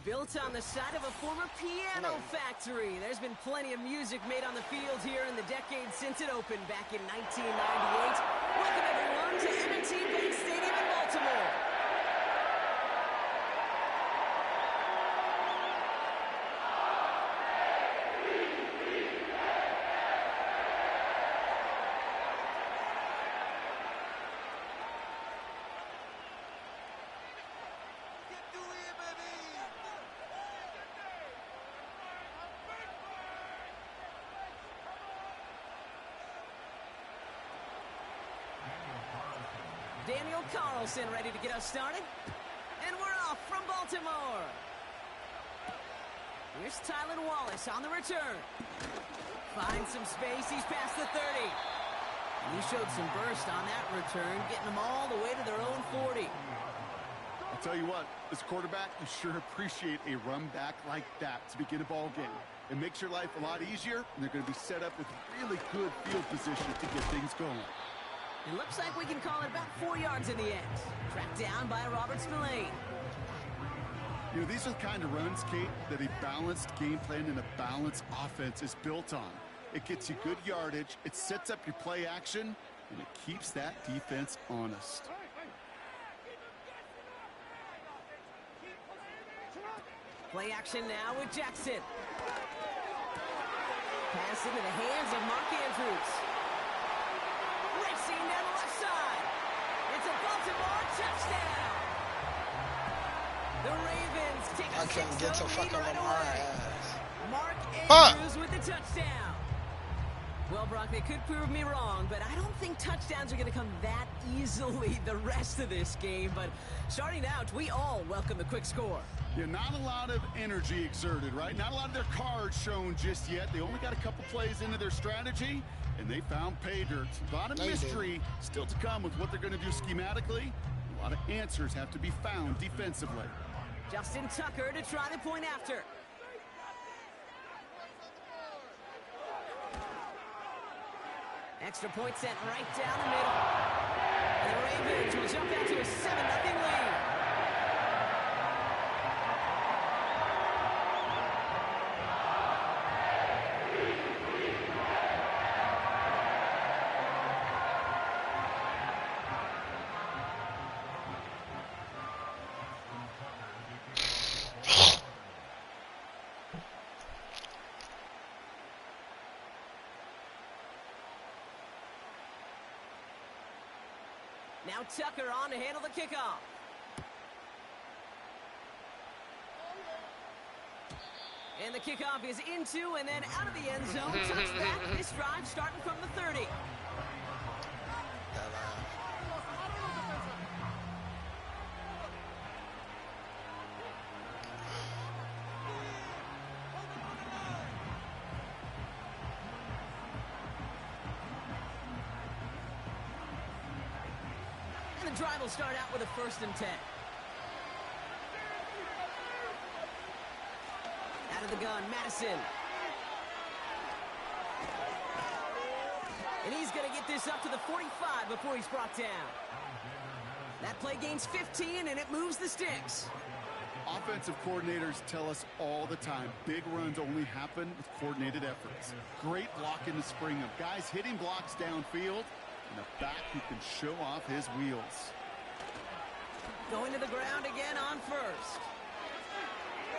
Built on the side of a former piano factory. There's been plenty of music made on the field here in the decades since it opened back in 1998. Welcome everyone to M&T Bank Stadium in Baltimore. Daniel Carlson ready to get us started. And we're off from Baltimore. Here's Tylan Wallace on the return. Finds some space. He's past the 30. And he showed some burst on that return, getting them all the way to their own 40. I'll tell you what, as a quarterback, you sure appreciate a run back like that to begin a ball game. It makes your life a lot easier, and they're going to be set up with really good field position to get things going. It looks like we can call it about 4 yards in the end. Tracked down by Robert Spillane. You know, these are the kind of runs, Kate, that a balanced game plan and a balanced offense is built on. It gets you good yardage, it sets up your play action, and it keeps that defense honest. Play action now with Jackson. Pass into the hands of Mark Andrews. Racing down the left side. It's a Baltimore touchdown. The Ravens take a 6-0 lead right away. Mark Andrews with the touchdown. Well, Brock, they could prove me wrong, but I don't think touchdowns are going to come that easily the rest of this game. But starting out, we all welcome the quick score. Yeah, not a lot of energy exerted, right? Not a lot of their cards shown just yet. They only got a couple plays into their strategy, and they found pay dirt. A lot of mystery still to come with what they're going to do schematically. A lot of answers have to be found defensively. Justin Tucker to try the point after. Extra point sent right down the middle. And the Ravens will jump out to a 7-0 lead. Now Tucker on to handle the kickoff. And the kickoff is into and then out of the end zone. Touchback. This drive starting from the 30. And the drive will start out with a 1st and 10. Out of the gun, Madison. And he's going to get this up to the 45 before he's brought down. That play gains 15, and it moves the sticks. Offensive coordinators tell us all the time, big runs only happen with coordinated efforts. Great block in the spring of guys hitting blocks downfield, and a back who can show off his wheels. Going to the ground again on 1st.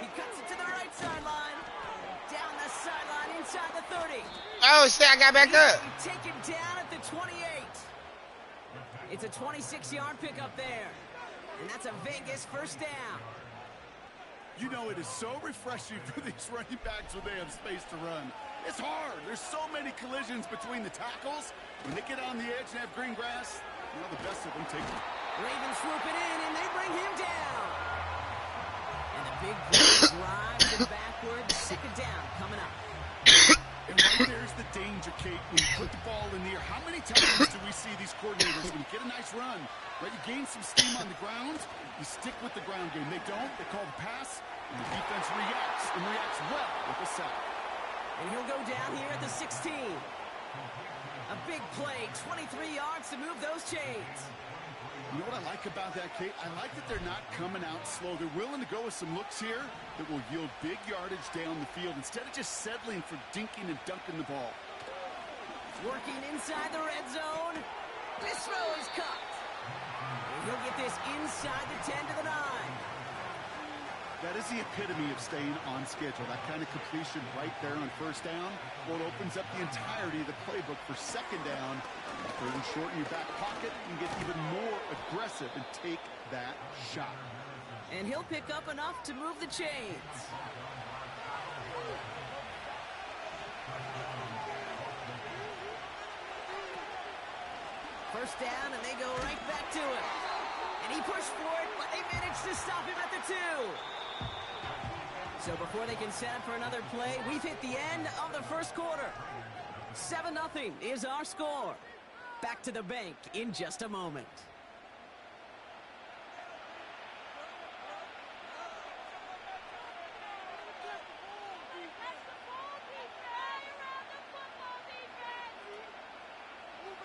He cuts it to the right sideline. Down the sideline inside the 30. Oh, shit, I got back up. Take him down at the 28. It's a 26-yard pickup there. And that's a Vegas 1st down. You know, it is so refreshing for these running backs when they have space to run. It's hard. There's so many collisions between the tackles. When they get on the edge and have green grass, you know, the best of them take it. Ravens swooping in, and they bring him down. And the big play drives it backward. 2nd down coming up. And right there's the danger, Kate, when you put the ball in the air. How many times do we see these coordinators, when you get a nice run, right, you gain some steam on the ground, you stick with the ground game. They don't. They call the pass, and the defense reacts, and reacts well with a sack. And he'll go down here at the 16. A big play, 23 yards to move those chains. You know what I like about that, Kate? I like that they're not coming out slow. They're willing to go with some looks here that will yield big yardage down the field instead of just settling for dinking and dunking the ball. Working inside the red zone. This throw is cut. He'll get this inside the 10 to the 9. That is the epitome of staying on schedule. That kind of completion right there on first down. Well, it opens up the entirety of the playbook for second down. Third and short in your back pocket. You can get even more aggressive and take that shot. And he'll pick up enough to move the chains. First down, and they go right back to it. And he pushed for it, but they managed to stop him at the 2. So before they can set up for another play, we've hit the end of the first quarter. 7-0 is our score. Back to the bank in just a moment.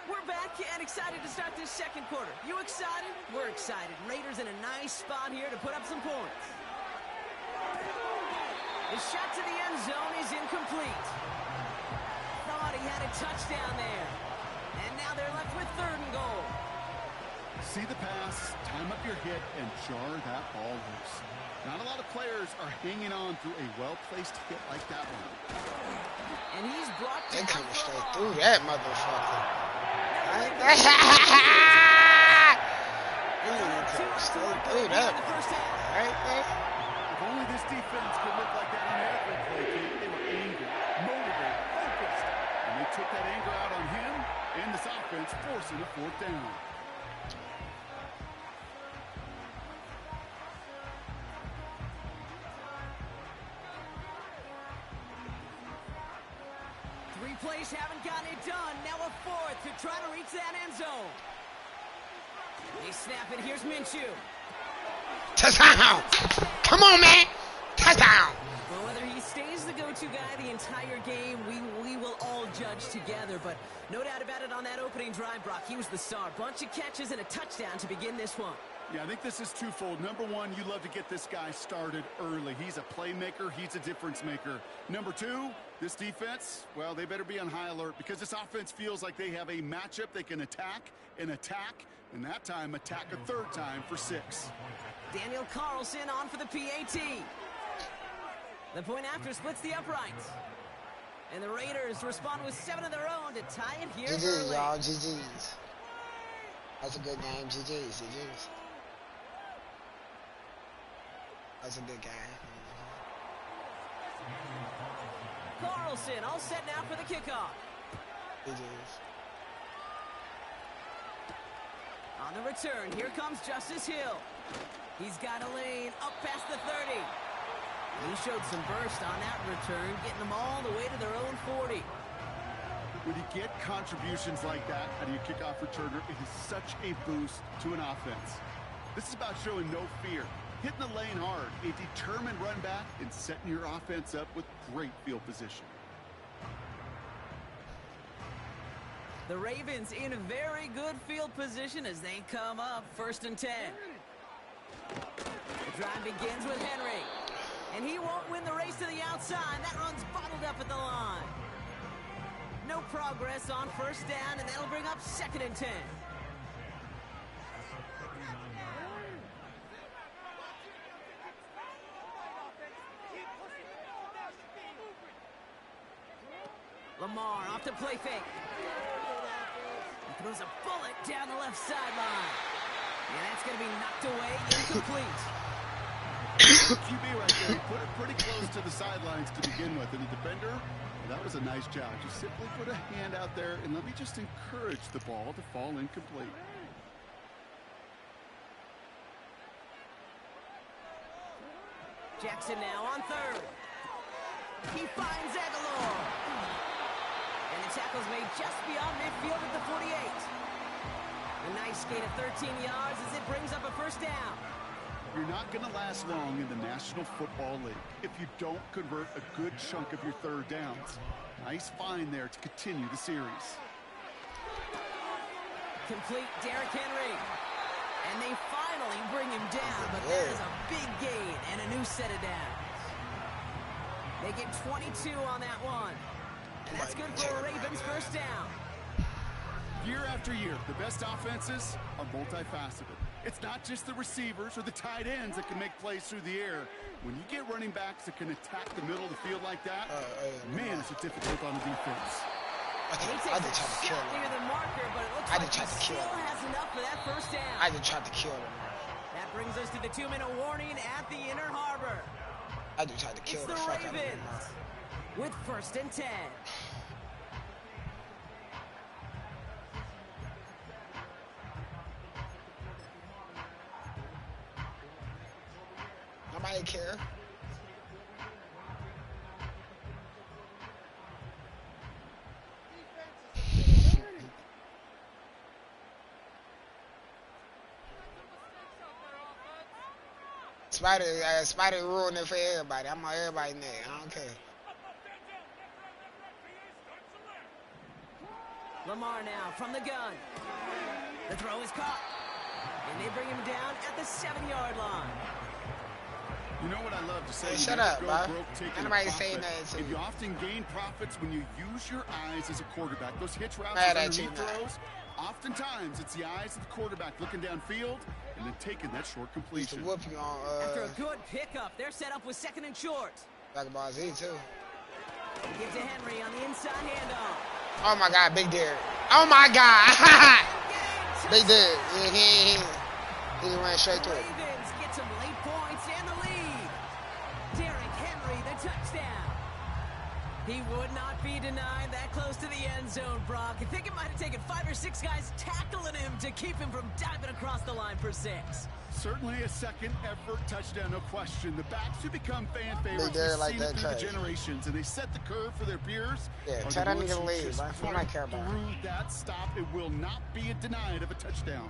We're back and excited to start this second quarter. You excited? We're excited. Raiders in a nice spot here to put up some points. The shot to the end zone is incomplete. Thought he had a touchdown there. And now they're left with 3rd and goal. See the pass, time up your hit, and jar that ball loose. Not a lot of players are hanging on through a well-placed hit like that one. And he's brought They down coming for straight a through loss. that motherfucker. They coming straight through that. Right there. If only this defense could look like that on every play, Kate. They were angry, motivated, focused. And they took that anger out on him and this offense, forcing a 4th down. Three plays haven't gotten it done. Now a 4th to try to reach that end zone. They snap it. Here's Minshew. Touchdown! Come on, man! Touchdown! Well, whether he stays the go-to guy the entire game, we will all judge together. But no doubt about it, on that opening drive, Brock, he was the star. Bunch of catches and a touchdown to begin this one. Yeah, I think this is twofold. Number one, you love to get this guy started early. He's a playmaker. He's a difference maker. Number two, this defense, well, they better be on high alert because this offense feels like they have a matchup they can attack, and that time attack a 3rd time for 6. Daniel Carlson on for the PAT. The point after splits the uprights. And the Raiders respond with 7 of their own to tie it here GG's, early. y'all. GG's. That's a good game. GG's. GG's. That's a good game. Carlson all set now for the kickoff. GG's. On the return, here comes Justice Hill. He's got a lane up past the 30. He showed some burst on that return, getting them all the way to their own 40. When you get contributions like that out of your kickoff returner, it is such a boost to an offense. This is about showing no fear, hitting the lane hard, a determined run back, and setting your offense up with great field position. The Ravens in very good field position as they come up 1st and 10. The drive begins with Henry. And he won't win the race to the outside. That run's bottled up at the line. No progress on 1st down, and that'll bring up 2nd and 10. Lamar off to play fake. He throws a bullet down the left sideline. And that's going to be knocked away, incomplete. QB right there, he put it pretty close to the sidelines to begin with. And the defender, well, that was a nice job. Just simply put a hand out there and let me just encourage the ball to fall incomplete. Jackson now on 3rd. He finds Aguilar. And the tackle's made just beyond midfield at the 48. A nice gain of 13 yards as it brings up a 1st down. You're not going to last long in the National Football League if you don't convert a good chunk of your 3rd downs. Nice find there to continue the series. Complete Derrick Henry. And they finally bring him down, but that is a big gain and a new set of downs. They get 22 on that one. And that's good for a Ravens first down. Year after year, the best offenses are multifaceted. It's not just the receivers or the tight ends that can make plays through the air. When you get running backs that can attack the middle of the field like that, man, it's a difficult on the defense. I just tried to kill him. Near the marker, but it looks like he still has enough for that first down. I just tried to kill him. That brings us to the 2-minute warning at the inner harbor. I just tried to kill the fuck out of him. With first and 10. Nobody care. Spider ruined it for everybody. I'm on everybody's neck. I don't care. Lamar now from the gun. The throw is caught. And they bring him down at the 7-yard line. You know what I love to say? Hey, shut up, bro. Anybody saying that to you you? often gain profits when you use your eyes as a quarterback. Those hitch routes, Mad those at you, throws, oftentimes it's the eyes of the quarterback looking downfield and then taking that short completion. Whoop you on, After a good pickup, they're set up with 2nd and short. Dragon Ball Z too. Give to Henry on the inside handoff. Oh my God, Big Derek. Oh my God. Big Derek. He just ran straight through it. Ravens get some late points and the lead. Derrick Henry, the touchdown. He would not be denied that close to the end zone, Brock. I think it might have taken 5 or 6 guys tackling him to keep him from diving across the line for 6. Certainly a second effort touchdown, no question. The backs who become fan favorites, They we've like seen that it through cut. the generations, and they set the curve for their peers. Yeah, Are tell the that ones nigga to who leave, just bro. That's all I care about. through that stop, it will not be denied of a touchdown.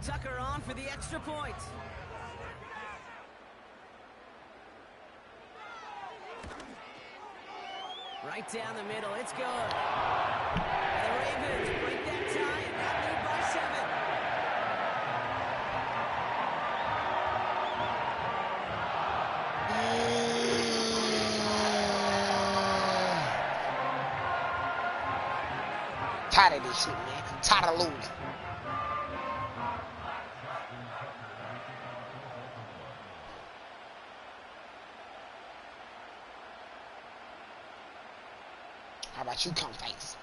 Tucker on for the extra point. Right down the middle, it's good. And the Ravens break that tie and now lead by 7. Tired of this shit, man. Tired of losing. How about you come face?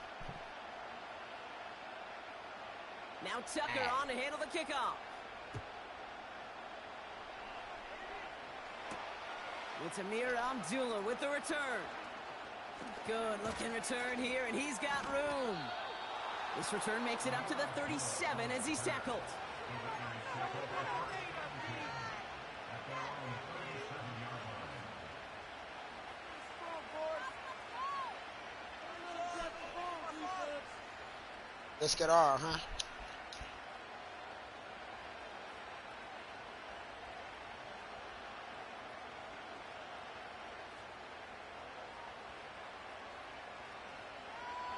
Now Tucker on to handle the kickoff. It's Amir Abdullah with the return. Good looking return here, and he's got room. This return makes it up to the 37 as he's tackled. Let's get on, huh?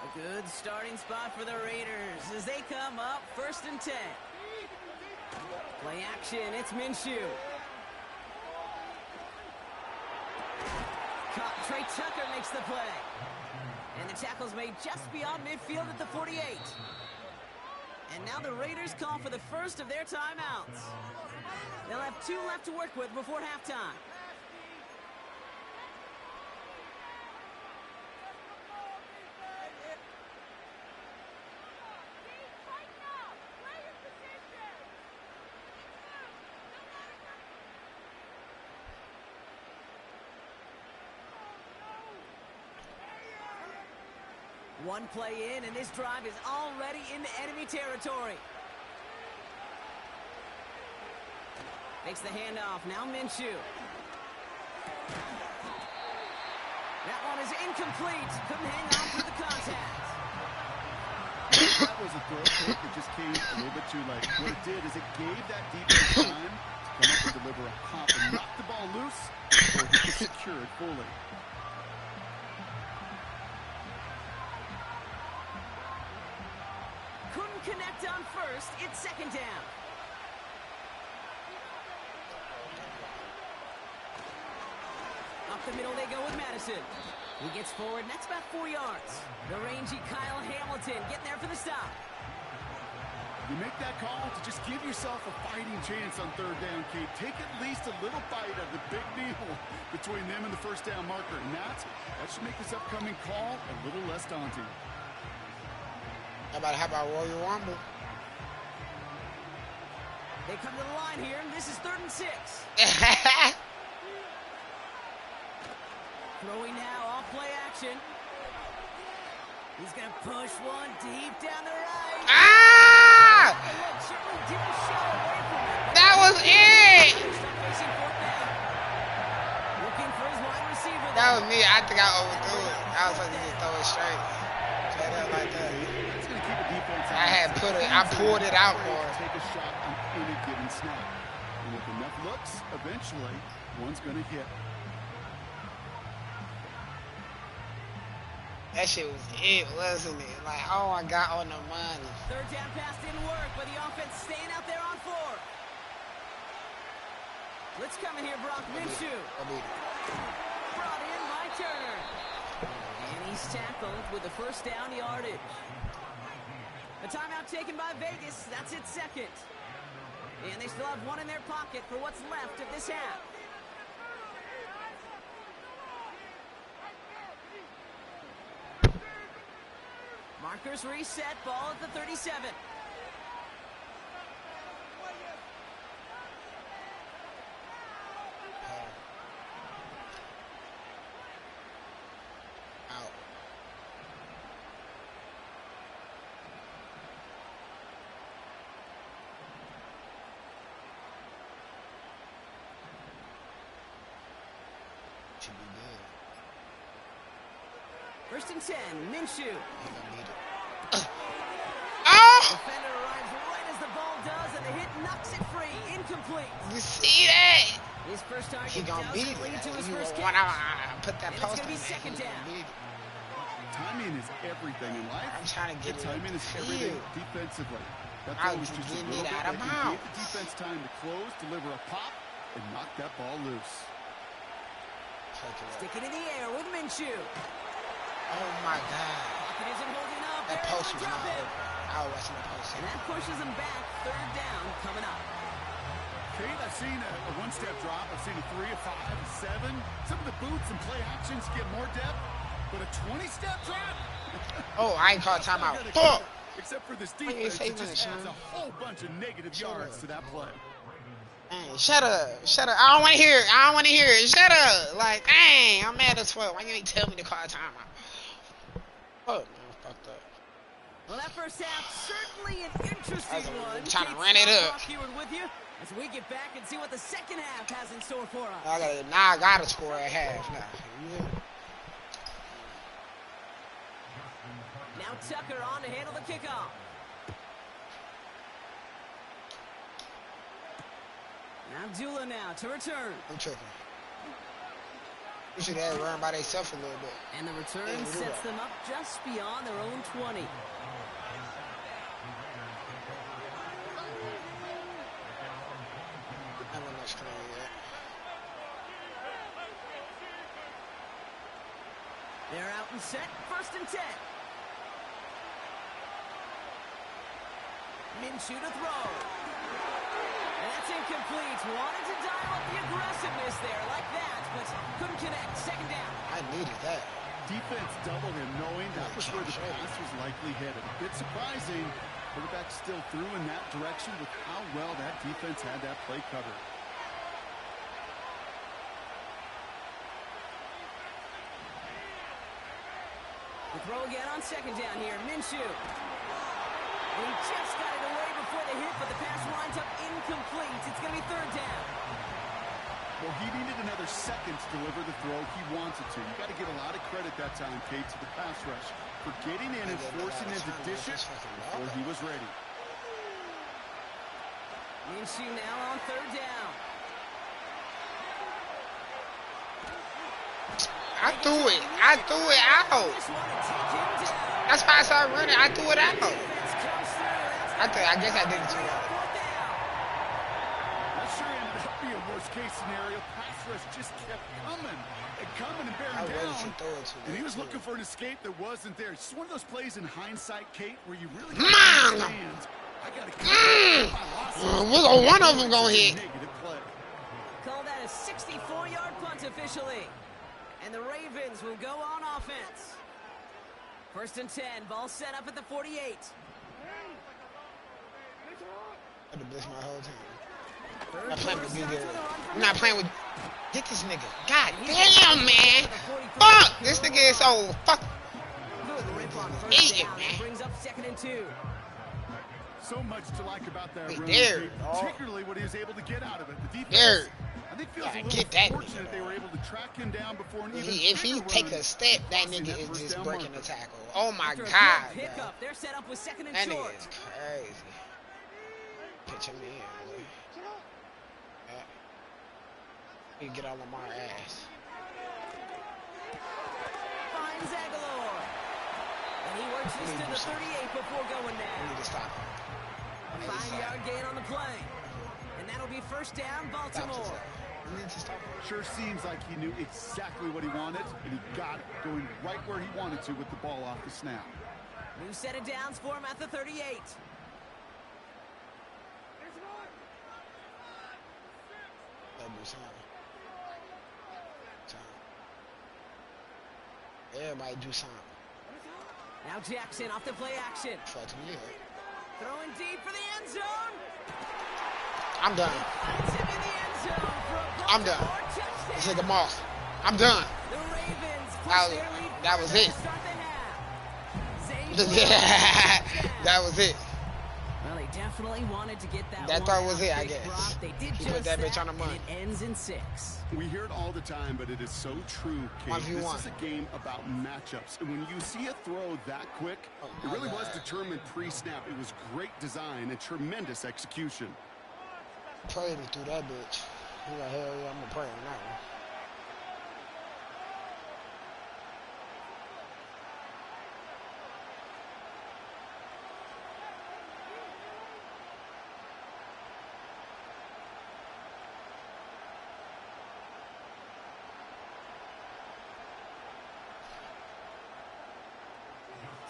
A good starting spot for the Raiders as they come up 1st and 10. Play action, it's Minshew. Trey Tucker makes the play. And the tackle's made just beyond midfield at the 48. And now the Raiders call for the first of their timeouts. They'll have 2 left to work with before halftime. One play in, and this drive is already into enemy territory. Makes the handoff. Now Minshew. That one is incomplete. Couldn't hang on through the contact. That was a throw pick that just came a little bit too late. What it did is it gave that defense time to come up and deliver a pop and knock the ball loose or he could secure it fully. Couldn't connect on first. It's second down. Up the middle they go with Madison. He gets forward, and that's about 4 yards. The rangy Kyle Hamilton getting there for the stop. You make that call to just give yourself a fighting chance on third down, Kate. Take at least a little bite of the big deal between them and the first down marker. And that should make this upcoming call a little less daunting. How about Royal Rumble? They come to the line here, and this is 3rd and 6. Throwing now, off play action. He's going to push one deep down the right. Ah! That was it! Looking for his wide receiver. That was me. I think I overthrew it. I was supposed to just throw it straight. Straight up like that. I pulled it out more. Take a shot on any given snap. And with enough looks, eventually, one's going to hit. That shit was it, wasn't it? Like, oh my God, on the money. Third down pass didn't work, but the offense staying out there on 4. Let's come in here, Brock Minshew. Brought in by Turner. And he's tackled with the first down yardage. A timeout taken by Vegas. That's its second. And they still have one in their pocket for what's left of this half. Markers reset, ball at the 37. Out. Should be good. 1st and 10, Minshew. Defender arrives right as the ball does, and the hit knocks it free. Incomplete. You see that? His first target He gonna beat it. lead to his You first wanna catch. put that And post it's on gonna be there. second down. Timing is everything in life. I'm trying to get it timing is everything defensively. That's I'll always just just a get little it bit out of that can give bounds. the defense time to close, deliver a pop, and knock that ball loose. Stick it in the air with Minshew. Oh my God. Pocket isn't holding up. That They're post able was to drop not it. open. I was watching the post. And that pushes them back. 3rd down coming up. Kate, I've seen a one-step drop. I've seen a 3, a 5, a 7. Some of the boots and play actions get more depth, but a 20-step drop? Oh, I ain't called timeout. Fuck! Except for this Why you defense, say it just that, adds son? a whole bunch of negative yards to that play. Dang, shut up. Shut up. I don't want to hear it. I don't want to hear it. Shut up. Like, dang, I'm mad as fuck. Why you ain't tell me to call timeout? Fuck, man. Fucked up. Well, that first half, certainly an interesting one. Trying to run it up. Here with you as we get back and see what the second half has in store for us. I gotta score at half now. Yeah. Now Tucker on to handle the kickoff. Abdullah now to return. I'm tripping. We should have run by themselves a little bit. And the return sets them up just beyond their own 20. They're out and set. 1st and 10. Minshew to throw. And that's incomplete. Wanted to dial up the aggressiveness there like that, but couldn't connect. 2nd down. I needed that. Defense doubled him, knowing that was where the pass was likely headed. A bit surprising. Quarterback still threw in that direction with how well that defense had that play covered. The throw again on 2nd down here. Minshew. And he just got it away before the hit, but the pass winds up incomplete. It's going to be 3rd down. Well, he needed another second to deliver the throw he wanted to. You got to give a lot of credit that time, Kate, to the pass rush for getting in and forcing him to dish it before he was ready. Minshew now on 3rd down. I threw it. I threw it out. That's why I started running. I threw it out. Defense comes through, and I guess I did it too. That sure ended up being worst case scenario. Pass rush just kept coming and bearing down. And he was looking for an escape that wasn't there. It's just one of those plays in hindsight, Kate, where you really understand. One of them gonna hit. Call that a 64-yard punt officially. And the Ravens will go on offense. 1st and 10, ball set up at the 48. I had to blitz my whole team. I'm not playing with you there. I'm not playing with. Get this nigga. God damn, man. Fuck. This nigga is so fuck. Idiot, man. Brings up 2nd and 2. So much to like about that run, particularly what he was able to get out of it. The defense, I think, feels a little fortunate they were able to track him down before an even if he take a step, that nigga is just breaking the tackle. Oh my God, bro. They're set up with 2nd and that short. nigga is crazy. Pitch him in, boy. He get on Lamar's ass. Finds Aguilar. And he works this to the 38 before going down. We need to stop him. A 5-yard gain on the play. And that'll be 1st down, Baltimore. We need to stop him. Sure seems like he knew exactly what he wanted, and he got it, going right where he wanted to with the ball off the snap. New set of downs for him at the 38. Everybody do something. Now Jackson off the play action. Throwing deep for the end zone. I'm done. I'm done. This nigga Moss. I'm done. The Ravens that was it. That was it. Well, they definitely wanted to get that. That thought was it, I guess. They did he just put that bitch on the money. It ends in 6. We hear it all the time, but it is so true, Kate. This is a game about matchups. And when you see a throw that quick, it really was determined pre-snap. It was great design and tremendous execution. Prayed through that bitch. He like, hell yeah, I'm gonna pray on that one.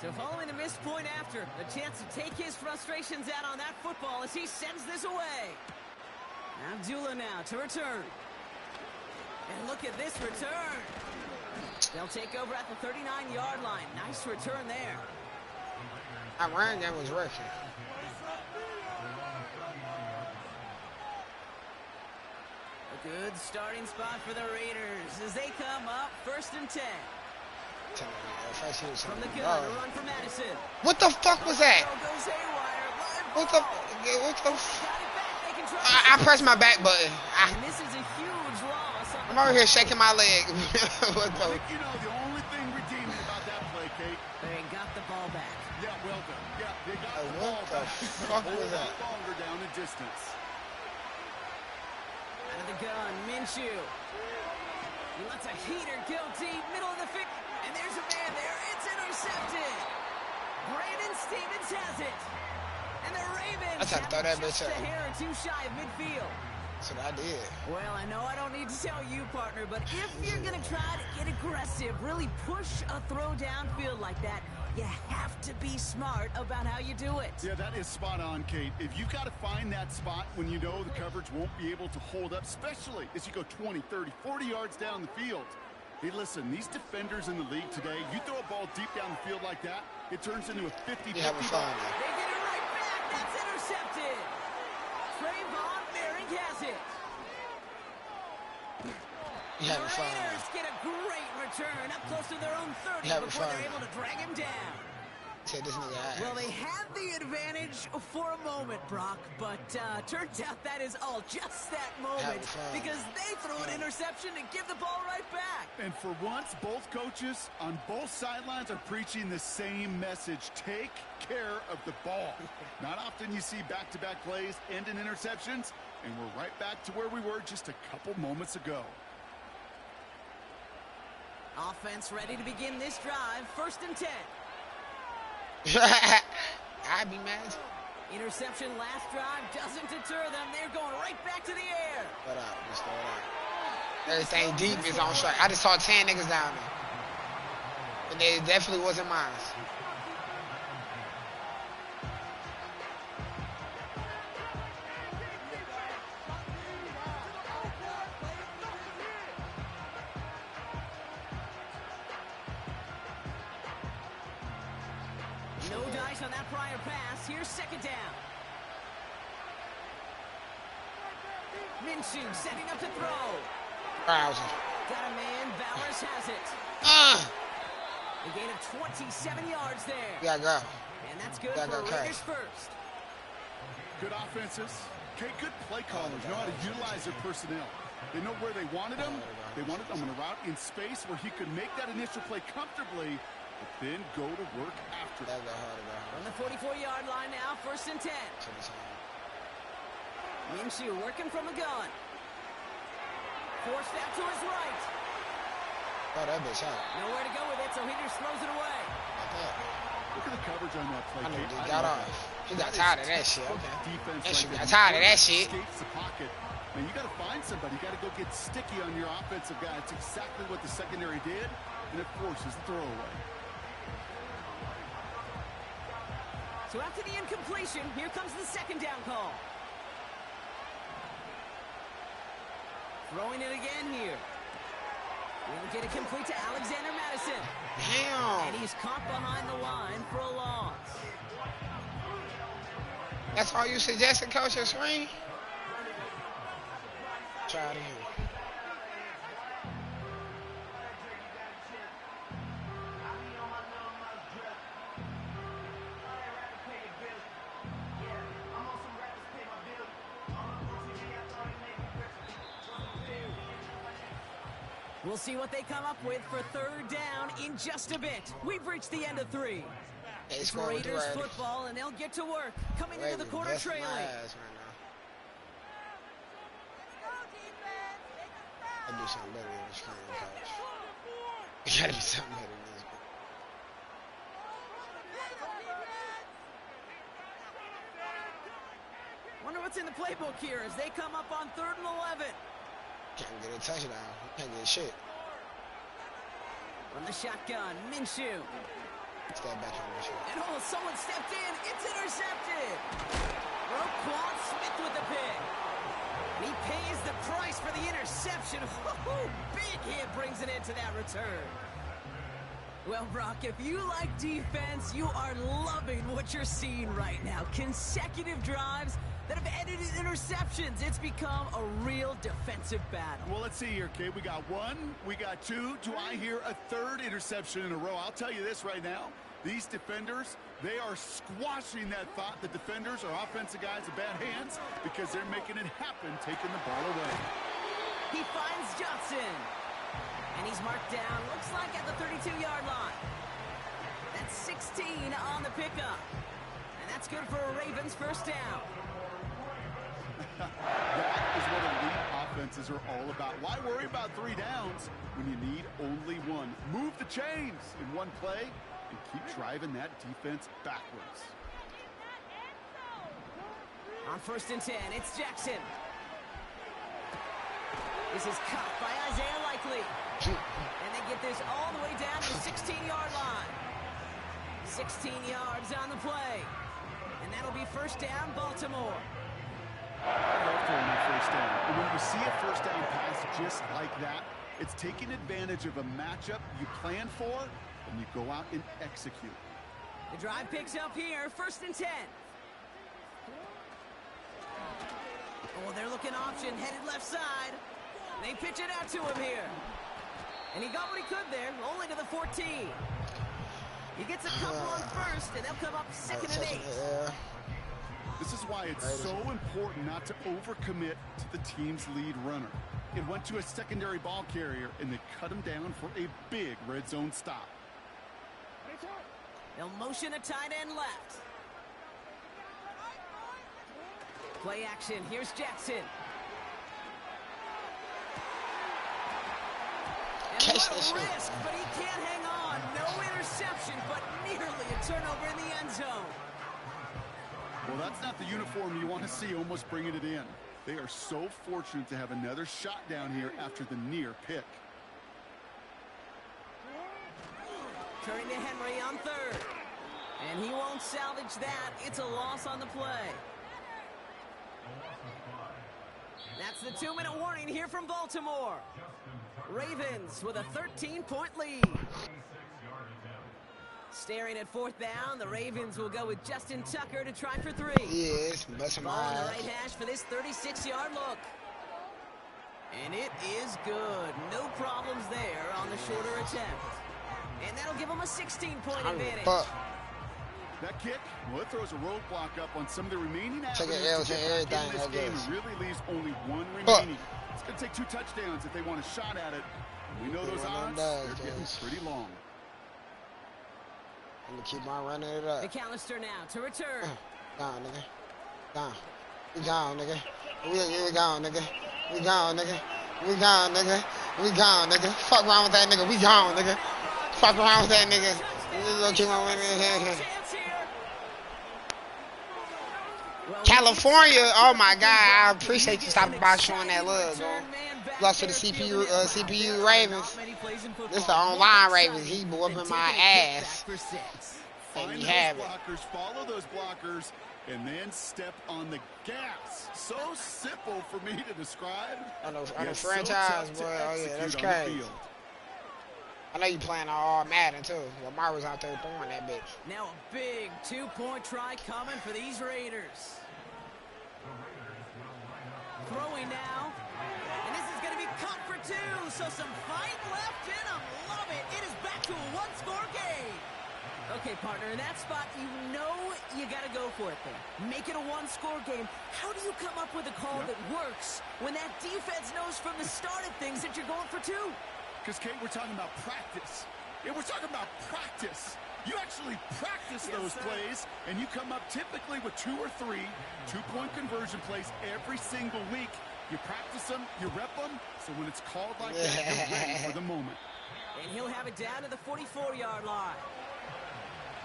So following the missed point after, a chance to take his frustrations out on that football as he sends this away. Abdullah now to return. And look at this return. They'll take over at the 39-yard line. Nice return there. I ran, that was working. A good starting spot for the Raiders as they come up 1st and 10. From the gun, a run for Madison. What the fuck was that? What the I pressed my back button. And this is a huge loss. I'm over here shaking my leg. What the? You know, the only thing redeeming about that play, Kate. They got the ball back. Yeah, well done. Yeah, they got the ball back. What the fuck was that? Longer down the distance. Out of the gun, Minshew. He lets a heater go deep, middle of the field. And there's a man there. It's intercepted. Brandon Stevens has it. And the Ravens have just a hair or two shy of midfield. That's what I did. Well, I know I don't need to tell you, partner, but if you're going to try to get aggressive, really push a throw downfield like that, you have to be smart about how you do it. Yeah, that is spot on, Kate. If you've got to find that spot when you know the coverage won't be able to hold up, especially as you go 20, 30, 40 yards down the field. Hey, listen, these defenders in the league today, you throw a ball deep down the field like that, it turns into a 50-50 ball. They get it right back. That's intercepted. Trayvon Merrick has it. The Raiders get a great return up close to their own 30 before they're able to drag him down. Well, they had the advantage for a moment, Brock, but turns out that is all just that moment because they threw an interception and give the ball right back. And for once, both coaches on both sidelines are preaching the same message. Take care of the ball. Not often you see back-to-back plays end in interceptions, and we're right back to where we were just a couple moments ago. Offense ready to begin this drive. 1st and 10. I'd be mad. Interception last drive doesn't deter them. They're going right back to the air. Throw it out. Just throw it out. Everything deep is on strike. I just saw 10 niggas down there. And they definitely wasn't mine. No dice on that prior pass. Here's second down. Minshew setting up to throw. Got a man. Bowers has it. A gain of 27 yards there. Yeah, go. And that's good for Raiders first. Good offenses. Okay, good play callers. Know how to utilize their personnel. They know where they wanted him. They wanted him on a route in space where he could make that initial play comfortably, but then go to work after that. On the 44-yard line now, 1st and 10. Minshew working from the gun. Forced out to his right. Oh, that bitch out. Nowhere to go with it, so he just throws it away. Look at the coverage on that play. I knew he got off. He got tired of that shit. Defense That shit got tired of that shit. Escapes the pocket. Man, you got to find somebody. You got to go get sticky on your offensive guy. It's exactly what the secondary did, and it forces the throwaway. So after the incompletion, here comes the second down call. Throwing it again here. We'll get it complete to Alexander Madison. Damn. And he's caught behind the line for a loss. That's all you suggested, Coach, a screen? Try it again. We'll see what they come up with for third down in just a bit. We've reached the end of 3. It's Raiders football, and they'll get to work. Coming into the quarter trailing. I do something better than this screen, Coach. You gotta be something better than this. Wonder what's in the playbook here as they come up on 3rd and 11. Can't get a touchdown. Can't get shit. From the shotgun, Minshew. Step back on Minshew. And someone stepped in. It's intercepted. Roquan Smith with the pick. And he pays the price for the interception. Big hit brings an end to that return. Well, Brock, if you like defense, you are loving what you're seeing right now. Consecutive drives that have ended in interceptions. It's become a real defensive battle. Well, let's see here, kid. We got 1, we got 2. Do I hear a 3rd interception in a row? I'll tell you this right now. These defenders, they are squashing that thought. The defenders are offensive guys in bad hands because they're making it happen, taking the ball away. He finds Johnson. And he's marked down, looks like at the 32-yard line. That's 16 on the pickup. And that's good for a Ravens first down. That is what elite offenses are all about. Why worry about 3 downs when you need only 1? Move the chains in one play and keep driving that defense backwards. On 1st and 10, it's Jackson. This is caught by Isaiah Likely. And they get this all the way down to the 16-yard line. 16 yards on the play. And that'll be first down, Baltimore. I love throwing that first down. And when you see a first down pass just like that, it's taking advantage of a matchup you plan for, and you go out and execute. The drive picks up here, 1st and 10. Oh, they're looking option, headed left side. They pitch it out to him here. And he got what he could there, only to the 14. He gets a couple on 1st, and they'll come up 2nd and 8. This is why it's so important not to overcommit to the team's lead runner. It went to a secondary ball carrier, and they cut him down for a big red zone stop. They'll motion a tight end left. Play action. Here's Jackson. And what a risk, but he can't hang on. No interception, but nearly a turnover in the end zone. Well, that's not the uniform you want to see almost bringing it in. They are so fortunate to have another shot down here after the near pick. Turning to Henry on third. And he won't salvage that. It's a loss on the play. That's the 2-minute warning here from Baltimore. Ravens with a 13-point lead. Staring at fourth down, the Ravens will go with Justin Tucker to try for 3. Yes, Ball on the right hash for this 36-yard look. And it is good. No problems there on the shorter attempt. And that'll give them a 16-point advantage. That kick, well, it throws a roadblock up on some of the remaining avenues to get back in this game. It really leaves only one remaining. It's going to take 2 touchdowns if they want a shot at it. We know those odds, they're getting pretty long. I'm going to keep on running it up. McAllister now to return. Gone, nigga. Gone. We gone, nigga. We gone, nigga. We gone, nigga. We gone, nigga. We gone, nigga. Fuck around with that nigga. We gone, nigga. Fuck around with that nigga. We're going to keep on running. California, oh my God, I appreciate you stopping by showing that love, bro. Lost to the CPU Ravens. This is the online Ravens. He whooping my ass. Find those blockers, follow those blockers, and then step on the gas. So simple for me to describe. I know franchise, boy. Oh yeah, that's crazy. I know you playing all Madden too. Lamar was out there throwing that bitch. Now a big 2-point try coming for these Raiders. Throwing now. And this is going to be caught for 2. So some fight left in them. Love it. It is back to a 1-score game. Okay, partner, in that spot, you know you got to go for it there. Make it a 1-score game. How do you come up with a call that works when that defense knows from the start of things that you're going for 2? Because, Kate, we're talking about practice. Yeah, we're talking about practice. You actually practice those plays, and you come up typically with 2 or 3 2-point conversion plays every single week. You practice them, you rep them, so when it's called like that, you're ready for the moment. And he'll have it down to the 44-yard line.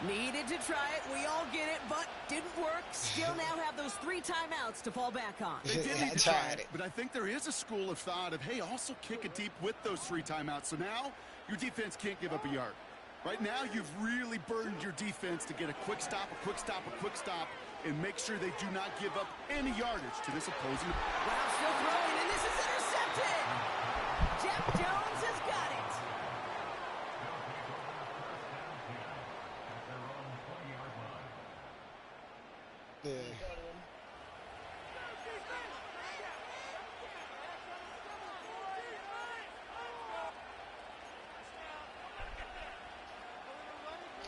Needed to try it. We all get it, but didn't work. Still now have those 3 timeouts to fall back on. They did need to try it, but I think there is a school of thought of, hey, also kick it deep with those 3 timeouts. So now your defense can't give up a yard. Right now, you've really burdened your defense to get a quick stop, a quick stop, a quick stop, and make sure they do not give up any yardage to this opposing. Brown still throwing, and this is intercepted. Jeff Jones has got it. Yeah.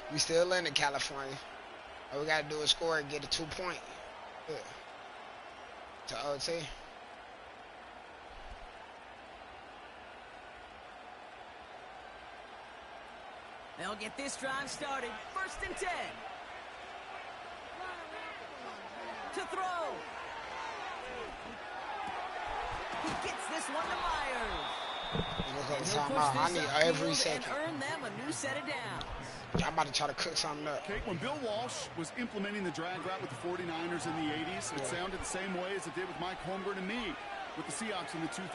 We still in California. All we gotta do is score and get a 2-point. Yeah. To OT. They'll get this drive started. 1st and 10. To throw. He gets this one to Myers. I need every second. And earn them a new set of downs. I'm about to try to cook something up. Okay, when Bill Walsh was implementing the drag route with the 49ers in the 80s, it sounded the same way as it did with Mike Holmgren and me with the Seahawks in the 2000s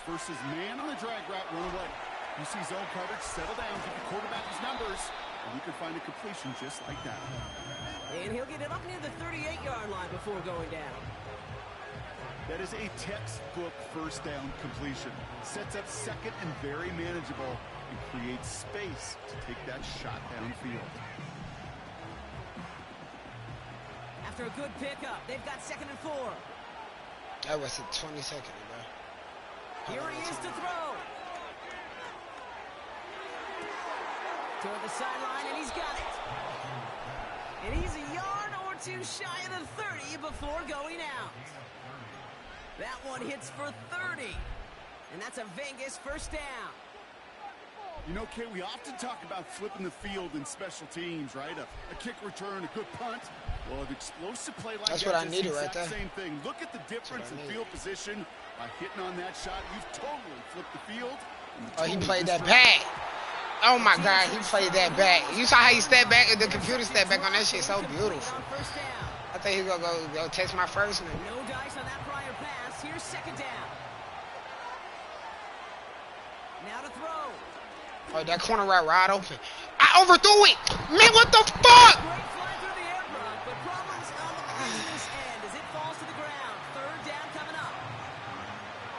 versus man on the drag route, run away. You see zone coverage, settle down, give the quarterback his numbers, and you can find a completion just like that. And he'll get it up near the 38-yard line before going down. That is a textbook 1st down completion. Sets up 2nd and very manageable and creates space to take that shot downfield. After a good pickup, they've got 2nd and 4. That was a 20-second, bro. Here he is to throw. Toward the sideline, and he's got it. And he's a yard or 2 shy of the 30 before going out. That one hits for 30. And that's a Vegas 1st down. You know, Kay, we often talk about flipping the field in special teams, right? A kick return, a good punt. Well, an explosive play like that's that, what I needed right there. Same thing. Look at the difference in field position by hitting on that shot. You've totally flipped the field. Oh, he played that back. Oh my God, he played that back. You saw how he stepped back, the computer stepped back on that shit, so beautiful. I thought he was gonna go test my first one. No dice on that prior pass. Here's second down. Now to throw. Oh, that corner route wide open. I overthrew it. Man, what the fuck? Great fly through the air, Brock, but problems on the business end as it falls to the ground. Third down coming up.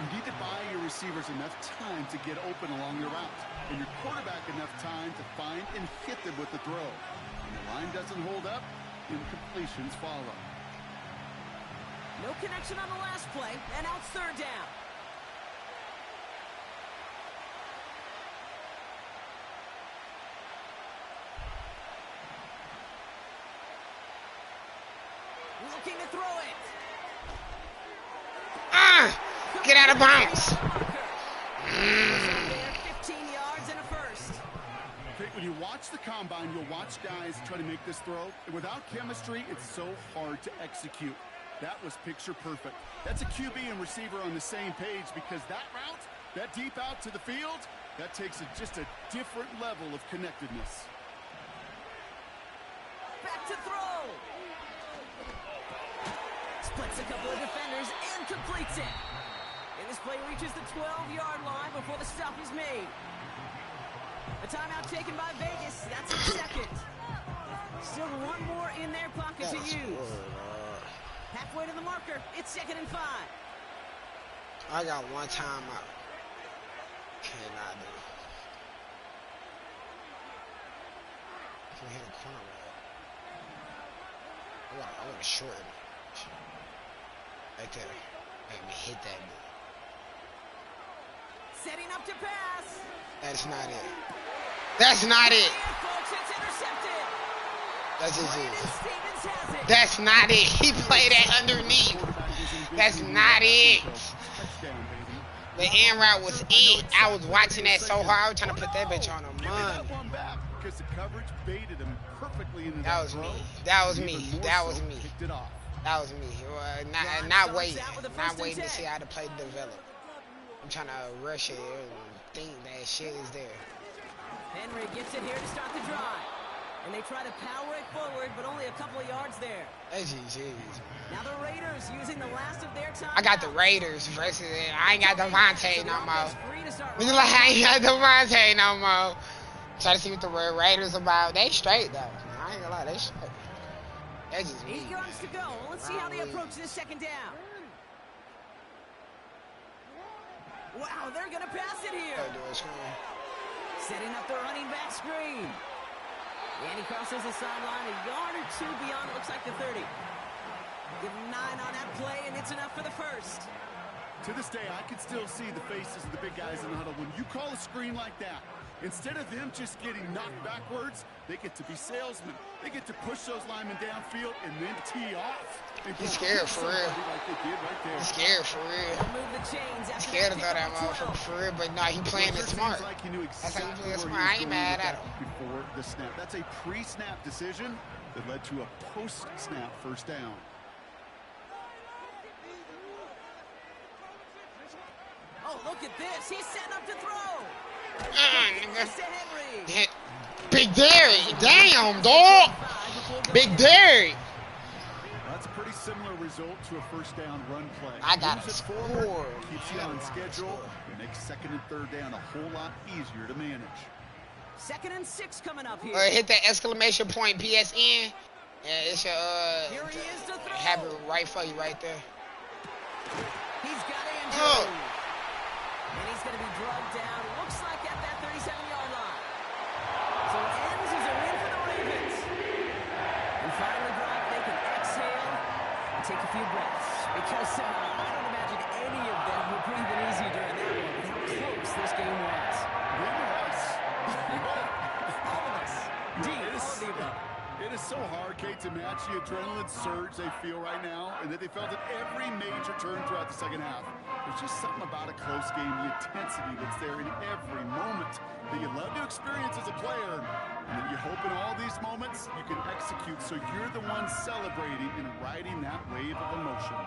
You need to buy your receivers enough time to get open along your route, and your quarterback enough time to find and hit them with the throw. When the line doesn't hold up, incompletions follow. No connection on the last play, and now it's third down. Looking to throw it. Get out of bounds. 15 yards and a first. Okay, when you watch the combine, you'll watch guys try to make this throw. And without chemistry, it's so hard to execute. That was picture perfect. That's a QB and receiver on the same page because that route, that deep out to the field, that takes just a different level of connectedness. Back to throw. Splits a couple of defenders and completes it. And this play reaches the 12-yard line before the stop is made. A timeout taken by Vegas. That's a second. Still one more in their pocket to use. Halfway to the marker. It's 2nd and 5. I got one timeout. Cannot do it. Can we hit a corner route? I want to shorten it. Right there. Let me hit that dude. Setting up to pass. That's not it. That's not it. And folks, it's intercepted. That's just Brandon it. Stevens has it. That's not it. He played that underneath. That's not it. The end route was it. I was watching that so hard. I was trying to put that bitch on a money. Because the coverage baited him perfectly into That was me. That was me. That was me. Picked it off. That was me. Not waiting. Not waiting to see how the play develop. I'm trying to rush it and think that shit is there. Henry gets it here to start the drive. And they try to power it forward, but only a couple of yards there. That's GG's, man. Now the Raiders using the last of their time. I got the Raiders versus I ain't got Devontae no more. Free to Like, I ain't got Devontae no more. Try to see what the Raiders about. They straight though. I ain't gonna lie, they straight. That's just me. 8 yards to go. Let's see how they approach this second down. Wow, they're gonna pass it here. Setting up the running back screen. And he crosses the sideline a yard or two beyond, it looks like the 30. Give him 9 on that play, and it's enough for the first. To this day, I can still see the faces of the big guys in the huddle. When you call a screen like that, instead of them just getting knocked backwards, they get to be salesmen. They get to push those linemen downfield and then tee off. He's scared for real. Like they did right there. He's scared for real. Move the chains after Scared to throw that motherfucker for real, but nah, he playing it smart. Like he knew That's how exactly you play it where smart. he I was ain't going mad with at that him. before the snap. That's a pre-snap decision that led to a post-snap first down. Oh, look at this. He's setting up to throw. Nigga. To Henry. Big Derry. Damn, dog. Big Derry. That's a pretty similar result to a first down run play. I got Moves a it score. forward, keeps you on schedule, and makes 2nd and 3rd down a whole lot easier to manage. 2nd and 6 coming up here. Hit that exclamation point PSN. Yeah, it's your Here he is to throw. have it right for you right there. He's got Andrews. Oh. And he's going to be drugged down. Looks like at that 37-yard line. So it ends as a win for the Ravens. And finally, Brock, they can exhale and take a few breaths. Because I don't imagine any of them were breathing easy during that one with how close this game was. All of us. D, all of the above. It is so hard, Kate, to match the adrenaline surge they feel right now and that they felt at every major turn throughout the second half. There's just something about a close game, the intensity that's there in every moment that you love to experience as a player, and that you hope in all these moments you can execute so you're the one celebrating and riding that wave of emotion.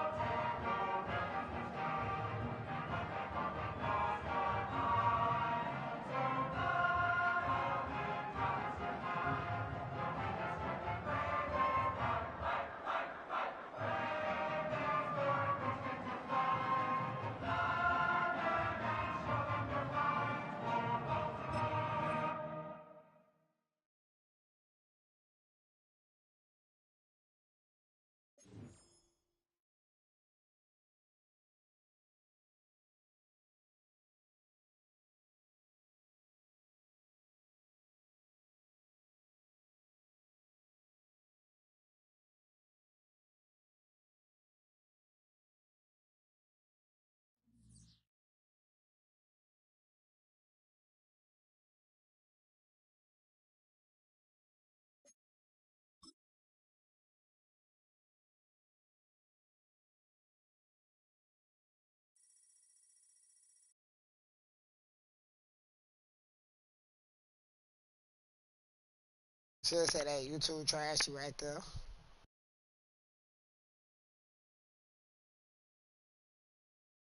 Should say that YouTube trash you right there.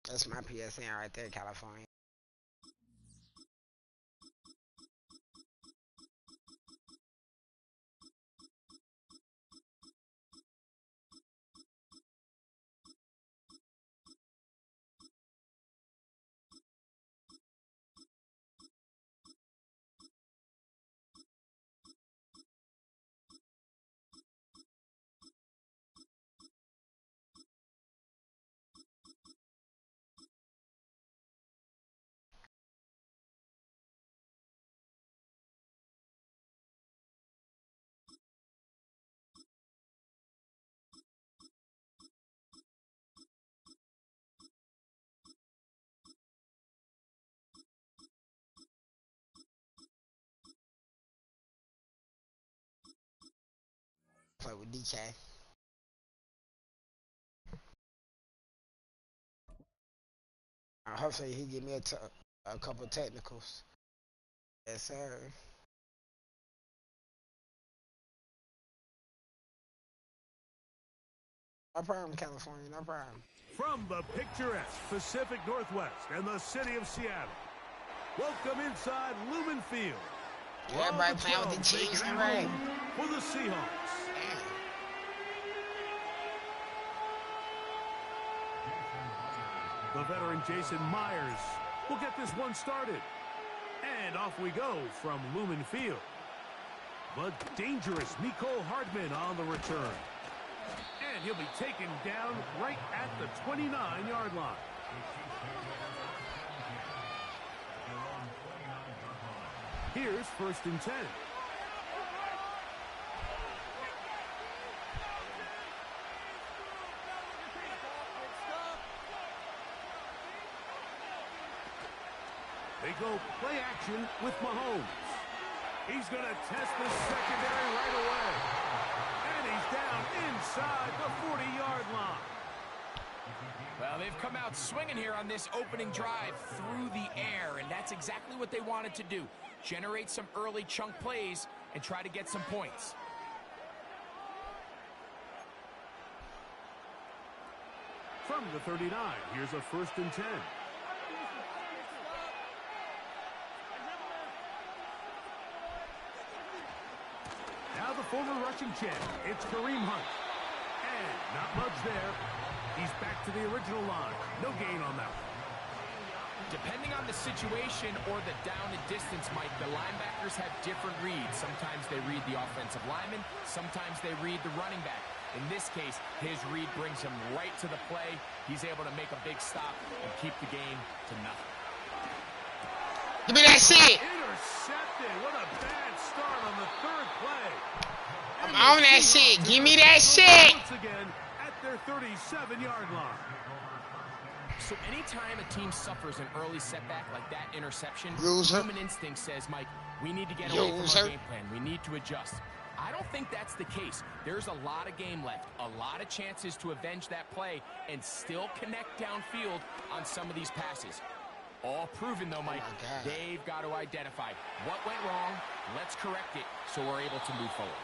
That's my PSN right there, California. Play with DK. Hopefully he give me a couple technicals. Yes, sir. No problem, California. No problem. From the picturesque Pacific Northwest and the city of Seattle, welcome inside Lumen Field. Yeah, everybody playing with the cheese and right. For the Seahawks. The veteran Jason Myers will get this one started. And off we go from Lumen Field. The dangerous Nicole Hardman on the return. And he'll be taken down right at the 29-yard line. Here's 1st and 10. They go play action with Mahomes. He's going to test the secondary right away. And he's down inside the 40-yard line. Well, they've come out swinging here on this opening drive through the air, and that's exactly what they wanted to do. Generate some early chunk plays and try to get some points. From the 39, here's a 1st and 10. Now the former rushing champ, it's Kareem Hunt. And not much there. He's back to the original line. No gain on that one. Depending on the situation or the down and distance, Mike, the linebackers have different reads. Sometimes they read the offensive lineman. Sometimes they read the running back. In this case, his read brings him right to the play. He's able to make a big stop and keep the game to nothing. Give me that shit. Intercepted. What a bad start on the 3rd play. I'm on that shit. Give me that shit. Once again at their 37-yard line. So anytime a team suffers an early setback like that interception, Loser. human instinct says, Mike, we need to get away from our game plan. We need to adjust. I don't think that's the case. There's a lot of game left, a lot of chances to avenge that play and still connect downfield on some of these passes. All proven, though, Mike. They've got to identify what went wrong. Let's correct it so we're able to move forward.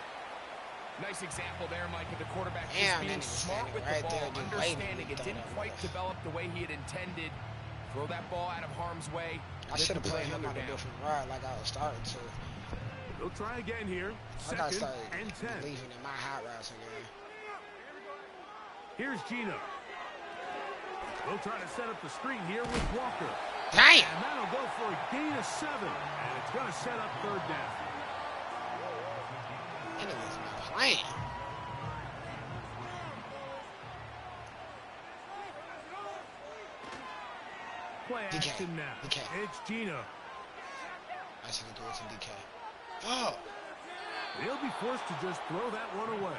Nice example there, Mike, of the quarterback just being smart with the ball, understanding it didn't quite develop the way he had intended. Throw that ball out of harm's way. I should have played him on a different ride like I was starting to. They'll try again here. I gotta 2nd start and 10. believing in my hot routes again. Here's Gino. They'll try to set up the screen here with Walker. Damn! And that'll go for a gain of 7. And it's going to set up 3rd down. Enemies not playing. Play action now. DK. It's Gino. I should have do it to DK. Oh! He'll be forced to just throw that one away.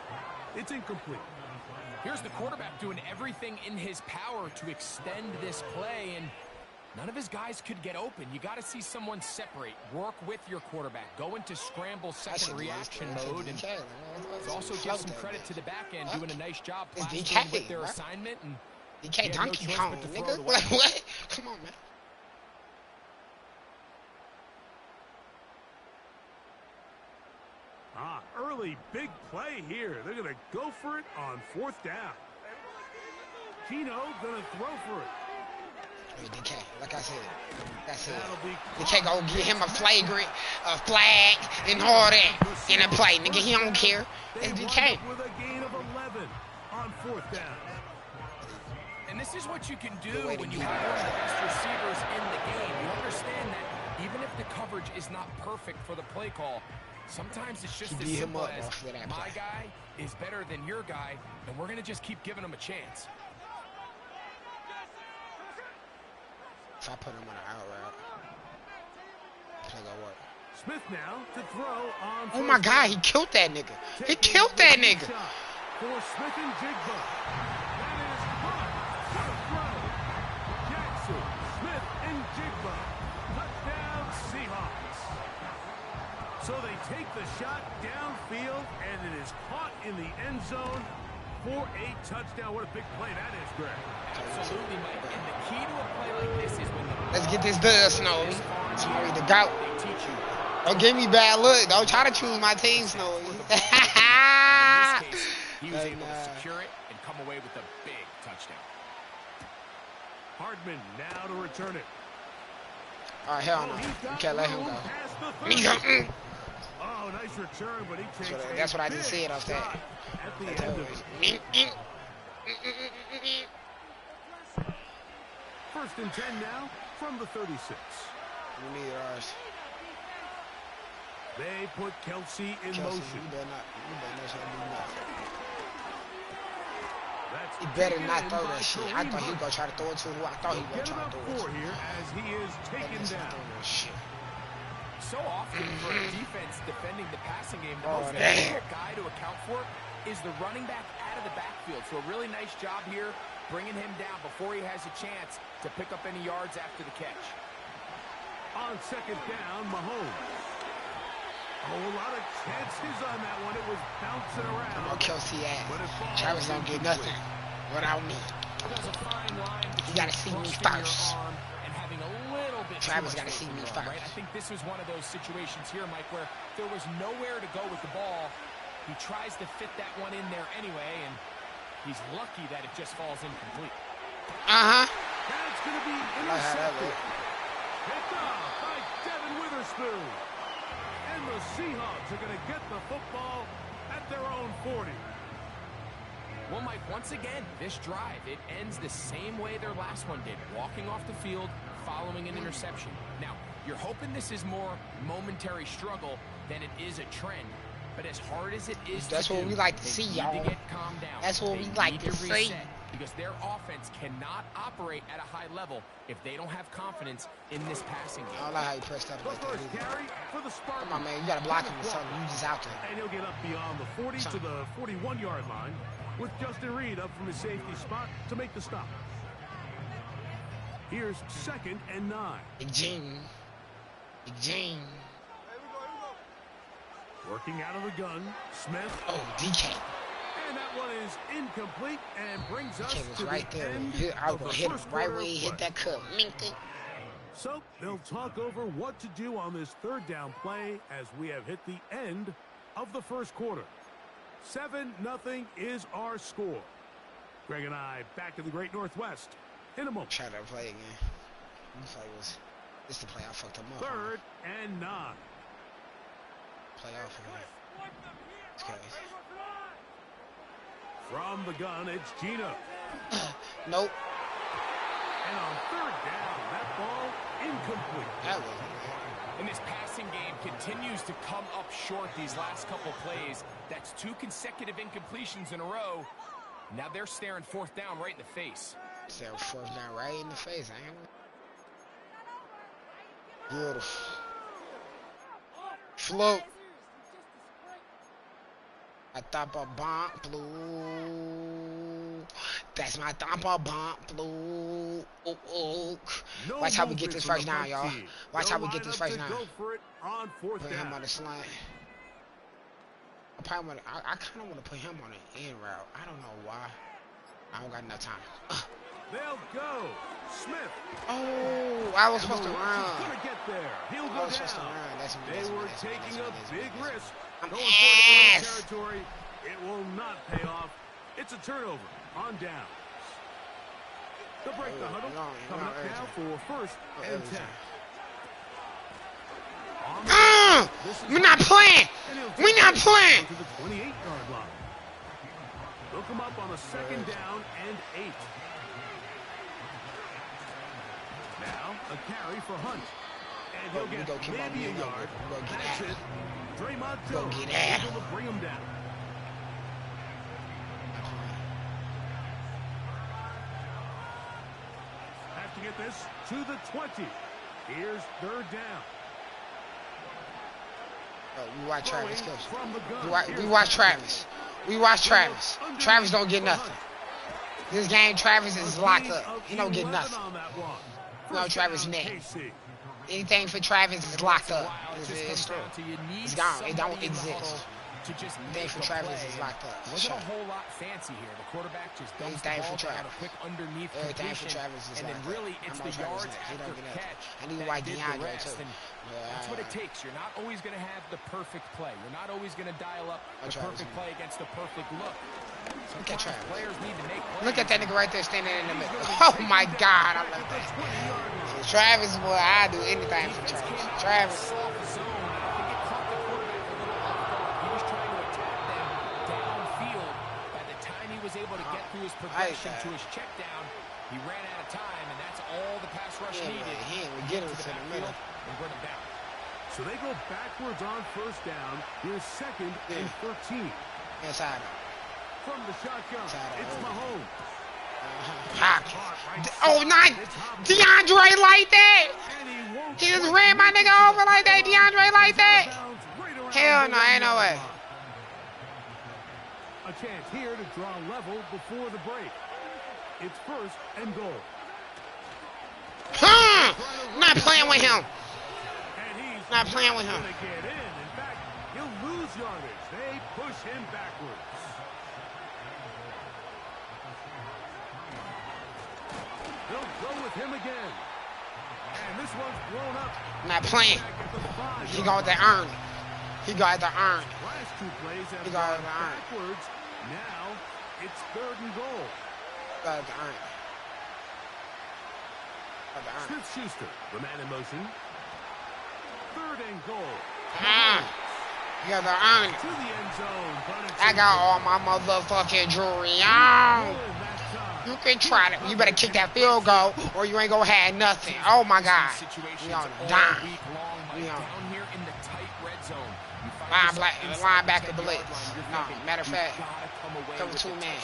It's incomplete. Here's the quarterback doing everything in his power to extend this play, and none of his guys could get open. You got to see someone separate, work with your quarterback, go into scramble second reaction mode, and also give some credit to the back end doing a nice job plastering with their assignment. And DK Donkey Kong, nigga. What? Come on, man. really big play here. They're going to go for it on 4th down. Gino going to throw for it. Hey, DK, like I said, DK go get him a flagrant, a flag, and all that in a play. Nigga, he don't care. It's DK. With a gain of 11 on 4th down. And this is what you can do when you have one of the best receivers in the game. You understand that even if the coverage is not perfect for the play call, sometimes it's just as simple as my guy is better than your guy, and we're going to just keep giving him a chance. If I put him on an out route, play go work. Smith now to throw on. Oh my God, he killed that nigga. He killed that nigga. For Smith and Jigba. That is caught. What a throw. Jackson, Smith and Jigba. Touchdown Seahawks. So they take the shot downfield, and it is caught in the end zone for a touchdown. What a big play that is, Greg. Absolutely, Mike. And the key to a play like this is when the let's get this done, Snowy. Snowy the goat. Don't give me bad look. Don't try to choose my team, Snowy. In this case, he was able to secure it and come away with a big touchdown. Hardman now to return it. Oh, hell no. You can't let him go. Oh, nice return, but he takes that's what I just said off that. At the end of it. 1st and 10 now from the 36. We need ours. They put Kelsey in motion. You better not do nothing. That's He better not throw that shit. I thought he was going to try to throw it to who I thought he was going to try to throw it to. Here as he is taken down. So often for a defense defending the passing game, the most difficult guy to account for is the running back out of the backfield. So a really nice job here bringing him down before he has a chance to pick up any yards after the catch. On 2nd down, Mahomes. Oh, a lot of chances on that one. It was bouncing around. Come on, Kelsey ass. Travis don't get nothing without me. You got to see me first. Travis got to see me first. Right? I think this was one of those situations here, Mike, where there was nowhere to go with the ball. He tries to fit that one in there anyway, and he's lucky that it just falls incomplete. That's going to be intercepted. Picked off by Devin Witherspoon. And the Seahawks are going to get the football at their own 40. Well, Mike, once again, this drive, it ends the same way their last one did, walking off the field, following an interception. Now, you're hoping this is more momentary struggle than it is a trend. But as hard as it is that's what we like to see, y'all. That's what we like to see. Because their offense cannot operate at a high level if they don't have confidence in this passing game. I don't like how you pressed up like that. Come on, man. You got to block him or something. You just out there. And he'll get up beyond the 40 to the 41-yard line with Justin Reed up from his safety spot to make the stop. Here's 2nd and 9. Big Gene. Big Gene. Working out of the gun, Smith. Oh, DK. And that one is incomplete and brings us DK was to right the there. end I was of going the to hit him first right quarter where he hit that cup. So they'll talk over what to do on this 3rd down play as we have hit the end of the first quarter. 7-0 is our score. Greg and I back in the Great Northwest in a moment. Try to play again. This is the play I fucked him up. 3rd and 9. Playoff for me. It's crazy. From the gun, it's Gino. Nope. And on 3rd down, that ball incomplete. That was. And this passing game continues to come up short these last couple plays. That's 2 consecutive incompletions in a row. Now they're staring 4th down right in the face. Staring 4th down right in the face, ain't it? Beautiful. Float. I thought a bump blue. That's my thump a bump blue. Watch how we get this first down, y'all. Watch how we get this first down. Put him on the slant. I kind of want to put him on an end route. I don't know why. I don't got enough time. They'll go. Smith. Oh, I was supposed to run. Gonna get there. He'll go down. They were taking a big risk I'm Going ass. territory, it will not pay off. It's a turnover on downs. They'll break the huddle. Coming up now for first and 10. We're not playing. We're not playing. To the 28-yard line. They'll come up on a second down and 8. Now a carry for Hunt. And he'll get maybe a yard. That's it. Draymond Jones able to bring him down. Have to get this to the 20. Here's third down. We watch Travis. We watch Travis. We watch Travis. Travis don't get nothing. This game, Travis is locked up. He don't get nothing. No, Travis net. Anything for Travis is locked up. It's gone. It don't exist. Anything for Travis is locked up. Wasn't a whole lot fancy here. The quarterback just dumps the ball down a quick underneath completion, and then really it's the yards after catch I need white DeAndre too. That's what it takes. You're not always going to have the perfect play. You're not always going to dial up the perfect play against the perfect look. Look at Travis. Players need to make plays. Look at that nigga right there standing in the middle. Oh my God, I love that. So Travis, boy, I do anything for Travis. Travis. Was able to get through his progression to his check down. He ran out of time, and that's all the pass rush needed. He ain't get him to the middle and bring him down. So they go backwards on first down. Here's second and 13. Inside. From the shotgun, it's Mahomes. Oh, not DeAndre like that. He just ran my nigga over like that. DeAndre like that. Hell no, ain't no way. A chance here to draw level before the break. It's first and goal. Not playing with him. And he's not playing with him. Get in. In fact, he'll lose yardage. They push him backwards. They'll go with him again. And this one's blown up. Not playing. He got the earn. He got the earn. Last two plays have gone backwards. Now it's third and goal. Got the earn. Smith-Schuster, the man in motion. Third and goal. You got the earn. To the end zone. I got all my motherfucking jewelry on. You can try it. You better kick that field goal or you ain't gonna have nothing. Oh my God. We on a dime. We on. Linebacker blitz. No, matter of fact, cover 2 man.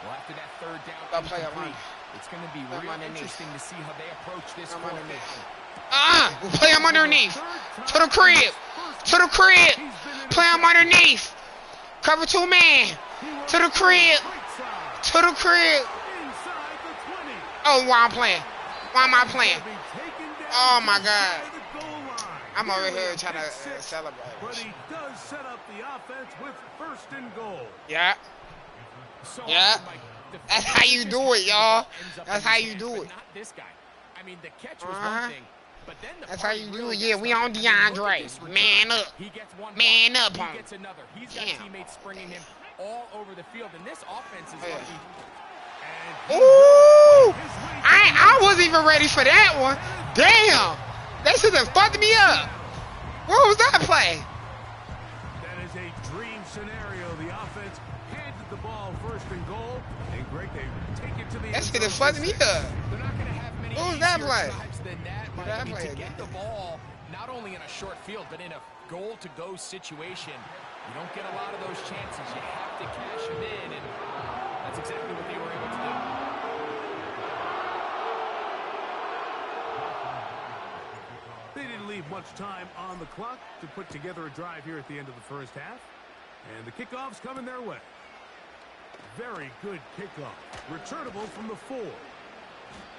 Well, after that third down, go play a run. It's going to be real interesting to see how they approach this. We'll play him underneath. To the crib. To the crib. Play him underneath. Cover 2 man. To the crib. To the crib. Oh, why I'm playing? Why am I playing? Oh my God. I'm over here trying to celebrate. But he does set up the offense with first and goal. Yeah. Yeah. That's how you do it, y'all. That's how you do it. Not this guy. I mean, the catch was one thing, but then that's how you do it. Yeah, we on DeAndre. Man up. Man up on him. He's got teammates springing him all over the field, and this offense is lucky. Ooh! I wasn't even ready for that one. Damn! That should have fucked me up. What was that play? That is a dream scenario. The offense handed the ball first and goal, and Greg, they take it to the that should have fucked me up. They're not going to have many what was that play? Than that, to get the ball not only in a short field, but in a goal-to-go situation. You don't get a lot of those chances. You have to cash them in, and that's exactly what they were able to do. They didn't leave much time on the clock to put together a drive here at the end of the first half. And the kickoff's coming their way. Very good kickoff. Returnable from the 4.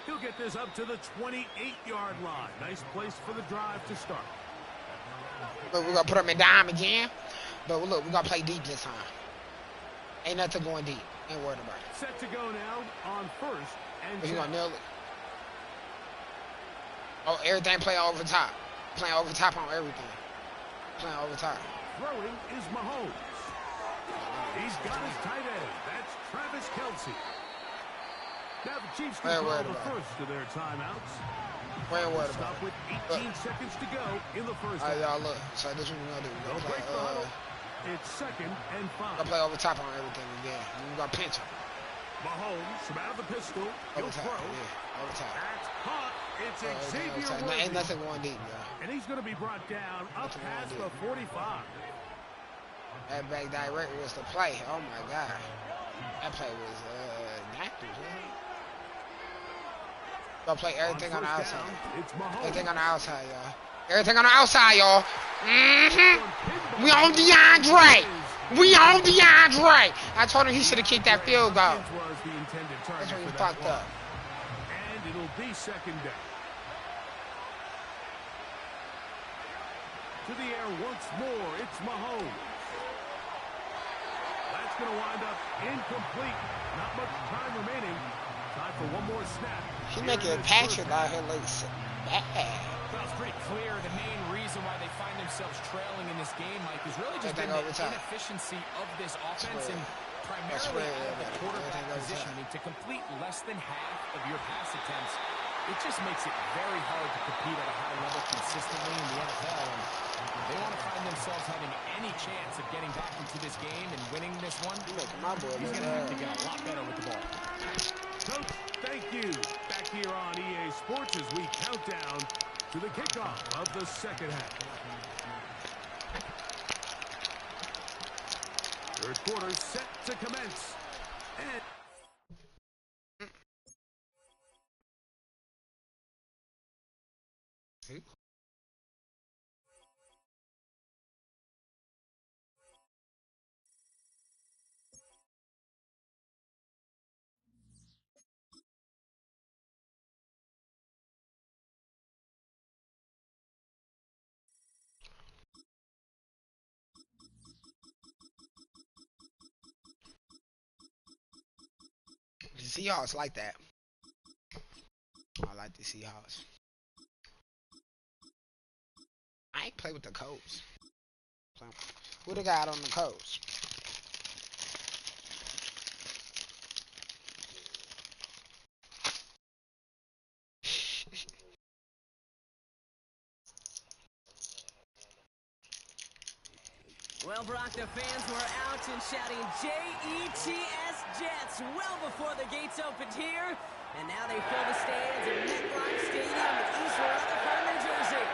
He'll get this up to the 28-yard line. Nice place for the drive to start. But we're going to put him in dime again. But look, we're going to play deep this time. Ain't nothing going deep. Ain't worried about it. Set to go now on first and he's going to nail it. Oh, everything playing over top. Playing over top on everything. Playing over top. Throwing is Mahomes. He's got his tight end. That's Travis Kelce. Now the Chiefs can call the first of their timeouts. Stop with 18 seconds to go in the first half. Y'all look. So this is what we're going to do. We're going to play, it's 2nd and 5. We're going to play over top on everything again. We're going to pinch him. Mahomes from out of the pistol. He'll throw. Yeah, over top. That's caught. It's Xavier Worthy. Ain't nothing going deep, y'all. And he's going to be brought down up past the 45. That back direct was the play. Oh, my God. That play was active, man. Gonna play everything on the outside. Everything on the outside, y'all. Everything on the outside, y'all. We on DeAndre. We on DeAndre. I told him he should have kicked that field goal. That's when he fucked up. And it'll be 2nd down. To the air once more. It's Mahomes. That's going to wind up incomplete. Not much time remaining. Time for one more snap. He's making a Patrick out here like bad. Well, it's pretty clear the main reason why they find themselves trailing in this game, Mike, is really just been the inefficiency of this offense and primarily out of the quarterback position. I mean, to complete less than half of your pass attempts, it just makes it very hard to compete at a high level consistently in the NFL. And they want to find themselves having any chance of getting back into this game and winning this one. He's going to have to get a lot better with the ball. Coach, thank you. Back here on EA Sports as we count down to the kickoff of the 2nd half. 3rd quarter set to commence. And the Seahawks like that. I like the Seahawks. I ain't play with the Colts. Who they got on the Colts? Well, Brock, the fans were out and shouting J-E-T-S Jets well before the gates opened here. And now they fill the stands at MetLife Stadium in East Rutherford, New Jersey.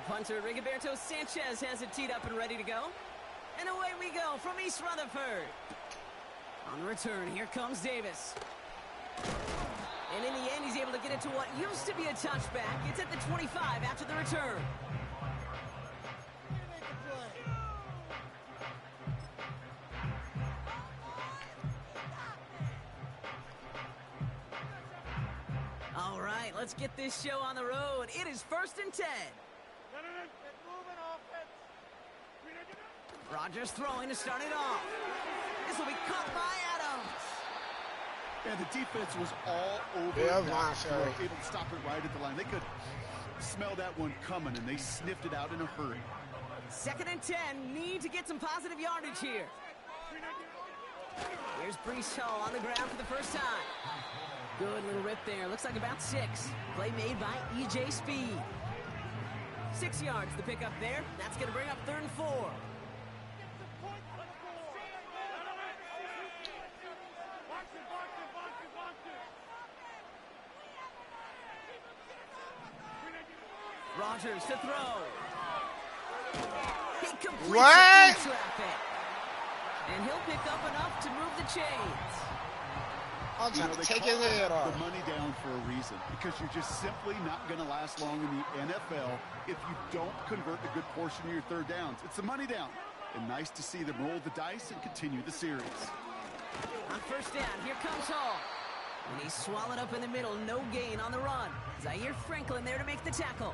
Punter Rigoberto Sanchez has it teed up and ready to go. And away we go from East Rutherford. On the return, here comes Davis. And in the end, he's able to get it to what used to be a touchback. It's at the 25 after the return. All right, let's get this show on the road. It is 1st and 10. Rodgers throwing to start it off. This will be caught by Adams. Yeah, the defense was all over. They were able to stop it right at the line. They could smell that one coming, and they sniffed it out in a hurry. 2nd and 10. Need to get some positive yardage here. Here's Breece Hall on the ground for the first time. Good little rip there. Looks like about 6. Play made by E.J. Speed. 6 yards the pick up there. That's going to bring up 3rd and 4. Rodgers to throw. He completes it in traffic. And he'll pick up enough to move the chains. I'm You trying know, to they take call his head it off. the money down for a reason, because you're just simply not going to last long in the NFL if you don't convert a good portion of your third downs. It's the money down. And nice to see them roll the dice and continue the series. On first down, here comes Hall. And he's swallowed up in the middle. No gain on the run. Zaire Franklin there to make the tackle.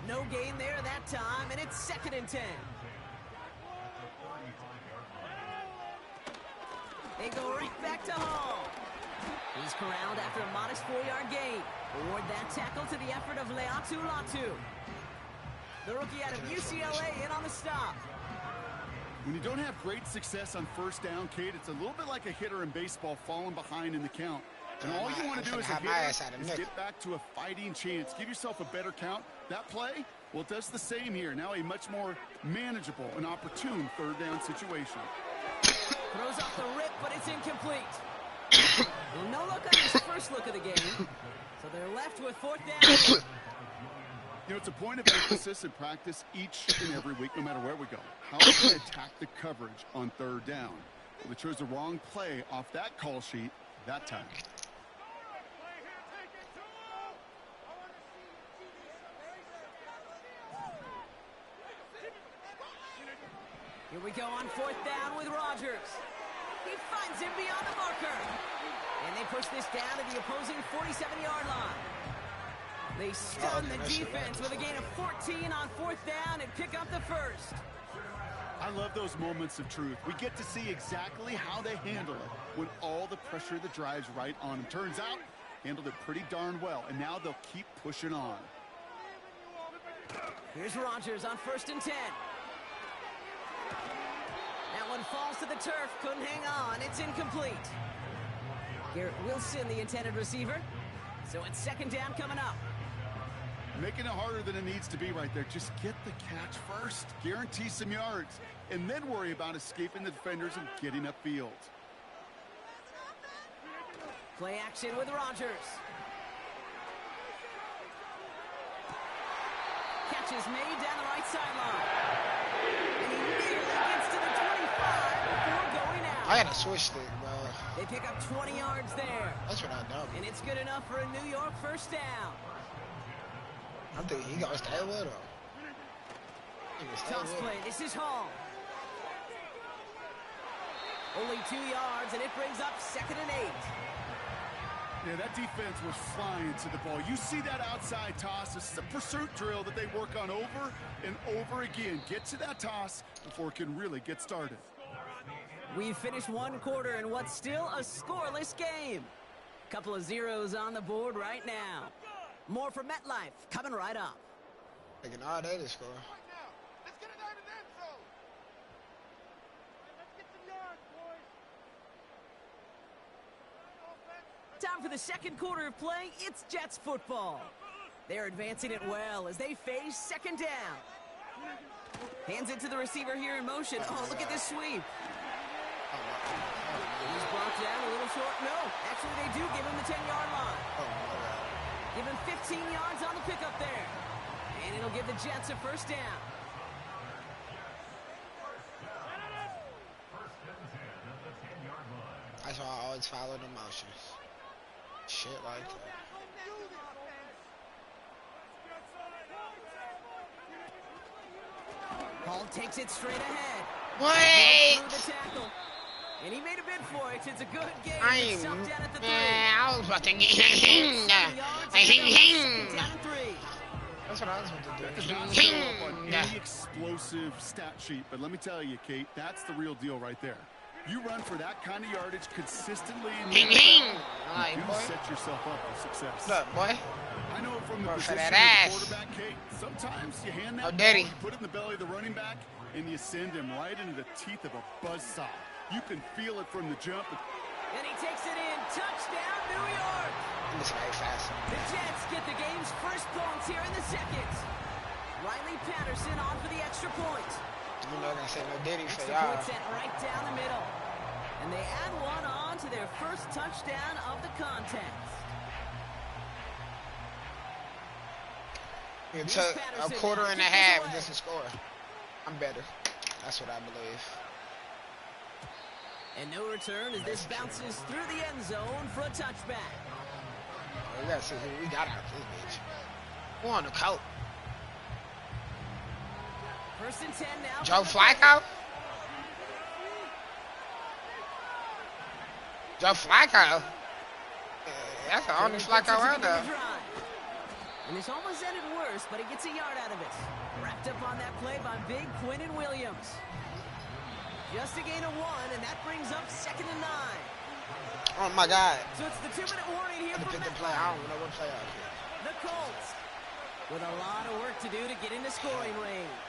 No gain there that time, and it's 2nd and 10. They go right back to Hall. He's corralled after a modest 4-yard gain. Award that tackle to the effort of Leatu Latu. The rookie out of UCLA in on the stop. When you don't have great success on first down, Kate, it's a little bit like a hitter in baseball falling behind in the count. And all you want to do as a hitter is get back to a fighting chance. Give yourself a better count. That play, well, it does the same here. Now a much more manageable and opportune third down situation. Throws off the rip, but it's incomplete. Well, no look on his first look of the game. So they're left with 4th down. You know, it's a point of emphasis in practice each and every week, no matter where we go. How do we attack the coverage on third down? Well, they chose the wrong play off that call sheet that time. Here we go on 4th down with Rodgers. He finds him beyond the marker. And they push this down to the opposing 47-yard line. They stun the defense with a gain of 14 on 4th down and pick up the first. I love those moments of truth. We get to see exactly how they handle it when all the pressure that drives right on them. Turns out, handled it pretty darn well, and now they'll keep pushing on. Here's Rodgers on 1st and 10. That one falls to the turf, couldn't hang on, it's incomplete. Garrett Wilson, the intended receiver. So it's 2nd down coming up. Making it harder than it needs to be right there. Just get the catch first. Guarantee some yards. And then worry about escaping the defenders and getting upfield. Play action with Rodgers. Catch is made down the right sideline. And he nearly gets to the 25 before going out. I had a switch stick, bro. They pick up 20 yards there. That's what I know. And it's good enough for a New York first down. I'm thinking he gonna stay with him. Toss play. This is Hall. Only 2 yards, and it brings up 2nd and 8. Yeah, that defense was flying to the ball. You see that outside toss. This is a pursuit drill that they work on over and over again. Get to that toss before it can really get started. We've finished 1 quarter in what's still a scoreless game. Couple of zeros on the board right now. More for MetLife coming right up. Taking all day to score. Let's get it out of the end zone. Let's get some yards, boys. Time for the 2nd quarter of play. It's Jets football. They're advancing it well as they face 2nd down. Hands it to the receiver here in motion. Oh, look at this sweep. He's brought down a little short. No, actually they do give him the 10-yard line. Give him 15 yards on the pickup there. And it'll give the Jets a first down. That's why I always follow the motions. Shit like that. Hall takes it straight ahead. Wait! Through the tackle. And he made a bid for it. It's a good game. I was about to get That's what I was about to do. That does not show up on any explosive stat sheet, but let me tell you, Kate, that's the real deal right there. You run for that kind of yardage consistently in the NFL, you set yourself up for success. Look, boy. I know from the position of that the quarterback, Kate, sometimes you hand that ball, daddy. you put it in the belly of the running back, and you send him right into the teeth of a buzzsaw. You can feel it from the jump. And he takes it in. Touchdown, New York. This guy fast. The Jets get the game's first points here in the 2nd. Riley Patterson on for the extra point. You're not gonna say no Diddy for Extra y'all. point sent right down the middle. And they add one on to their first touchdown of the contest. It took a quarter and a half just to score. I'm better. That's what I believe. And no return as this bounces through the end zone for a touchback. We gotta see who we got out of this bitch. Who on the coat? 1st and 10 now. Joe Flacco? Joe Flacco? That's the only Flacco out there. And this almost ended worse, but he gets a yard out of it. Wrapped up on that play by Big Quinnen Williams. Just a gain of 1, and that brings up 2nd and 9. Oh my God. So it's the 2-minute warning here for the play. I don't know what play out here. The Colts with a lot of work to do to get into scoring range.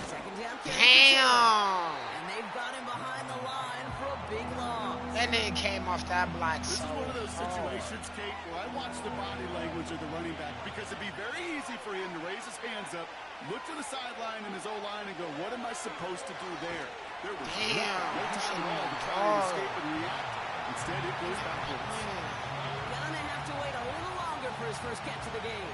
Second down. Damn. And they've got him behind the line for a big loss. That nigga came off that block. This is one of those situations, Kate, where I watch the body language of the running back because it'd be very easy for him to raise his hands up, look to the sideline and his O-line and go, what am I supposed to do there? There was no time at all to try to escape and react. Instead, it goes backwards. Gonna have to wait a little longer for his first catch of the game.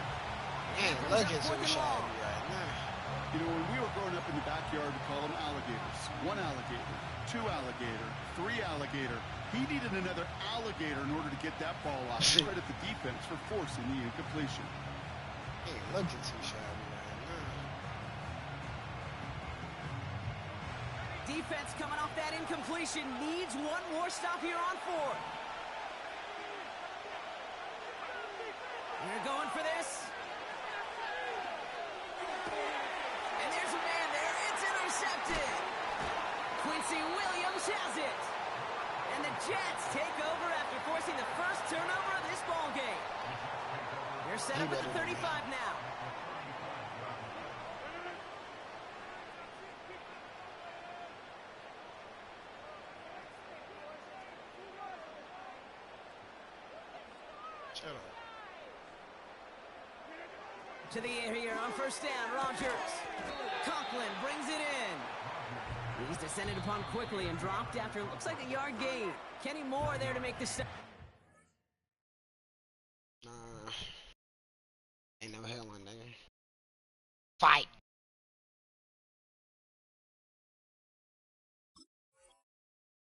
Man, look at some shot right now. You know, when we were growing up in the backyard, we call them alligators. 1 alligator, 2 alligator, 3 alligator. He needed another alligator in order to get that ball out. Credit the defense for forcing the incompletion. Hey, look at some shot right now. Defense coming off that incompletion needs one more stop here on 4th. They're going for this. And there's a man there. It's intercepted. Quincy Williams has it. And the Jets take over after forcing the first turnover of this ball game. They're set up at the 35 now. Shut up. To the air here on 1st down, Rodgers. Conklin brings it in. He's descended upon quickly and dropped after it looks like a yard gain. Kenny Moore there to make the stop. Ain't no hell on there. Fight.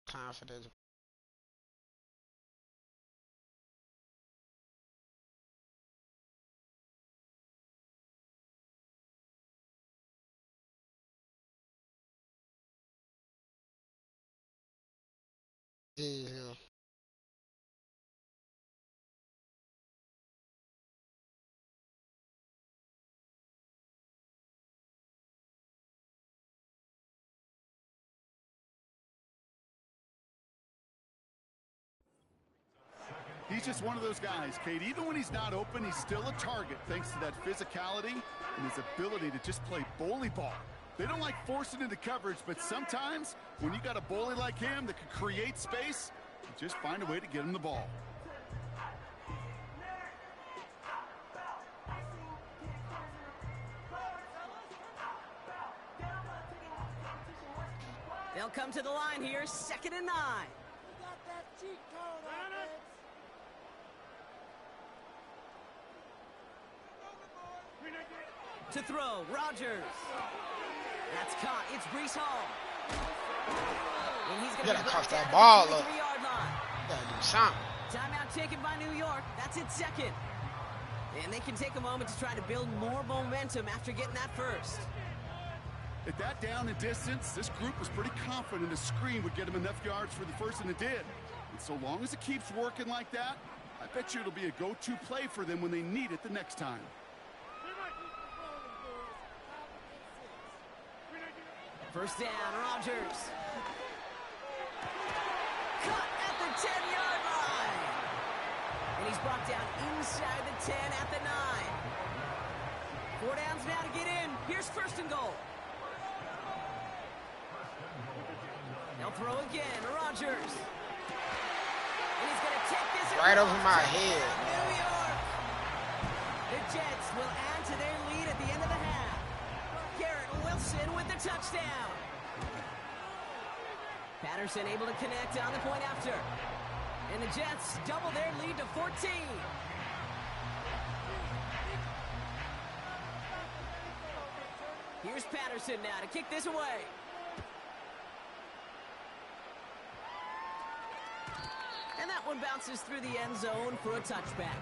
Confidence. Yeah. He's just one of those guys, Kate. Even when he's not open, he's still a target thanks to that physicality and his ability to just play bully ball. They don't like forcing into coverage, but sometimes when you got a bully like him that can create space, you just find a way to get him the ball. They'll come to the line here, 2nd and 9. To throw, Rodgers. That's caught. It's Breece Hall. And he's going to cough that ball up. 3-yard line. Gotta do something. Timeout taken by New York. That's its 2nd. And they can take a moment to try to build more momentum after getting that first. At that down and distance, this group was pretty confident a screen would get him enough yards for the first, and it did. And so long as it keeps working like that, I bet you it'll be a go-to play for them when they need it the next time. First down, Rodgers. Cut at the 10-yard line. And he's brought down inside the 10 at the 9. 4 downs now to get in. Here's 1st and goal. They'll throw again, Rodgers. And he's going to take this right over my head. New York. The Jets will add to their lead at the end of the half. Garrett Wilson with the touchdown. Patterson able to connect on the point after. And the Jets double their lead to 14. Here's Patterson now to kick this away. And that one bounces through the end zone for a touchback.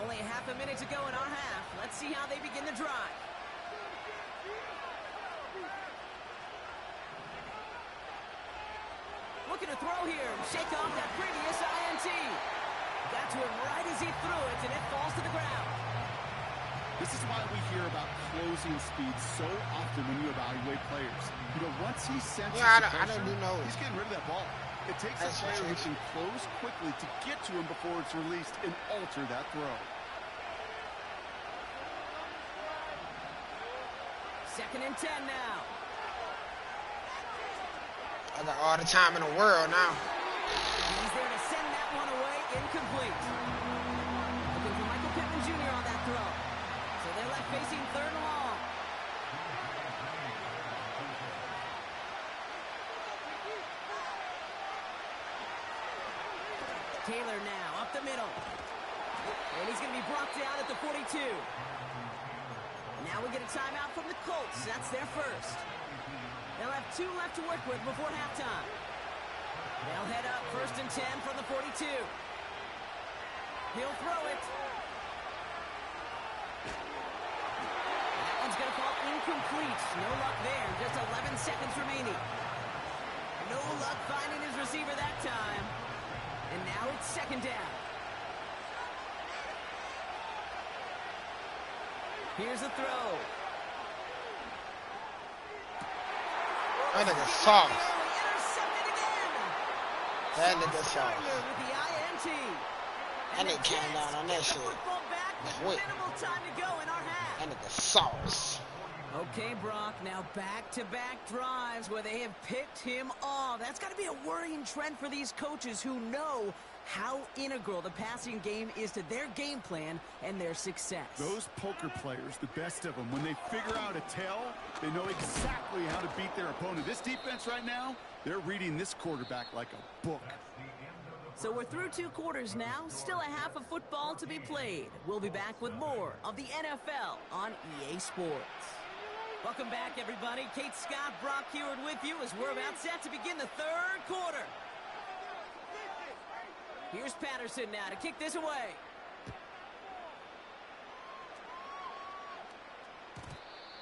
Only half a minute to go in our half. Let's see how they begin the drive. Looking to throw here and shake off that previous INT. Got to him right as he threw it, and it falls to the ground. This is why we hear about closing speed so often when you evaluate players. You know, once he senses I the don't do no. he's getting rid of that ball. It takes a player who can close quickly to get to him before it's released and alter that throw. Second and 10 now. I got all the time in the world now. He's there to send that one away, incomplete. Looking for Michael Pittman Jr. on that throw. So they're left facing third and long. Taylor now up the middle. And he's going to be brought down at the 42. Now we get a timeout from the Colts. That's their first. They'll have 2 left to work with before halftime. They'll head up first and 10 from the 42. He'll throw it. That one's going to fall incomplete. No luck there. Just 11 seconds remaining. No luck finding his receiver that time. And now it's second down. Here's a throw. That nigga soft. Intercepted again. That nigga soft. With the INT. That nigga came down on that shit. Football back with minimal time to go in our half. That nigga sauce. Okay, Brock, now back-to-back drives where they have picked him off. That's got to be a worrying trend for these coaches who know how integral the passing game is to their game plan and their success. Those poker players, the best of them, when they figure out a tell, they know exactly how to beat their opponent. This defense right now, they're reading this quarterback like a book. So we're through 2 quarters now, still a half of football to be played. We'll be back with more of the NFL on EA Sports. Welcome back, everybody. Kate Scott, Brock Heward with you as we're about set to begin the third quarter. Here's Patterson now to kick this away.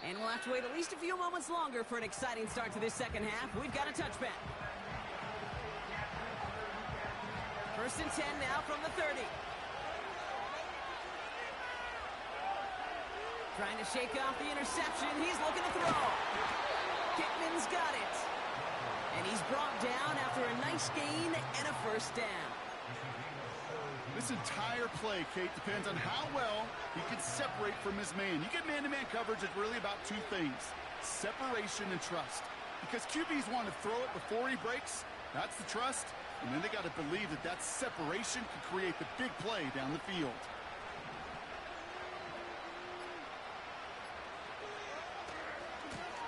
And we'll have to wait at least a few moments longer for an exciting start to this second half. We've got a touchback. First and 10 now from the 30. Trying to shake off the interception. He's looking to throw. Pittman's got it. And he's brought down after a nice gain and a first down. This entire play, Kate, depends on how well he can separate from his man. You get man-to-man coverage, it's really about 2 things. Separation and trust. Because QBs want to throw it before he breaks. That's the trust. And then they got to believe that that separation could create the big play down the field.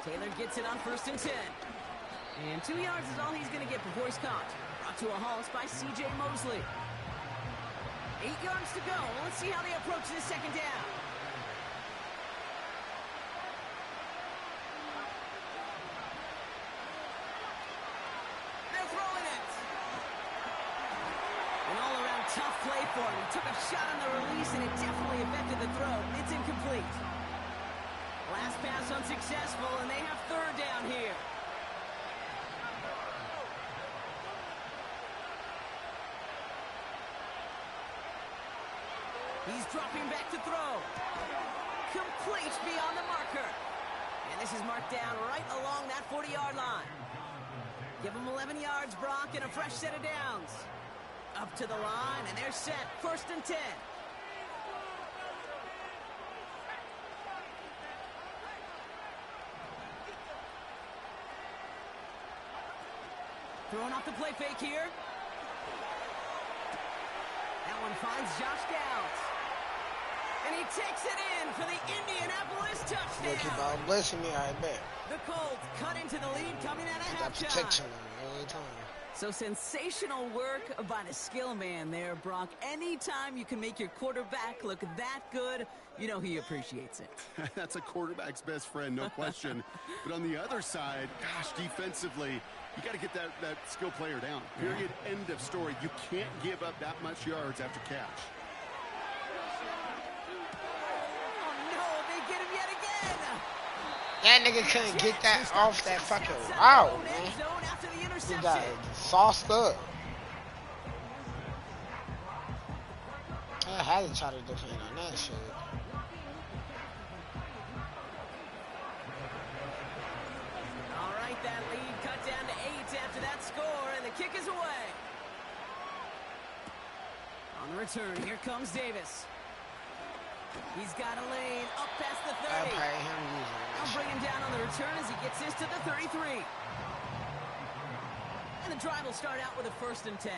Taylor gets it on first and 10. And 2 yards is all he's going to get before he's caught. Brought to a halt by C.J. Mosley. 8 yards to go. Let's see how they approach this second down. They're throwing it. An all-around tough play for him. He took a shot on the release, and it definitely affected the throw. It's incomplete. Last pass unsuccessful, and they have third down here. He's dropping back to throw. Complete beyond the marker. And this is marked down right along that 40-yard line. Give him 11 yards, Brock, and a fresh set of downs. Up to the line, and they're set. First and 10. Throwing off the play fake here. That one finds Josh Downs. And he takes it in for the Indianapolis touchdown. They keep on blessing me, I bet. The Colts cut into the lead coming out of Got halftime. protection on me every time. So sensational work by the skill man there, Brock. Anytime you can make your quarterback look that good, you know he appreciates it. That's a quarterback's best friend, no question. But on the other side, gosh, defensively, you got to get that skill player down. Period. End of story. You can't give up that much yards after catch. Oh, no, they get him yet again. That nigga couldn't get that off that fucking route, man. He got sauced up. I had to try to defend on that shit. All right, that lead cut down to 8 after that score, and the kick is away. On the return, here comes Davis. He's got a lane up past the 30. I'll bring him down on the return as he gets this to the 33. And the drive will start out with a 1st and 10.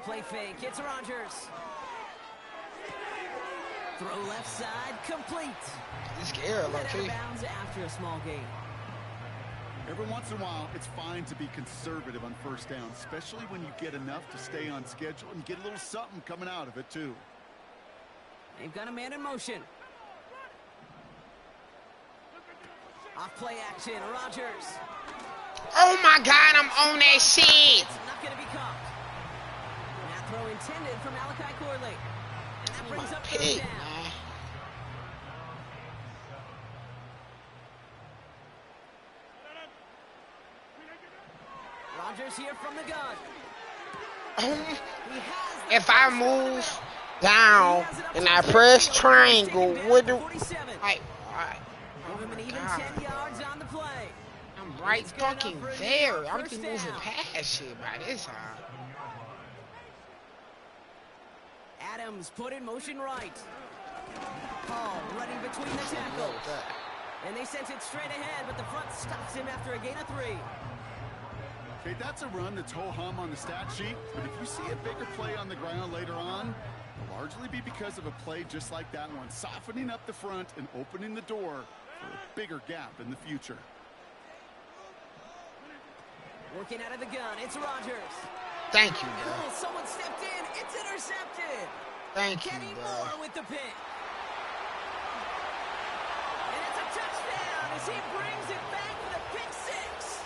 Play fake, it's Rodgers. Throw left side, complete. He's scared, Out of bounds after a small gain. Every once in a while, it's fine to be conservative on 1st down, especially when you get enough to stay on schedule and get a little something coming out of it, too. They've got a man in motion. Off play action, Rodgers. Oh my God, I'm on that shit. It's not going to be caught. That throw intended from Malachi Corley. And that brings up 3rd down. Rodgers here from the gun. If I move down and I press triangle, what do I? I'm right fucking there. I'm just moving past shit by this time. Adams put in motion right. Hall running between the tackles. And they sent it straight ahead, but the front stops him after a gain of 3. Okay, that's a run that's ho-hum on the stat sheet, but if you see a bigger play on the ground later on, it'll largely be because of a play just like that one, softening up the front and opening the door for a bigger gap in the future. Working out of the gun, it's Rodgers. Thank you, bro. Oh, someone stepped in, it's intercepted. Thank you, Kenny bro. Moore with the pick. And it's a touchdown as he brings it back with a pick 6.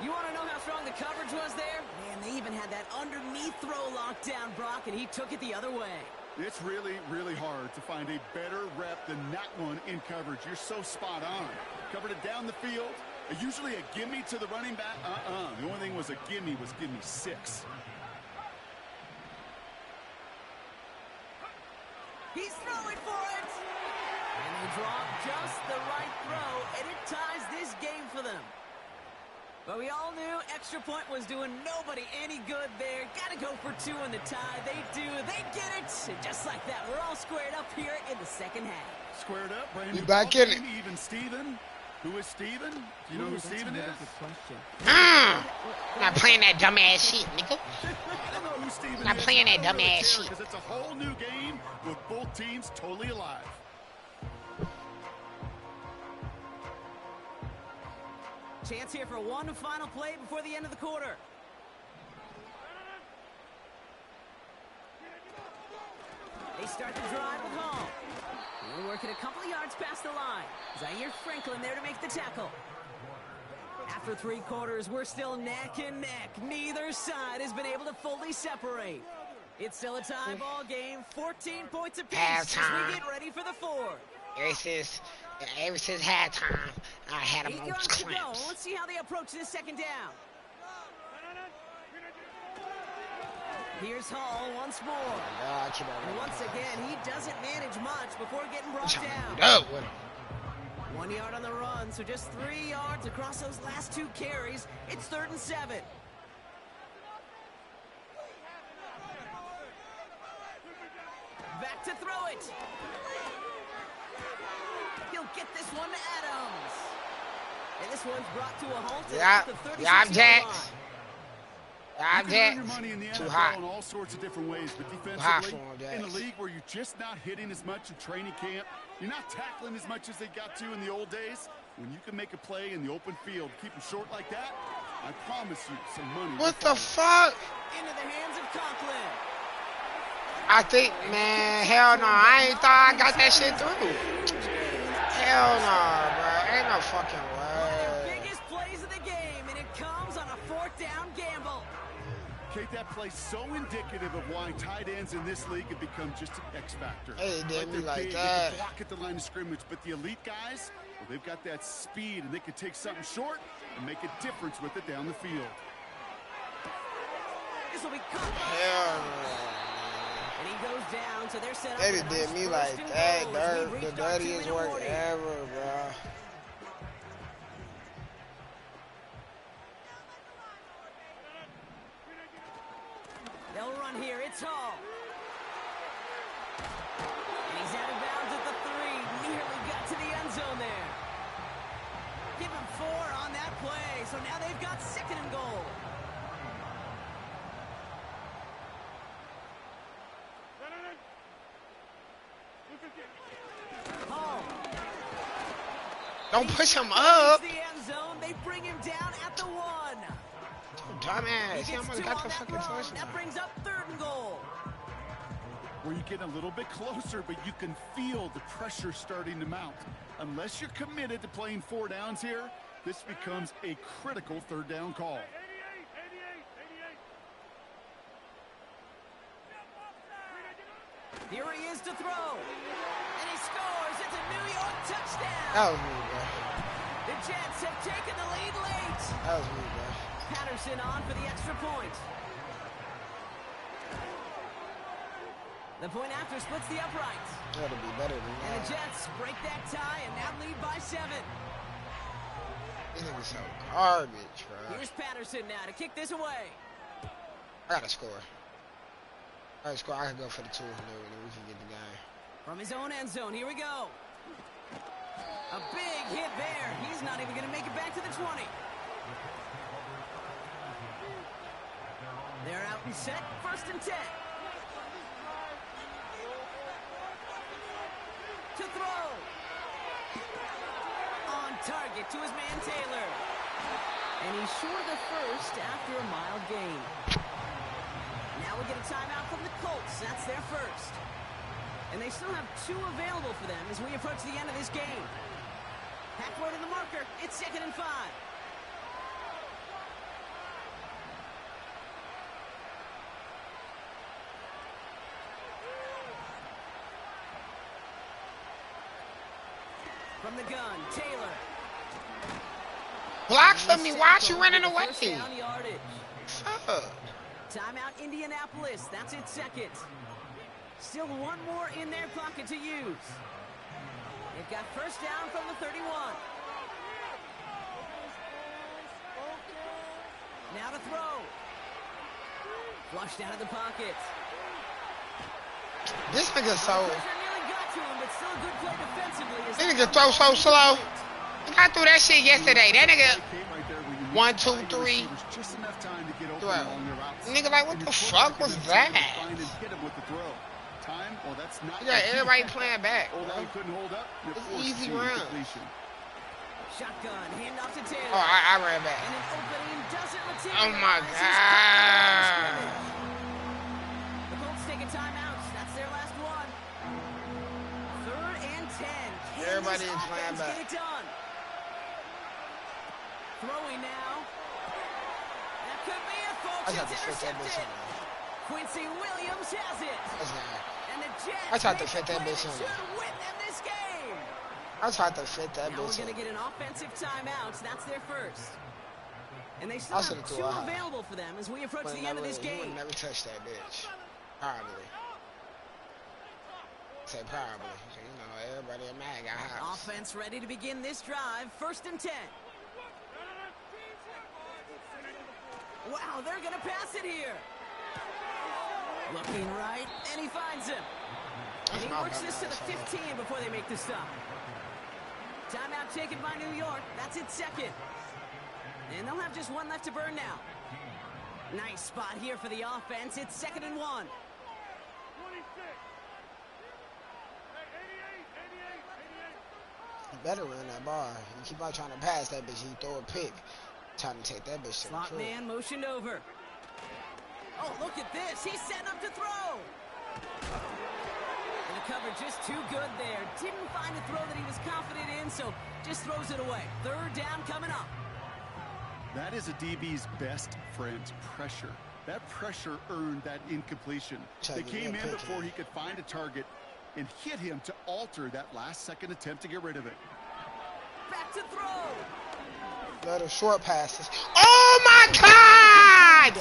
You want to know how strong the coverage was there? Man, they even had that underneath throw locked down, Brock, and he took it the other way. It's really, really hard to find a better rep than that one in coverage. You're so spot on. Covered it down the field. Usually a gimme to the running back. The only thing was a gimme 6. He's throwing for it. And they drop just the right throw, and it ties this game for them. But we all knew extra point was doing nobody any good there. Got to go for 2 in the tie. They do. They get it. And just like that, we're all squared up here in the 2nd half. Squared up. Brand We new back in it. Even Steven. Who is Steven? Do you know who Steven is? Not playing that dumbass shit, nigga. I don't know who Steven Not is. playing that I don't really dumbass care, shit. because it's a whole new game with both teams totally alive. Chance here for one final play before the end of the quarter. They start the drive with Hall. We're working a couple of yards past the line. Zaire Franklin there to make the tackle. After 3 quarters, we're still neck and neck. Neither side has been able to fully separate. It's still a tie ball game, 14 points apiece as we get ready for the 4th. Ever since halftime, I had them 8 on yards to go. clamps. Let's see how they approach this 2nd down. Here's Hall once more. And once again, he doesn't manage much before getting brought down. 1 yard on the run, so just 3 yards across those last 2 carries. It's 3rd and 7. Back to throw it. He'll get this one to Adams. And this one's brought to a halt at the 36-yard line. You can earn your money in the NFL in all sorts of different ways, but defensively, in a league where you're just not hitting as much in training camp, you're not tackling as much as they got to in the old days, when you can make a play in the open field, keep them short like that, I promise you some money. What the fuck? Into the hands of Conklin. I think, man, hell no. I ain't thought I got that shit through. Hell no, bro. Ain't no fucking way. One of the biggest plays of the game, and it comes on a 4th down gamble. Kate, that play's so indicative of why tight ends in this league have become just an X factor. Hey, it did me like They that. can block at the line of scrimmage, but the elite guys, well, they've got that speed, and they can take something short and make a difference with it down the field. This will be caught. Hell no. And he goes down, so they're set up. They did me like that, the dirtiest work ever, bro. They'll run here. It's Hall. And he's out of bounds at the 3. Nearly got to the end zone there. Give him 4 on that play. So now they've got 2nd and goal. Hall. Don't push him up. The end zone. They bring him down at the 1. Dumbass. He He almost gets 2 got on the that fucking run. touchdown. That brings up 3rd and goal. Where you get a little bit closer, but you can feel the pressure starting to mount. Unless you're committed to playing 4 downs here, this becomes a critical 3rd down call. Here he is to throw. And he scores. It's a New York touchdown. That was me, bro. The Jets have taken the lead late. That was me, bro. Patterson on for the extra point. The point after splits the uprights. That'll be better than And the that. Jets break that tie and now lead by 7. This nigga's so garbage, bro. Here's Patterson now to kick this away. I gotta score. I gotta score. I can go for the 2 and then we can get the game. From his own end zone, here we go. A big hit there. He's not even going to make it back to the 20. They're out and set. 1st and 10. To throw. On target to his man Taylor. And he's short of the 1st after a mild gain. Now we get a timeout from the Colts. That's their 1st. And they still have 2 available for them as we approach the end of this game. Halfway to the marker. It's 2nd and 5. From the gun, Taylor. Block for me. Why you running away? First down yardage. Fuck. Timeout Indianapolis. That's its 2nd. Still 1 more in their pocket to use. They've got 1st down from the 31. Now to throw. Flushed out of the pocket. This nigga so. Pressure nearly got to him, but still a good play defensively. This nigga throw so slow. I threw that shit yesterday. That nigga. 1, 2, 3. Just enough time to get open Throw. along their routes. Nigga, like, what the fuck was that? Find and hit him with the throw. Time, well, that's not. You got everybody playing back, Hold bro. on, couldn't hold up. You're It's forced easy to run. completion. Shotgun, handoff to Taylor. Oh, I ran back. And an opening doesn't materialize. Oh my He's God. The Colts take a timeout. That's their last one. 3rd and 10. Can Everybody this is playing offense back. get it done? Throwing now. That could be it, folks. I tried It's to fit that bitch intercepted. in there. Quincy Williams has it. That's not. And the Jets I tried to make fit the that play bitch in should there. win them this game. I tried to fit that Now we're bitch going to in. get an offensive timeout. That's their 1st. And they still I have should've 2 threw a high. available for them as we approach the end of this He would game. never touch that bitch. Probably. say probably. You know, everybody in Mag got house. Offense ready to begin this drive. 1st and 10. Wow, they're going to pass it here. Looking right, and he finds him. And he works this to the 15 before they make the stop. Timeout taken by New York. That's its 2nd. And they'll have just 1 left to burn now. Nice spot here for the offense. It's 2nd and 1. 26. Hey, 88. You better run that bar. You keep on trying to pass that bitch, you throw a pick. Trying to take that bitch to the Slot crew. man motioned over. Oh, look at this. He's setting up to throw. And the cover just too good there. Didn't find a throw that he was confident in, so just throws it away. 3rd down coming up. That is a DB's best friend, pressure. That pressure earned that incompletion. They came in before he could find a target and hit him to alter that last-second attempt to get rid of it. Back to throw. Little short passes. Oh my God!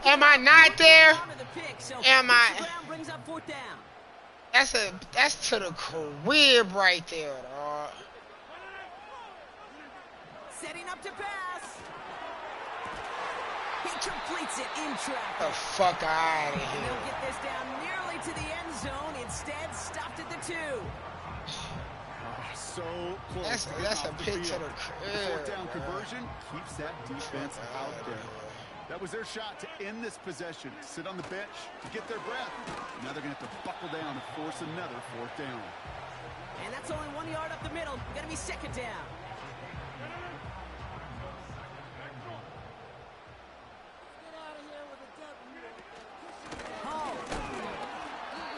Am I not there? Am I? That's to the career right there, dog. Setting up to pass. He completes it in traffic. The fuck out of And here. they'll get this down nearly to the end zone. Instead, stopped at the 2. So close. That's a pick to the The 4th down career. conversion keeps that defense out there. That was their shot to end this possession. Sit on the bench to get their breath. Now they're going to have to buckle down and force another 4th down. And that's only 1 yard up the middle. Going to be 2nd down. Oh.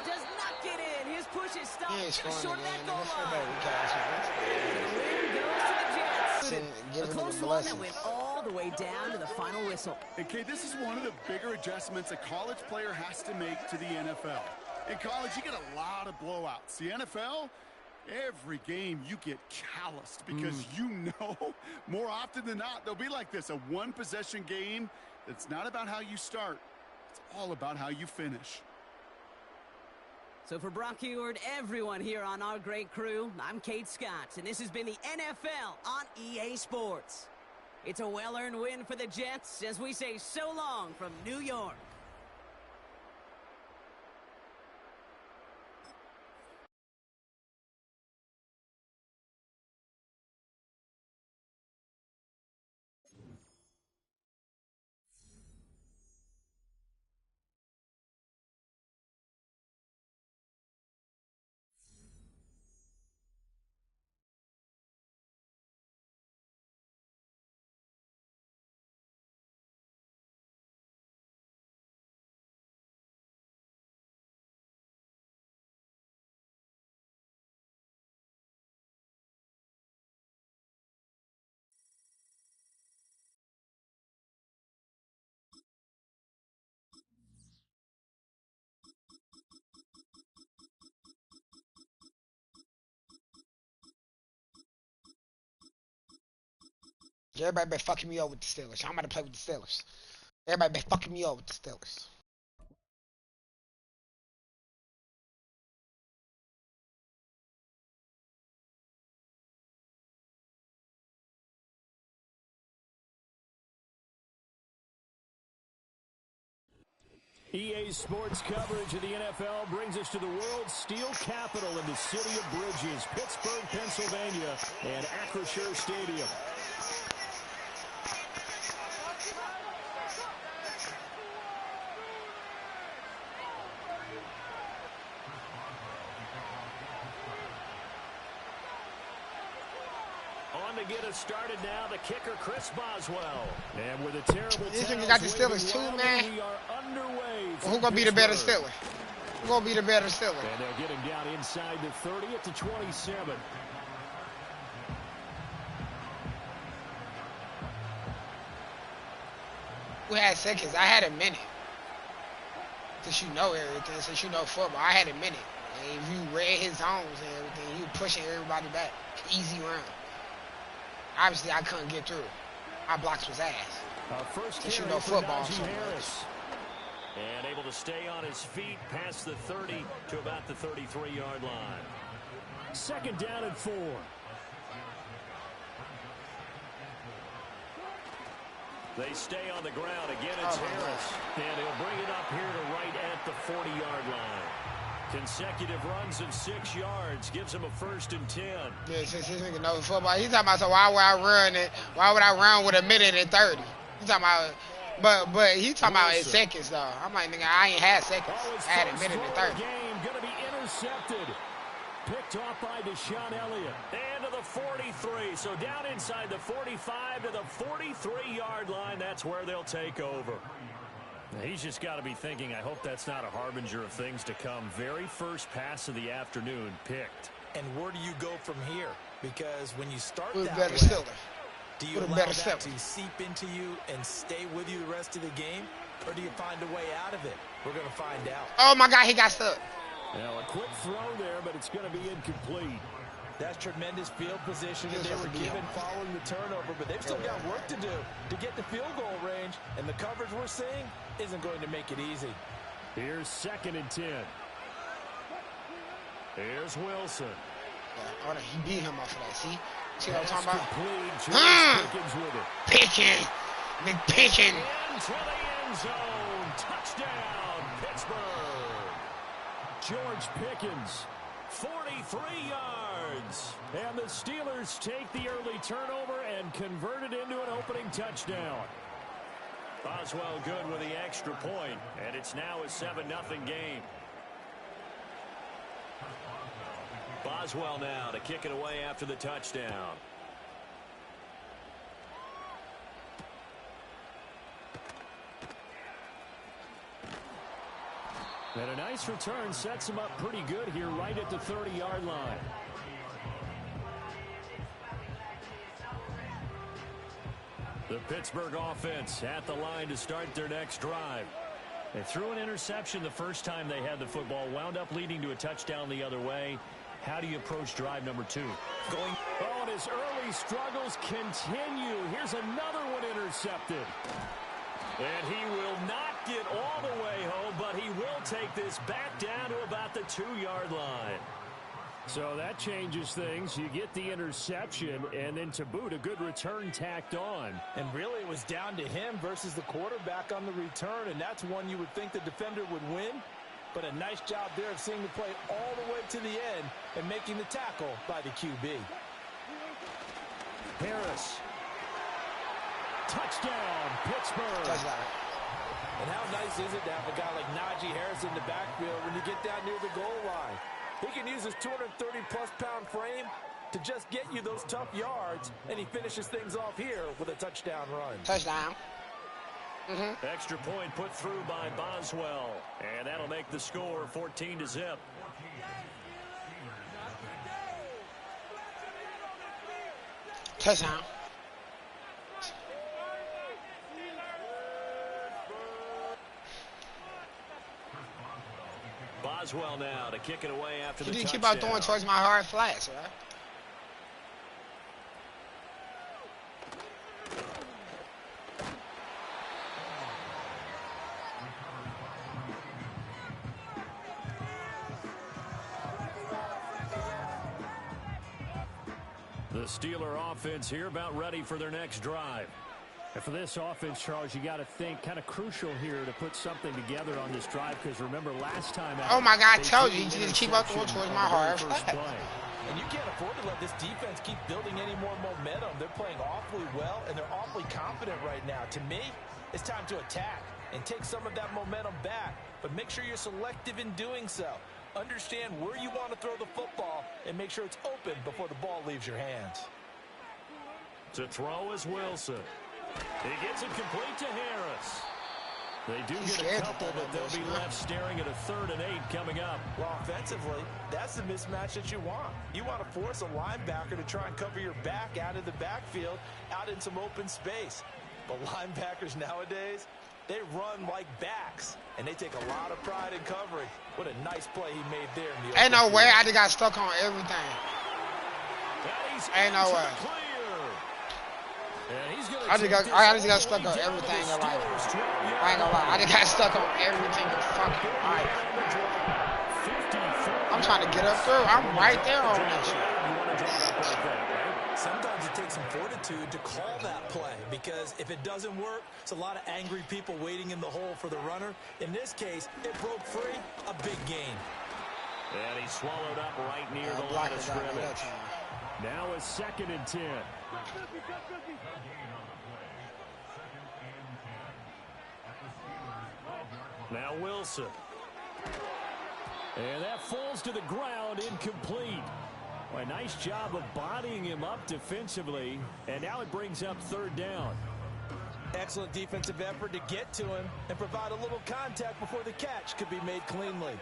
Does not get in. His push is stopped. He ain't Just scoring short of that again. goal Nigga, fuck line. that The win goes to the Jets. Give A him close the one that blessings. went all the way down to the final whistle. And Kay, this is one of the bigger adjustments a college player has to make to the NFL. In college, you get a lot of blowouts. The NFL, every game you get calloused because you know more often than not they'll be like this, a 1-possession game that's not about how you start. It's all about how you finish. So for Brock Heward, everyone here on our great crew, I'm Kate Scott, and this has been the NFL on EA Sports. It's a well-earned win for the Jets as we say so long from New York. Everybody been fucking me over with the Steelers. I'm about to play with the Steelers. Everybody been fucking me over with the Steelers. EA Sports coverage of the NFL brings us to the world's steel capital in the city of Bridges, Pittsburgh, Pennsylvania, and Acrisure Stadium. On to get us started now, the kicker, Chris Boswell. And with a terrible This nigga got the Steelers too, man. we are underway. Well, who gonna be the better Steeler? Who gonna be the better Steeler? And they'll get him down inside the 30 at the 27. Who had seconds? I had a minute. Since you know everything, since you know football, I had a minute. And if you read his zones and everything, you pushing everybody back. Easy round. Obviously, I couldn't get through. My blocks was ass. First Since you carry know for football Najee so much. Harris. And able to stay on his feet past the 30 to about the 33-yard line. 2nd down and 4. They stay on the ground. Again, it's Harris. And he'll bring it up here to right at the 40-yard line. Consecutive runs of 6 yards gives him a 1st and 10. Yeah, since this nigga knows football, he's talking about, so why would I run it? Why would I run with 1:30? He's talking about, but he talking about in seconds though. I'm like, nigga, I ain't had seconds. I had 1:30. Game gonna be intercepted. Picked off by Deshaun Elliott. And to the 43. So down inside the 45 to the 43-yard line. That's where they'll take over. He's just got to be thinking, I hope that's not a harbinger of things to come. Very first pass of the afternoon picked. And where do you go from here? Because when you start Who's that better way, stiller? do you allow that to seep into you and stay with you the rest of the game? Or do you find a way out of it? We're going to find out. Oh, my God, he got stuck. Now, a quick throw there, but it's going to be incomplete. That's tremendous field position that they were given following the turnover, but they've still got work to do to get to field goal range, and the coverage we're seeing isn't going to make it easy. Here's 2nd and 10. Here's Wilson. Yeah, oh, he beat him off of that. See what I'm talking about? Pickens with it. Picking. Big picking. Into the end zone. Touchdown, Pittsburgh. George Pickens, 43 yards. And the Steelers take the early turnover and convert it into an opening touchdown. Boswell good with the extra point, and it's now a 7-0 game. Boswell now to kick it away after the touchdown. And a nice return sets him up pretty good here right at the 30-yard line. The Pittsburgh offense at the line to start their next drive. They threw an interception the first time they had the football, wound up leading to a touchdown the other way. How do you approach drive number 2? And his early struggles continue. Here's another one intercepted. And he will not get all the way home, but he will take this back down to about the 2-yard line. So that changes things. You get the interception, and then to boot, a good return tacked on. And really, it was down to him versus the quarterback on the return, and that's one you would think the defender would win. But a nice job there of seeing the play all the way to the end and making the tackle by the QB. Harris. Touchdown, Pittsburgh. Touchdown. And how nice is it to have a guy like Najee Harris in the backfield when you get down near the goal line? He can use his 230-plus pound frame to just get you those tough yards, and he finishes things off here with a touchdown run. Touchdown. Extra point put through by Boswell, and that'll make the score 14-0. Touchdown. Boswell now to kick it away after the touchdown. You keep on throwing towards my hard flats, right? The Steeler offense here about ready for their next drive. And for this offense, Charles, you got to think kind of crucial here to put something together on this drive, because remember last time out, oh my God, I told you, you just keep on throwing towards my hard flat. And you can't afford to let this defense keep building any more momentum. They're playing awfully well, and they're awfully confident right now. To me, it's time to attack and take some of that momentum back, but make sure you're selective in doing so. Understand where you want to throw the football and make sure it's open before the ball leaves your hands. To throw is Wilson. He gets it complete to Harris. They do get a couple, but they'll be left staring at a 3rd and 8 coming up. Well, offensively, that's the mismatch that you want. You want to force a linebacker to try and cover your back out of the backfield, out in some open space. But linebackers nowadays, they run like backs, and they take a lot of pride in covering. What a nice play he made there. In the Ain't no way. I just got stuck on everything. Ain't no way. And he's I just got stuck on everything in life. I ain't gonna lie. I just got stuck on everything in fucking life. I'm trying to get up through. I'm right there on that shit. Sometimes it takes some fortitude to call that play because if it doesn't work, it's a lot of angry people waiting in the hole for the runner. In this case, it broke free, a big gain. And he swallowed up right near the line of scrimmage. Now a 2nd and 10. Now Wilson. And that falls to the ground, incomplete. Well, a nice job of bodying him up defensively, and now it brings up 3rd down. Excellent defensive effort to get to him and provide a little contact before the catch could be made cleanly.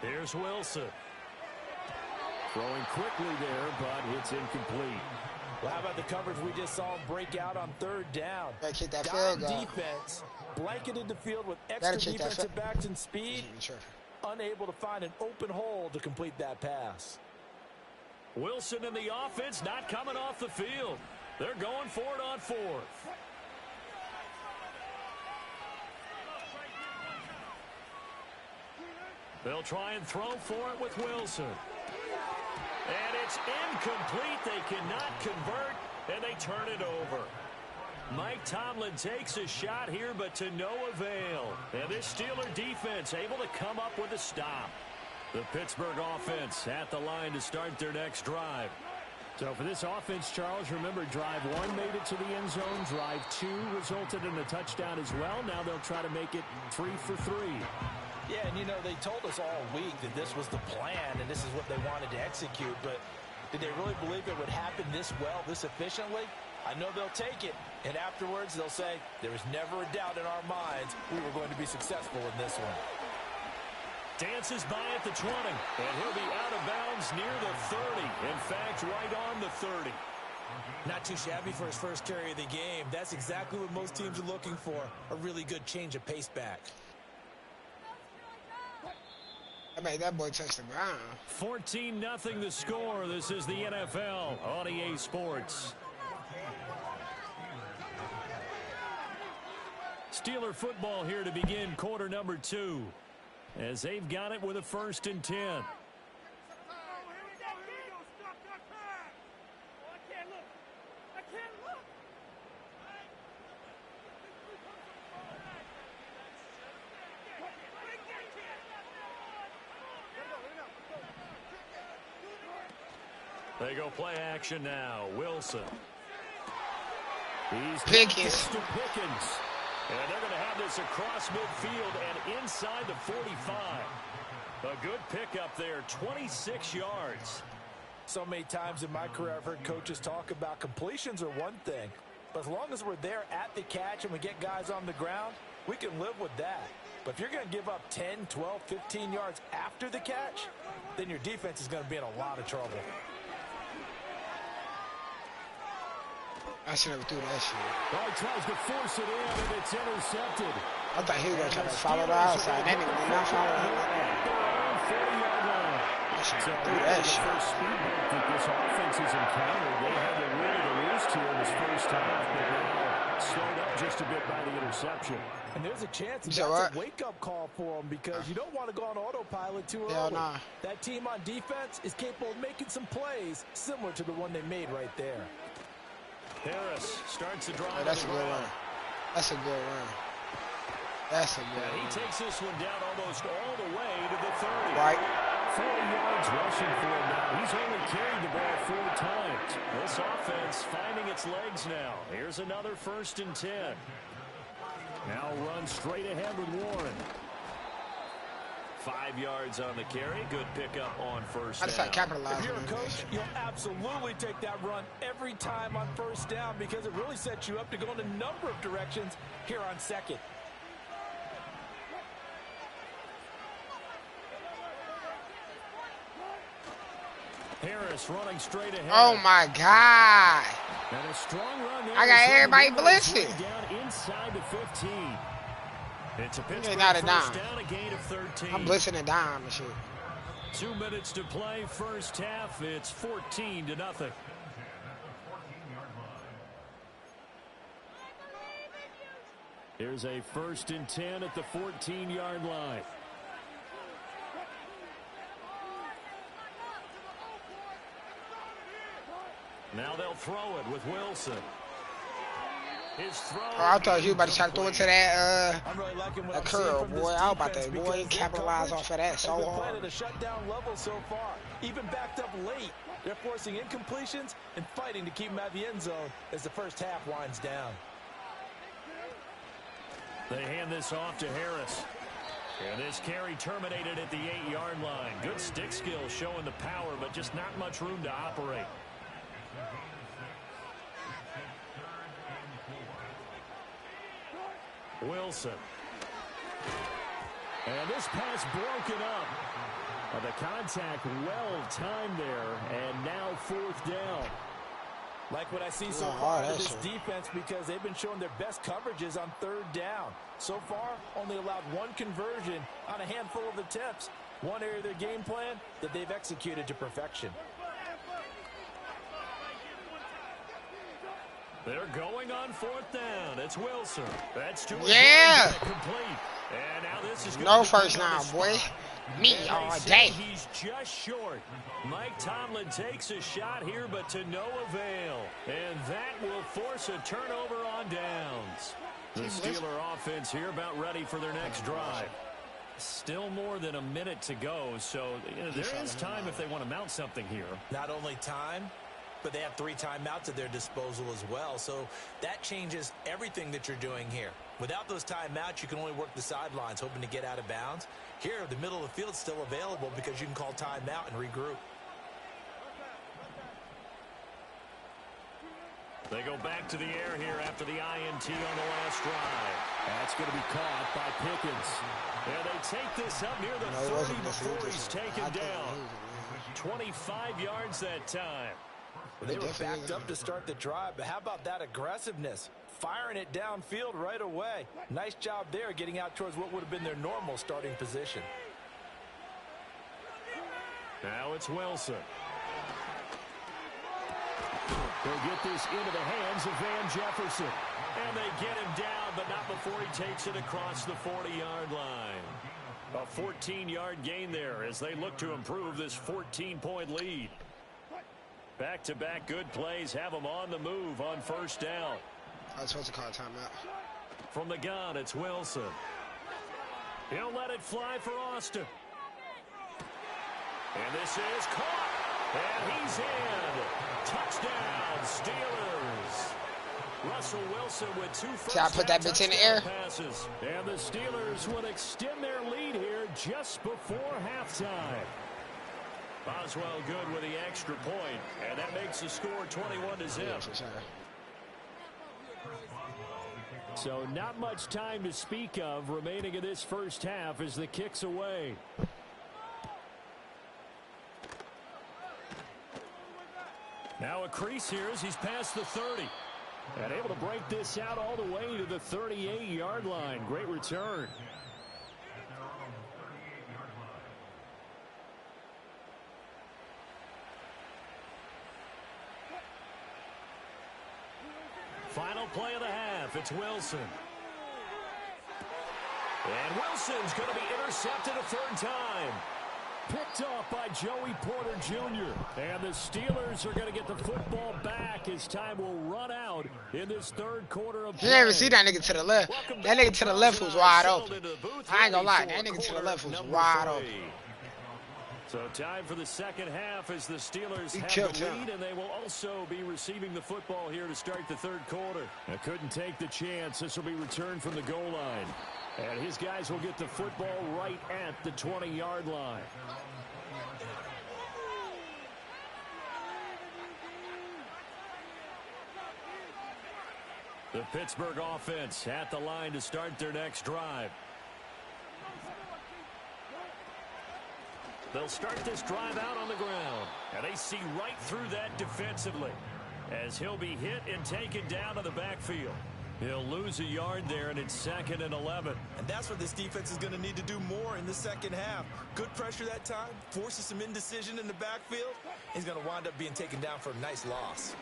Here's Wilson. Throwing quickly there, but it's incomplete. Well, how about the coverage we just saw him break out on 3rd down? Gotta kick that field goal. Defense blanketed the field with extra defensive backs and speed, unable to find an open hole to complete that pass. Wilson and the offense not coming off the field. They're going for it on 4th. They'll try and throw for it with Wilson. And it's incomplete. They cannot convert, and they turn it over. Mike Tomlin takes a shot here, but to no avail. And this Steeler defense able to come up with a stop. The Pittsburgh offense at the line to start their next drive. So for this offense, Charles, remember drive 1 made it to the end zone. Drive 2 resulted in a touchdown as well. Now they'll try to make it 3 for 3. Yeah, and you know, they told us all week that this was the plan and this is what they wanted to execute, but did they really believe it would happen this well, this efficiently? I know they'll take it, and afterwards they'll say, there was never a doubt in our minds we were going to be successful in this one. Dances by at the 20, and he'll be out of bounds near the 30. In fact, right on the 30. Not too shabby for his first carry of the game. That's exactly what most teams are looking for, a really good change of pace back. I made that boy touch the ground. 14-0 the score. This is the NFL on EA Sports. Steeler football here to begin quarter number 2. As they've got it with a 1st and 10. They go play action now. Wilson. He's Pickens. to Pickens. And they're going to have this across midfield and inside the 45. A good pickup there, 26 yards. So many times in my career I've heard coaches talk about completions are one thing, but as long as we're there at the catch and we get guys on the ground, we can live with that. But if you're going to give up 10, 12, 15 yards after the catch, then your defense is going to be in a lot of trouble. I should never do that shit. Well, he tries to force it in, and it's intercepted. I thought he was going to try to follow the outside. That nigga did not follow him like that. I should never do that shit. The first speed bump that this offense has encountered, they had to really the roost here in this first half, but now slowed up just a bit by the interception. And there's a chance that's a wake-up call for them because you don't want to go on autopilot too early. Nah. That team on defense is capable of making some plays similar to the one they made right there. Harris starts the drive. Oh, that's a good run. That's a good run. That's a good run. He takes this one down almost all the way to the 30. Right. 40 yards rushing for him now. He's only carried the ball 4 times. This offense finding its legs now. Here's another 1st and 10. Now run straight ahead with Warren. 5 yards on the carry. Good pickup on 1st down. I just capitalize. If you're a coach, you'll absolutely take that run every time on 1st down because it really sets you up to go in a number of directions here on 2nd. Harris running straight ahead. Oh my God. And a strong run there. I got everybody blitzing. Down inside the 15. It's a Pittsburgh not a first dime. down, a gain of 13. I'm blitzing a dime and shit. 2 minutes to play first half. It's 14-0. Here's a 1st and 10 at the 14-yard line. Now they'll throw it with Wilson. His throw. Oh, I thought you were about to try to throw it to that that curl, boy. I was about to, boy, capitalize off of that so hard. At a shutdown level so far, even backed up late. They're forcing incompletions and fighting to keep them out of the end zone as the first half winds down. They hand this off to Harris. And this carry terminated at the 8-yard line. Good stick skill showing the power, but just not much room to operate. Wilson. And this pass broken up. The contact well timed there, and now 4th down. Like what I see so far in this defense, because they've been showing their best coverages on 3rd down. So far, only allowed 1 conversion on a handful of attempts. One area of their game plan that they've executed to perfection. They're going on 4th down. It's Wilson. That's too complete. And now this is no first down, boy. Me all day. He's just short. Mike Tomlin takes a shot here, but to no avail. And that will force a turnover on downs. The Steeler offense here about ready for their next drive. Still more than a minute to go, so there is time if they want to mount something here. Not only time, but they have 3 timeouts at their disposal as well. So that changes everything that you're doing here. Without those timeouts, you can only work the sidelines, hoping to get out of bounds. Here, the middle of the field is still available because you can call timeout and regroup. They go back to the air here after the INT on the last drive. That's going to be caught by Pickens. And they take this up near the 30 before he's taken down. 25 yards that time. Well, they were backed up to start the drive, but how about that aggressiveness? Firing it downfield right away. Nice job there getting out towards what would have been their normal starting position. Now it's Wilson. They'll get this into the hands of Van Jefferson. And they get him down, but not before he takes it across the 40-yard line. A 14-yard gain there as they look to improve this 14-point lead. Back-to-back good plays have them on the move on 1st down. I was supposed to call a timeout. From the gun, it's Wilson. He'll let it fly for Austin. And this is caught. And he's in. Touchdown, Steelers. Russell Wilson with 2 first I put that bitch in the air. Passes. And the Steelers will extend their lead here just before halftime. Boswell good with the extra point, and that makes the score 21-0. Yeah, for sure. So not much time to speak of remaining in this first half as the kick's away. Now a crease here as he's past the 30. And able to break this out all the way to the 38-yard line. Great return. Final play of the half. It's Wilson. And Wilson's going to be intercepted a 3rd time. Picked off by Joey Porter Jr. And the Steelers are going to get the football back as time will run out in this 3rd quarter of play. You never see that nigga to the left. That nigga to the left was wide open. I ain't gonna lie. That nigga to the left was wide open. So time for the second half as the Steelers have the lead, and they will also be receiving the football here to start the 3rd quarter. I couldn't take the chance. This will be returned from the goal line. And his guys will get the football right at the 20-yard line. The Pittsburgh offense at the line to start their next drive. They'll start this drive out on the ground. And they see right through that defensively as he'll be hit and taken down to the backfield. He'll lose a yard there, and it's 2nd and 11. And that's what this defense is going to need to do more in the second half. Good pressure that time, forces some indecision in the backfield. He's going to wind up being taken down for a nice loss.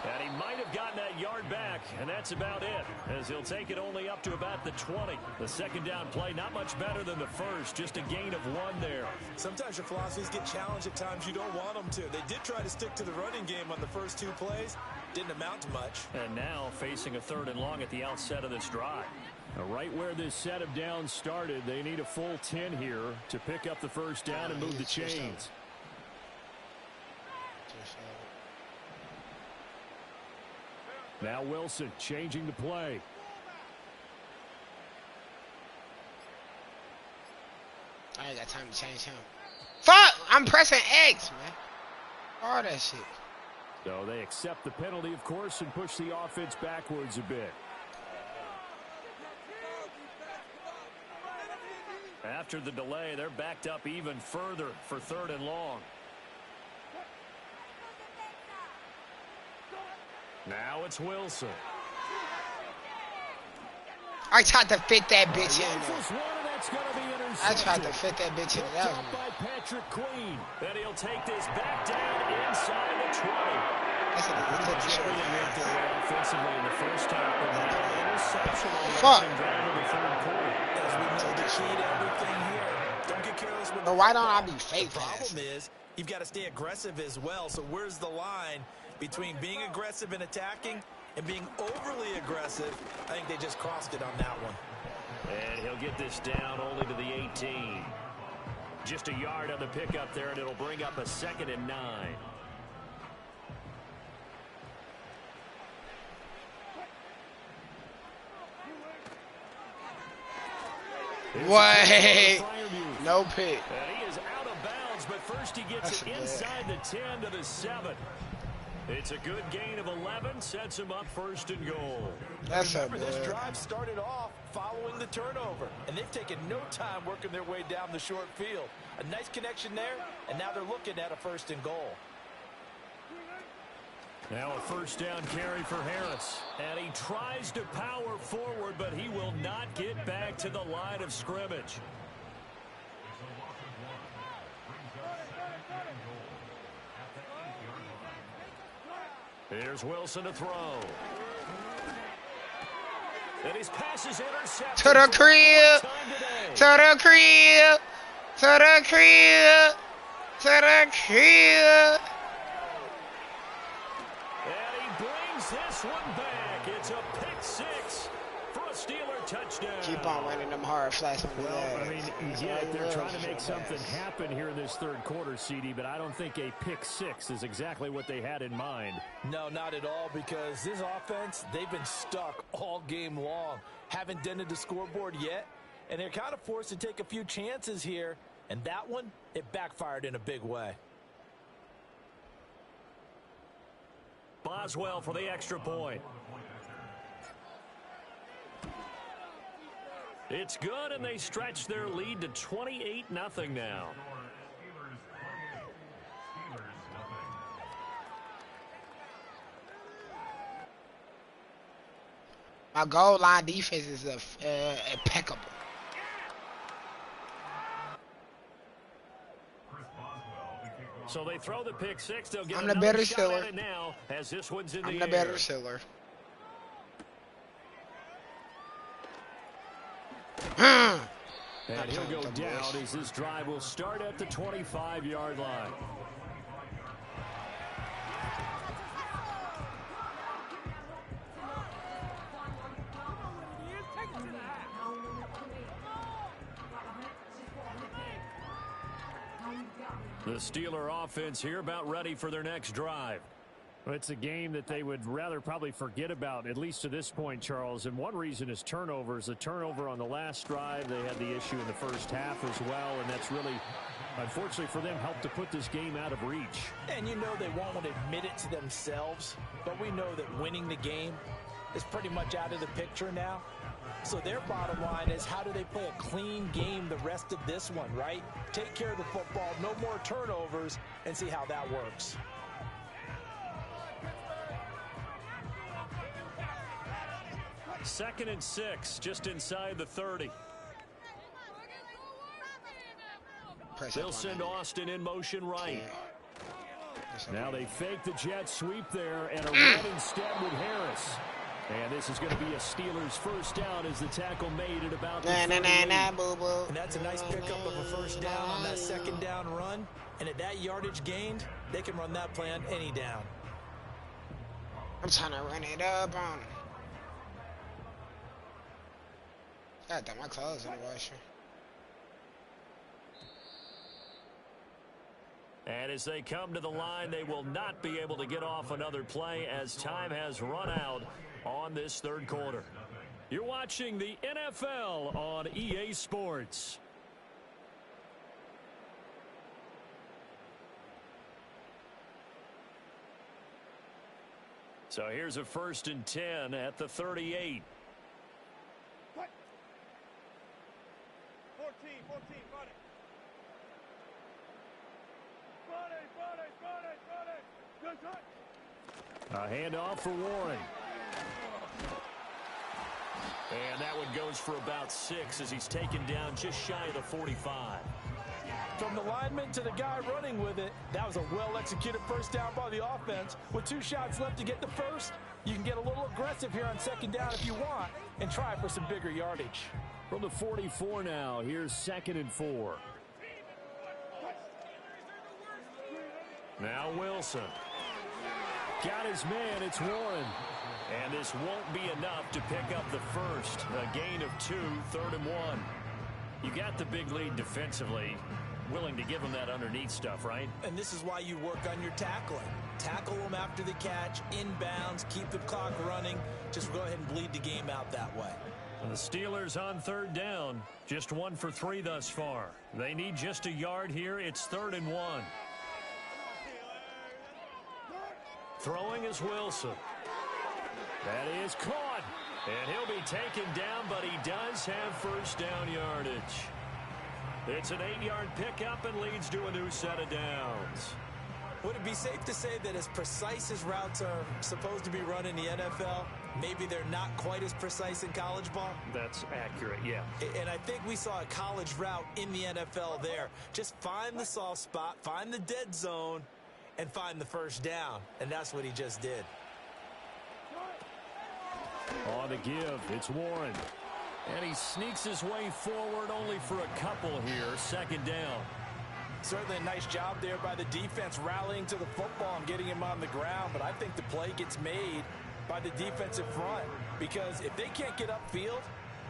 And he might have gotten that yard back, and that's about it, as he'll take it only up to about the 20. The second down play, not much better than the first, just a gain of 1 there. Sometimes your philosophies get challenged at times you don't want them to. They did try to stick to the running game on the first 2 plays. Didn't amount to much. And now facing a 3rd and long at the outset of this drive. Right where this set of downs started, they need a full 10 here to pick up the first down and move the chains. Now Wilson changing the play. I ain't got time to change him. Fuck! I'm pressing X, man. All that shit. So they accept the penalty, of course, and push the offense backwards a bit. After the delay, they're backed up even further for 3rd and long. Now it's Wilson. I tried to fit that bitch in there. I tried to fit that bitch in there. By Patrick Queen. Then he'll take this back down inside the 20. That's a good shot. Offensively in the first half, but an interception on the fuck. drive of the 3rd quarter. As we know, the key to everything here. Don't get careless with But why don't I be fake? The problem is you've got to stay aggressive as well. So where's the line between being aggressive and attacking and being overly aggressive? I think they just crossed it on that one. And he'll get this down only to the 18. Just a yard on the pickup there, and it'll bring up a 2nd and 9. Wait. No pick. And he is out of bounds, but first he gets it inside the 10 to the 7. It's a good gain of 11, sets him up 1st and goal. That's Remember, this drive started off following the turnover, and they've taken no time working their way down the short field. A nice connection there, and now they're looking at a 1st and goal. Now a 1st down carry for Harris. And he tries to power forward, but he will not get back to the line of scrimmage. Here's Wilson to throw. And his pass is intercepted. To the crib. To the crib. To the crib. To the crib. And he brings this one back. It's a pick 6 for a Steeler touchdown. Keep on running them hard flats on the Well, I mean, yeah, they're trying to make something happen here in this 3rd quarter, CD, but I don't think a pick 6 is exactly what they had in mind. No, not at all, because this offense, they've been stuck all game long. Haven't dented the scoreboard yet, and they're kind of forced to take a few chances here, and that one, it backfired in a big way. Boswell for the extra point. It's good, and they stretch their lead to 28-0 now. My goal line defense is impeccable. So they throw the pick 6. They'll get I'm the better seller now, as this one's in I'm the the better seller. And he'll go down as this drive will start at the 25-yard line. The Steeler offense here about ready for their next drive. It's a game that they would rather probably forget about, at least to this point, Charles. And one reason is turnovers. The turnover on the last drive, they had the issue in the first half as well, and that's really, unfortunately for them, helped to put this game out of reach. And you know they won't admit it to themselves, but we know that winning the game is pretty much out of the picture now. So their bottom line is, how do they play a clean game the rest of this one, right? Take care of the football, no more turnovers, and see how that works. Second and 6, just inside the 30. They'll send Austin in motion right. Now they fake the jet sweep there and a run instead with Harris. And this is going to be a Steelers first down as the tackle made at about the 38. And that's a nice pickup of a first down on that second down run. And at that yardage gained, they can run that play on any down. I'm trying to run it up on him. God damn, my clothes in the washer. And as they come to the line, they will not be able to get off another play as time has run out on this third quarter. You're watching the NFL on EA Sports. So here's a 1st and 10 at the 38. 14, run it. Good touch. A handoff for Warren. And that one goes for about 6 as he's taken down just shy of the 45. From the lineman to the guy running with it, that was a well-executed first down by the offense. With 2 shots left to get the first, you can get a little aggressive here on second down if you want and try for some bigger yardage. From the 44 now, here's 2nd and 4. Now Wilson. Got his man, it's Warren. And this won't be enough to pick up the first. A gain of 2, 3rd and 1. You got the big lead defensively. Willing to give them that underneath stuff, right? And this is why you work on your tackling. Tackle them after the catch, inbounds, keep the clock running. Just go ahead and bleed the game out that way. And the Steelers on 3rd down. Just 1 for 3 thus far. They need just a yard here. It's 3rd and 1. Throwing is Wilson. That is caught. And he'll be taken down, but he does have first down yardage. It's an 8-yard pickup and leads to a new set of downs. Would it be safe to say that as precise as routes are supposed to be run in the NFL, maybe they're not quite as precise in college ball? That's accurate, yeah. And I think we saw a college route in the NFL there. Just find the soft spot, find the dead zone, and find the first down. And that's what he just did. On the give, it's Warren. And he sneaks his way forward only for a couple here. 2nd down. Certainly a nice job there by the defense rallying to the football and getting him on the ground. But I think the play gets made by the defensive front. Because if they can't get upfield,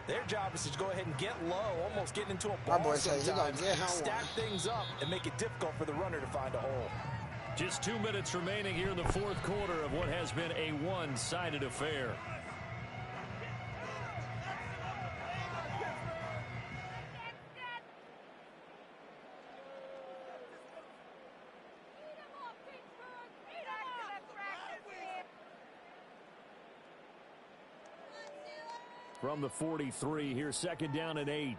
their job is to go ahead and get low, almost get into a ball sometimes, stack things up, and make it difficult for the runner to find a hole. Just 2 minutes remaining here in the 4th quarter of what has been a one-sided affair. From the 43, here's 2nd down and 8.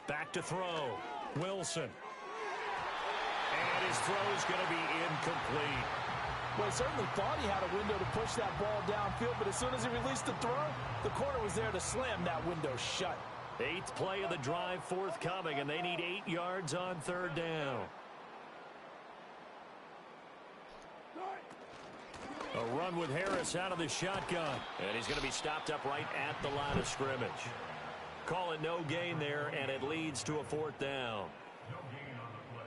Back to throw. Wilson. And his throw is going to be incomplete. Well, he certainly thought he had a window to push that ball downfield, but as soon as he released the throw, the corner was there to slam that window shut. 8th play of the drive forthcoming, and they need 8 yards on 3rd down. A run with Harris out of the shotgun. And he's going to be stopped up right at the line of scrimmage. Call it no gain there, and it leads to a 4th down.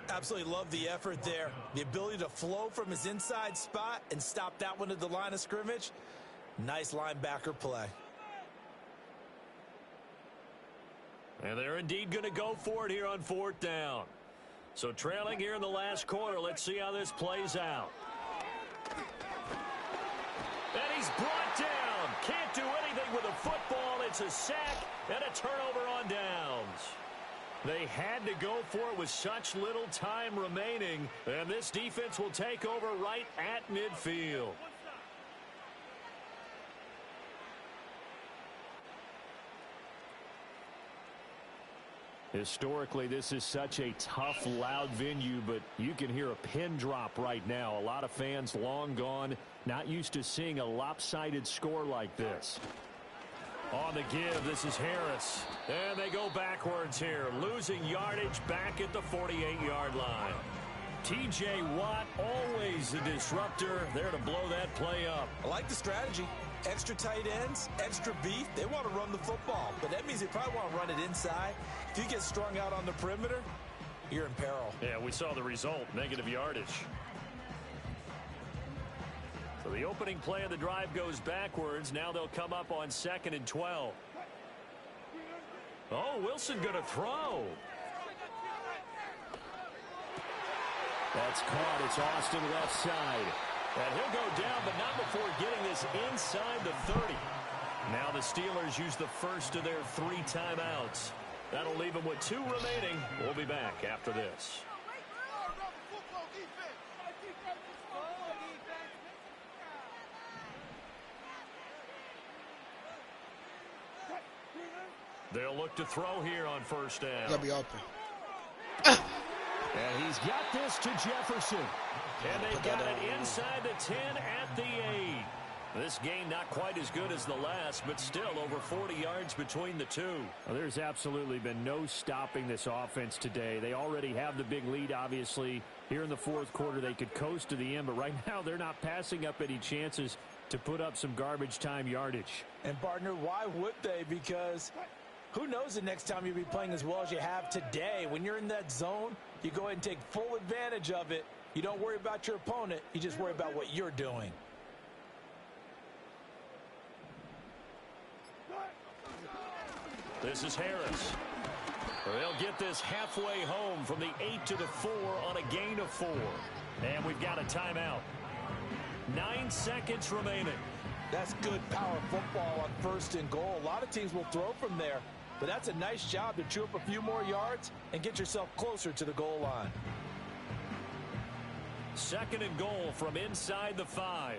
Absolutely love the effort there. The ability to flow from his inside spot and stop that one at the line of scrimmage. Nice linebacker play. And they're indeed going to go for it here on 4th down. So trailing here in the last quarter, let's see how this plays out. And he's brought down. Can't do anything with a football. It's a sack and a turnover on downs. They had to go for it with such little time remaining. And this defense will take over right at midfield. Historically, this is such a tough, loud venue, but you can hear a pin drop right now. A lot of fans long gone, not used to seeing a lopsided score like this. On the give, this is Harris. And they go backwards here, losing yardage back at the 48-yard line. T.J. Watt, always a disruptor, there to blow that play up. I like the strategy. Extra tight ends, extra beef. They want to run the football, but that means they probably want to run it inside. If you get strung out on the perimeter, you're in peril. Yeah, we saw the result, negative yardage. So the opening play of the drive goes backwards. Now they'll come up on 2nd and 12. Oh, Wilson going to throw. That's caught. It's Austin left side. And he'll go down, but not before getting this inside the 30. Now the Steelers use the first of their 3 timeouts. That'll leave them with 2 remaining. We'll be back after this. They'll look to throw here on first down. Gotta be open. And he's got this to Jefferson. And they've got it inside the 10 at the 8. This game not quite as good as the last, but still over 40 yards between the two. Well, there's absolutely been no stopping this offense today. They already have the big lead, obviously. Here in the fourth quarter, they could coast to the end, but right now they're not passing up any chances to put up some garbage time yardage. And, partner, why would they? Because who knows the next time you'll be playing as well as you have today. When you're in that zone, you go ahead and take full advantage of it. You don't worry about your opponent. You just worry about what you're doing. This is Harris. They'll get this halfway home from the 8 to the 4 on a gain of 4. And we've got a timeout. 9 seconds remaining. That's good power football on 1st and goal. A lot of teams will throw from there, but that's a nice job to chew up a few more yards and get yourself closer to the goal line. 2nd and goal from inside the 5.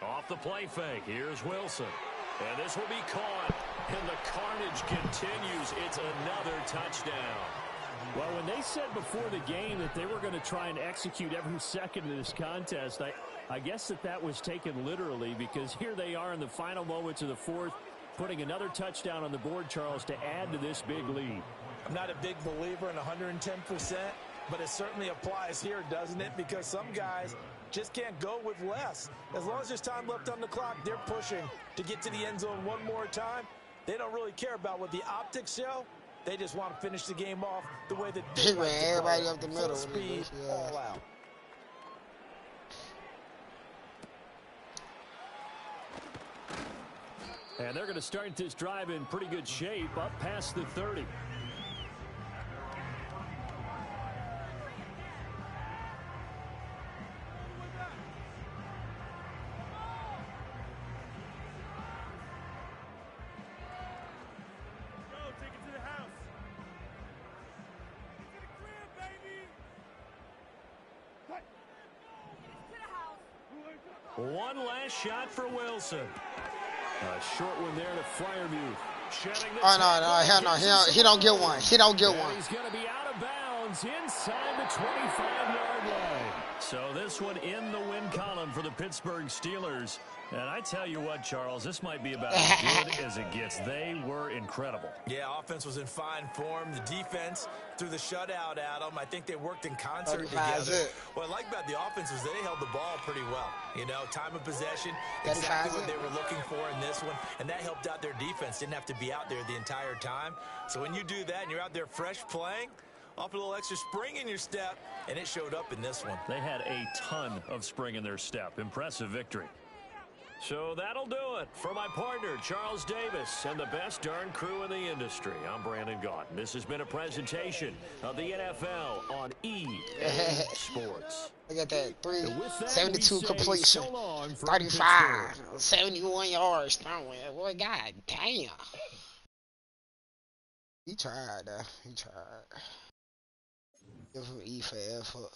Off the play fake. Here's Wilson. And this will be caught. And the carnage continues. It's another touchdown. Well, when they said before the game that they were going to try and execute every second of this contest, I guess that was taken literally, because here they are in the final moments of the fourth, putting another touchdown on the board, Charles, to add to this big lead. I'm not a big believer in 110%, but it certainly applies here, doesn't it? Because some guys just can't go with less. As long as there's time left on the clock, they're pushing to get to the end zone one more time. They don't really care about what the optics show. They just want to finish the game off the way that they like to everybody play. up the middle. Full speed, all out. And they're going to start this drive in pretty good shape, up past the 30. One last shot for Wilson. A short one there to Freiermuth. Oh, no, hell no. He don't get one. He don't get one. He's going to be out of bounds inside the 25-yard line. So this one in the win column for the Pittsburgh Steelers. And I tell you what, Charles, this might be about as good as it gets. They were incredible. Yeah, offense was in fine form. The defense threw the shutout at them. I think they worked in concert together. What I like about the offense was they held the ball pretty well. You know, time of possession, exactly what they were looking for in this one. And that helped out their defense. Didn't have to be out there the entire time. So when you do that and you're out there fresh playing, off a little extra spring in your step, and it showed up in this one. They had a ton of spring in their step. Impressive victory. So that'll do it for my partner, Charles Davis, and the best darn crew in the industry. I'm Brandon Gaunt. This has been a presentation of the NFL on EA Sports. Look at that, 72 completion, 35, 71 yards throwing. Boy, God damn. He tried, he tried. Give him E for effort.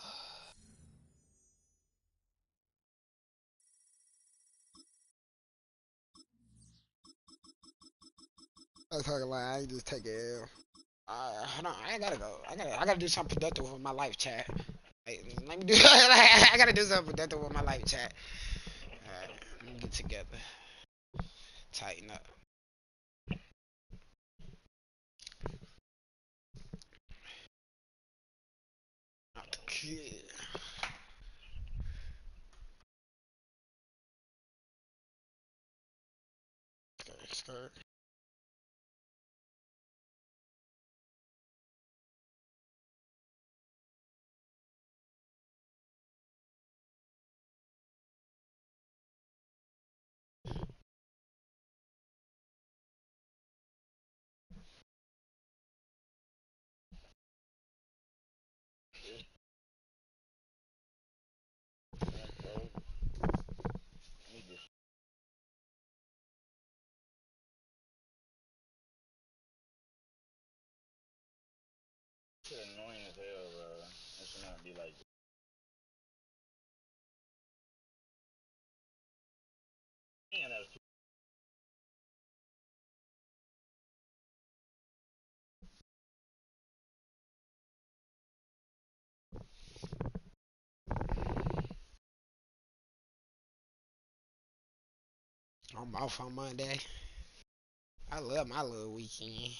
I was talking like I just take it L. Hold on, I gotta go. I gotta do something productive with my life chat. Let me do. I gotta do something productive with my life chat. get together. Tighten up. Not the kid. Skirt. Annoying as hell, bro. That should not be like. Man, that was too. I'm off on Monday. I love my little weekend.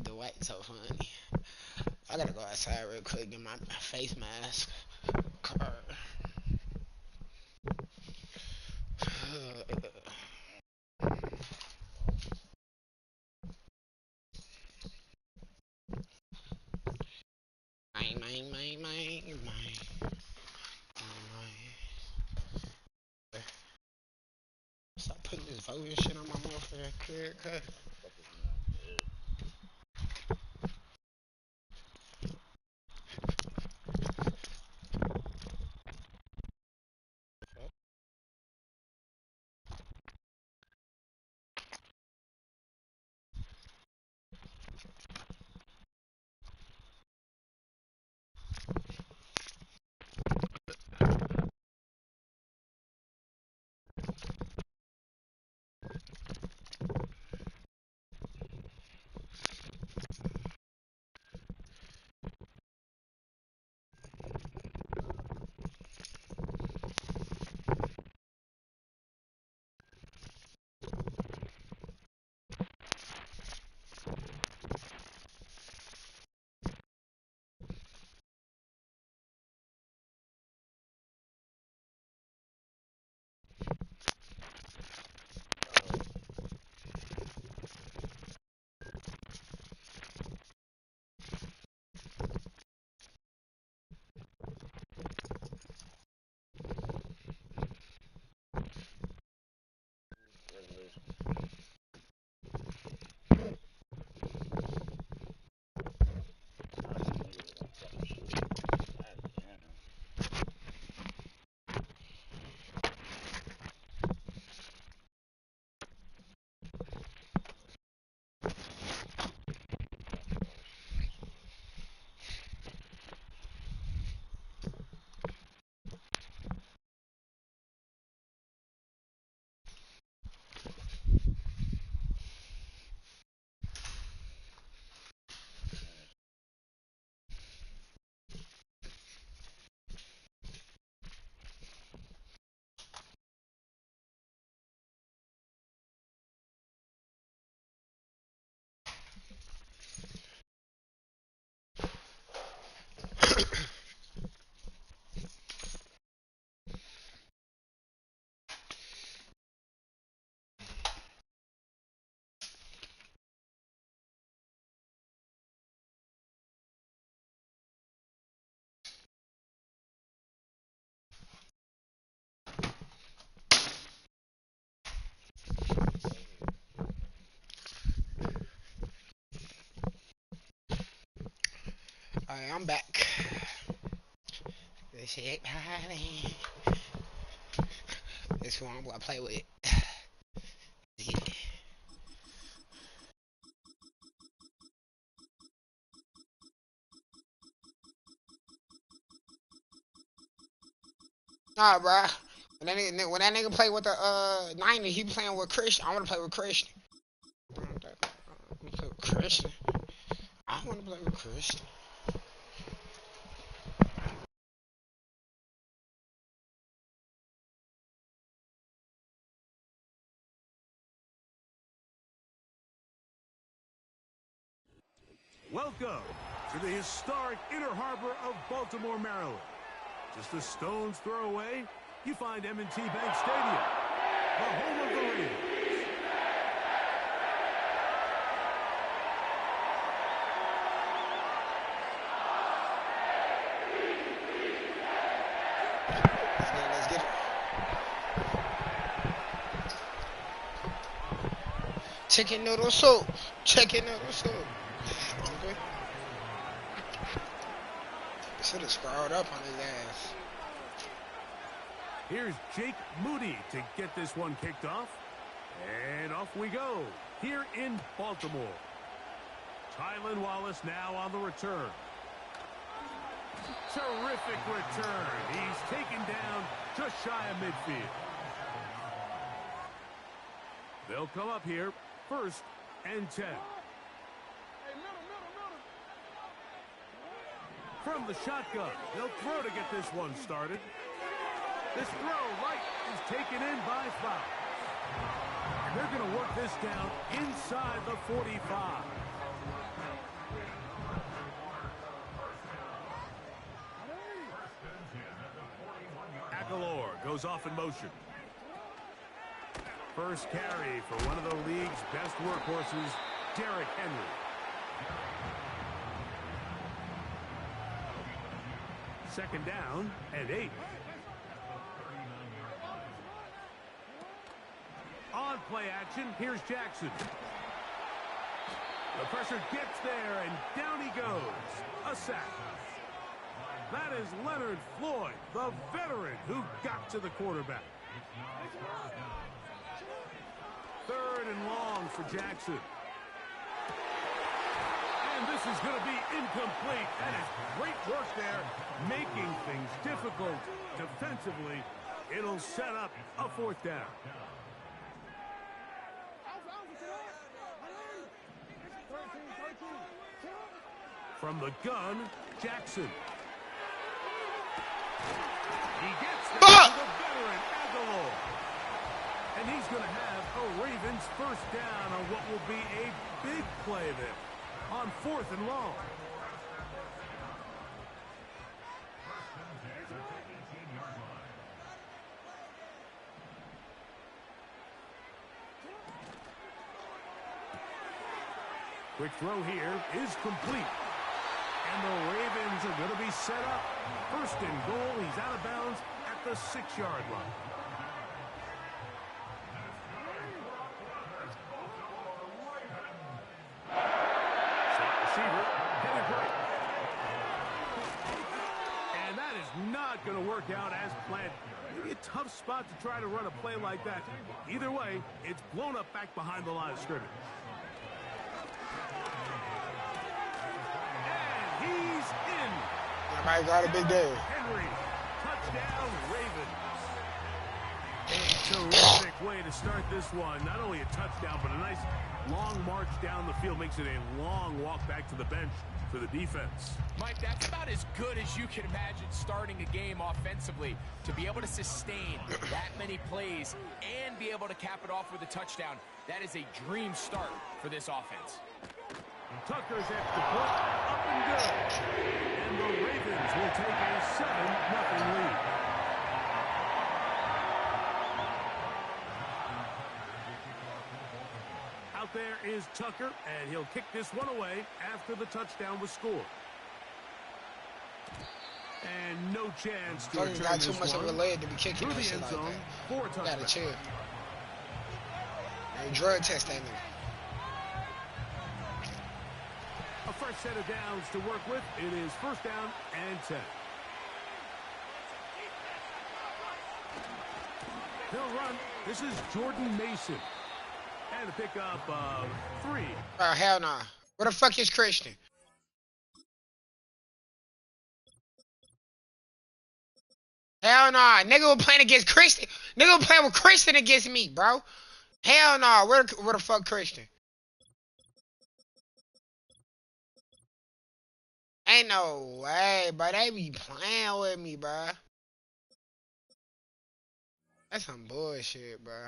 The white's so funny. I gotta go outside real quick, get my face mask. Car. Stop putting this voting shit on my motherfucking career cut. Alright, I'm back. This shit, this one I'm gonna play with. Yeah. Nah, bruh. When that nigga play with the 90, he playing with Christian. I wanna play with Christian. I wanna play with Christian. I wanna play with Christian. Welcome to the historic Inner Harbor of Baltimore, Maryland. Just a stone's throw away, you find M&T Bank Stadium, the home of the Ravens. Let's get it. Chicken noodle soup. Chicken noodle soup. Okay. Should have scrawled up on his ass. Here's Jake Moody to get this one kicked off. And off we go, here in Baltimore. Tylan Wallace now on the return. Terrific return. He's taken down just shy of midfield. They'll come up here, 1st and 10. From the shotgun, they'll throw to get this one started. This throw right is taken in by foul. And they're going to work this down inside the 45. Aguilar goes off in motion. First carry for one of the league's best workhorses, Derrick Henry. Second down and 8. On play action, here's Jackson. The pressure gets there, and down he goes. A sack. That is Leonard Floyd, the veteran who got to the quarterback. 3rd and long for Jackson. And this is going to be incomplete. That is great work there, making things difficult defensively. It'll set up a 4th down. From the gun, Jackson. He gets there to the veteran, Aguilar. And he's going to have a Ravens 1st down on what will be a big play there on 4th and long. Quick throw here is complete. And the Ravens are going to be set up. 1st and goal. He's out of bounds at the 6-yard line. Slot receiver headed right. And that is not going to work out as planned. Maybe a tough spot to try to run a play like that. Either way, it's blown up back behind the line of scrimmage. He's in. Everybody got a big day. Henry, touchdown Ravens. A terrific way to start this one. Not only a touchdown, but a nice long march down the field. Makes it a long walk back to the bench for the defense. Mike, that's about as good as you can imagine starting a game offensively. To be able to sustain that many plays and be able to cap it off with a touchdown, that is a dream start for this offense. Tucker's extra point, up and good. And the Ravens will take a 7-0 lead. Out there is Tucker, and he'll kick this one away after the touchdown was scored. And no chance to return got too this much one. of a leg to be kicking Through that the shit end like zone that. for a touchdown. Gotta chill. They drug test that nigga. A fresh set of downs to work with. It is first down and 10. They'll run. This is Jordan Mason. And a pickup of 3. Oh, hell nah. Where the fuck is Christian? Hell nah. Nigga was playing against Christian. Nigga was playing with Christian against me, bro. Hell nah. Where the fuck Christian? Ain't no way, bro. They be playing with me, bro. That's some bullshit, bro.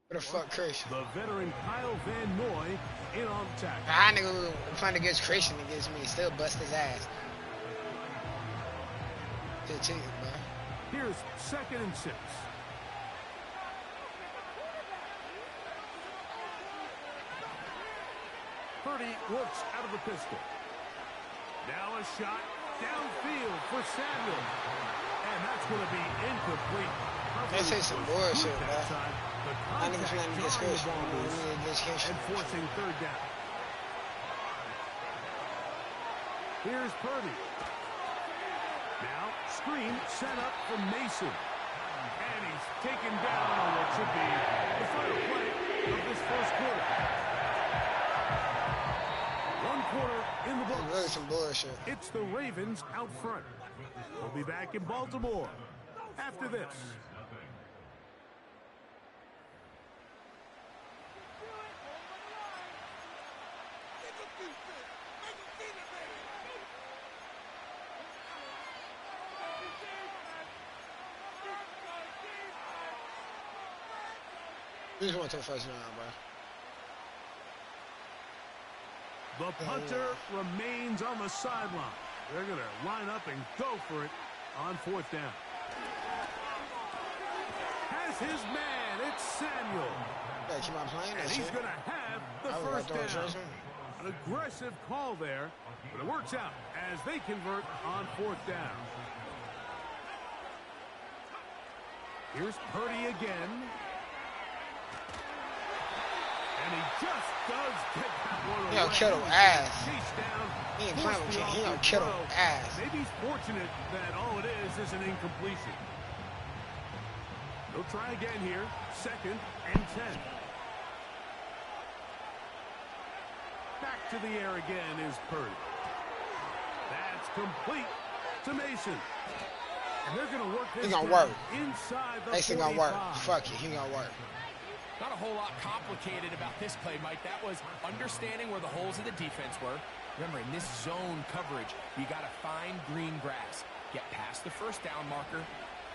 Where the fuck Christian? The veteran Kyle Van Noy in on the tackle. How nigga was playing against Christian against me, still bust his ass. Good team, bro. Here's 2nd and 6. Purdy works out of the pistol. Now a shot downfield for Samuel. And that's going to be incomplete. This is some bullshit, bro. I niggas playing against Christian. And forcing 3rd down. Here's Purdy. Now, screen set up from Mason. And he's taken down on what should be the final play of this first quarter. 1 quarter in the books. Really some bullshit. It's the Ravens out front. We'll be back in Baltimore after this. We just want to first down, bro. The punter remains on the sideline. They're going to line up and go for it on 4th down. Has his man. It's Samuel. Yeah, keep on playing that and shit. he's going to have the first down. An aggressive call there, but it works out as they convert on 4th down. Here's Purdy again. And he just does get that one away. He gonna kill him ass. Down, he ain't playing with him. He gonna kill him ass. Maybe he's fortunate that all it is an incompletion. They'll try again here. 2nd and 10. Back to the air again is Purdy. That's complete to Mason. And they're going to work this inside the 45. Mason gonna work. Fuck it. He gonna work. Not a whole lot complicated about this play, Mike. That was understanding where the holes of the defense were. Remember, in this zone coverage, you got to find green grass. Get past the first down marker,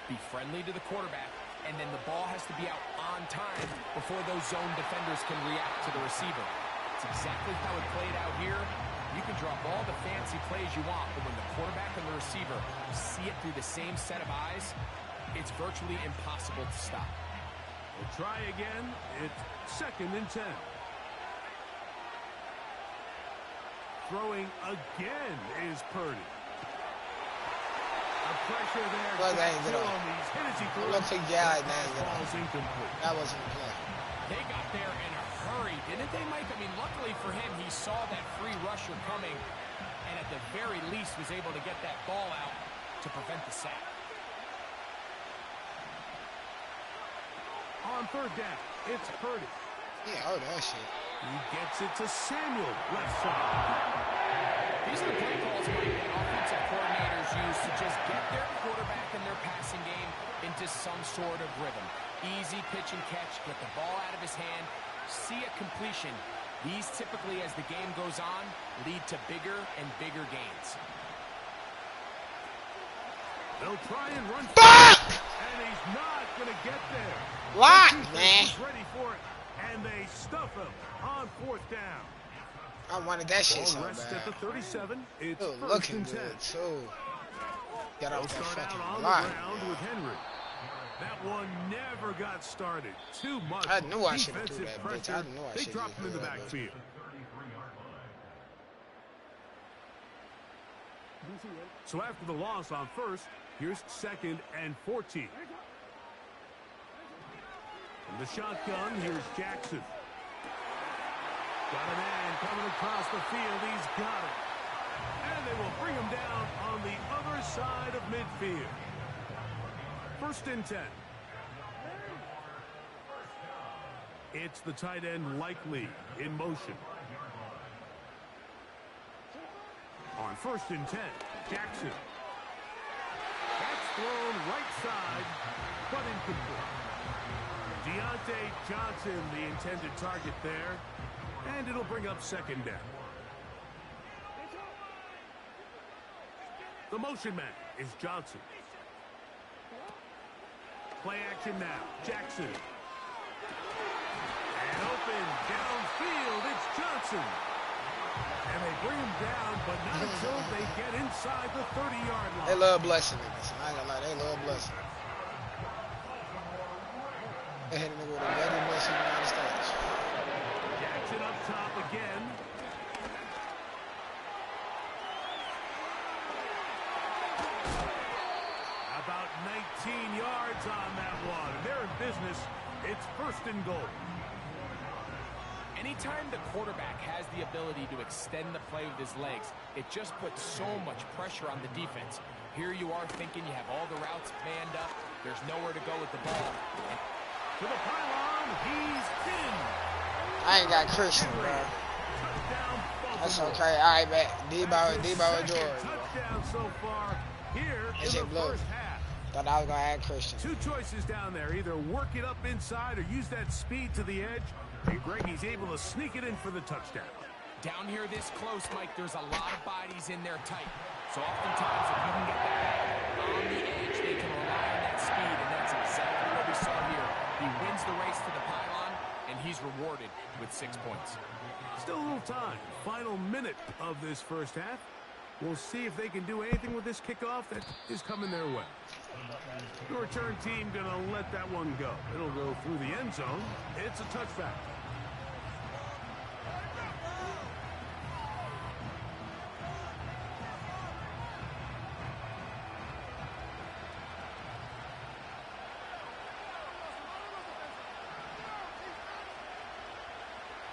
be friendly to the quarterback, and then the ball has to be out on time before those zone defenders can react to the receiver. It's exactly how it played out here. You can drop all the fancy plays you want, but when the quarterback and the receiver see it through the same set of eyes, it's virtually impossible to stop. We'll try again. It's 2nd and 10. Throwing again is Purdy. A pressure there. Well, that ain't good. Looks like that wasn't a play. They got there in a hurry, didn't they, Mike? I mean, luckily for him, he saw that free rusher coming, and at the very least was able to get that ball out to prevent the sack. On 3rd down, it's Purdy. Yeah, oh, that shit. He gets it to Samuel, left side. These are the play calls, Mike, that offensive coordinators use to just get their quarterback and their passing game into some sort of rhythm. Easy pitch and catch, get the ball out of his hand, see a completion. These typically, as the game goes on, lead to bigger and bigger gains. They'll try and run. Fuck! And he's not going to get there. Lot, man. Ready for it, and they stuff him on 4th down. I wanted that shit so rest bad. at the 37. It's looking 1st and 10. good too. Got They'll off that start out fucking on line. the ground with Henry. That one never got started. Too much I knew I should have defensive threw that bitch. pressure. I knew I They should dropped him in the have threw that backfield. So after the loss on 1st, here's 2nd and 14. From the shotgun, here's Jackson. Got a man coming across the field. He's got it. And they will bring him down on the other side of midfield. 1st and 10. It's the tight end Likely in motion. On 1st and 10, Jackson. That's thrown right side, but incomplete. Deontay Johnson, the intended target there, and it'll bring up 2nd down. The motion man is Johnson. Play action now, Jackson. And open downfield, it's Johnson. And they bring him down, but not until they get inside the 30-yard line. They love blessing niggas. I ain't gonna lie, they love blessing. They hit a nigga with a better blessing on the stage. Jackson up top again. About 19 yards on that one. They're in business. It's 1st and goal. Anytime the quarterback has the ability to extend the play with his legs, it just puts so much pressure on the defense. Here you are thinking you have all the routes manned up. There's nowhere to go with the ball. And to the pylon, he's in. I ain't got Christian, bro. That's okay. All right, man. Debo and George. Touchdown so far here in the first half. Thought I was gonna add Christian. 2 choices down there. Either work it up inside or use that speed to the edge. And Greggy's able to sneak it in for the touchdown. Down here this close, Mike, there's a lot of bodies in there tight. So oftentimes, if you can get the ball on the edge, they can rely on that speed, and that's exactly what we saw here. He wins the race to the pylon, and he's rewarded with 6 points. Still a little time. Final minute of this first half. We'll see if they can do anything with this kickoff that is coming their way. The return team going to let that one go. It'll go through the end zone. It's a touchback.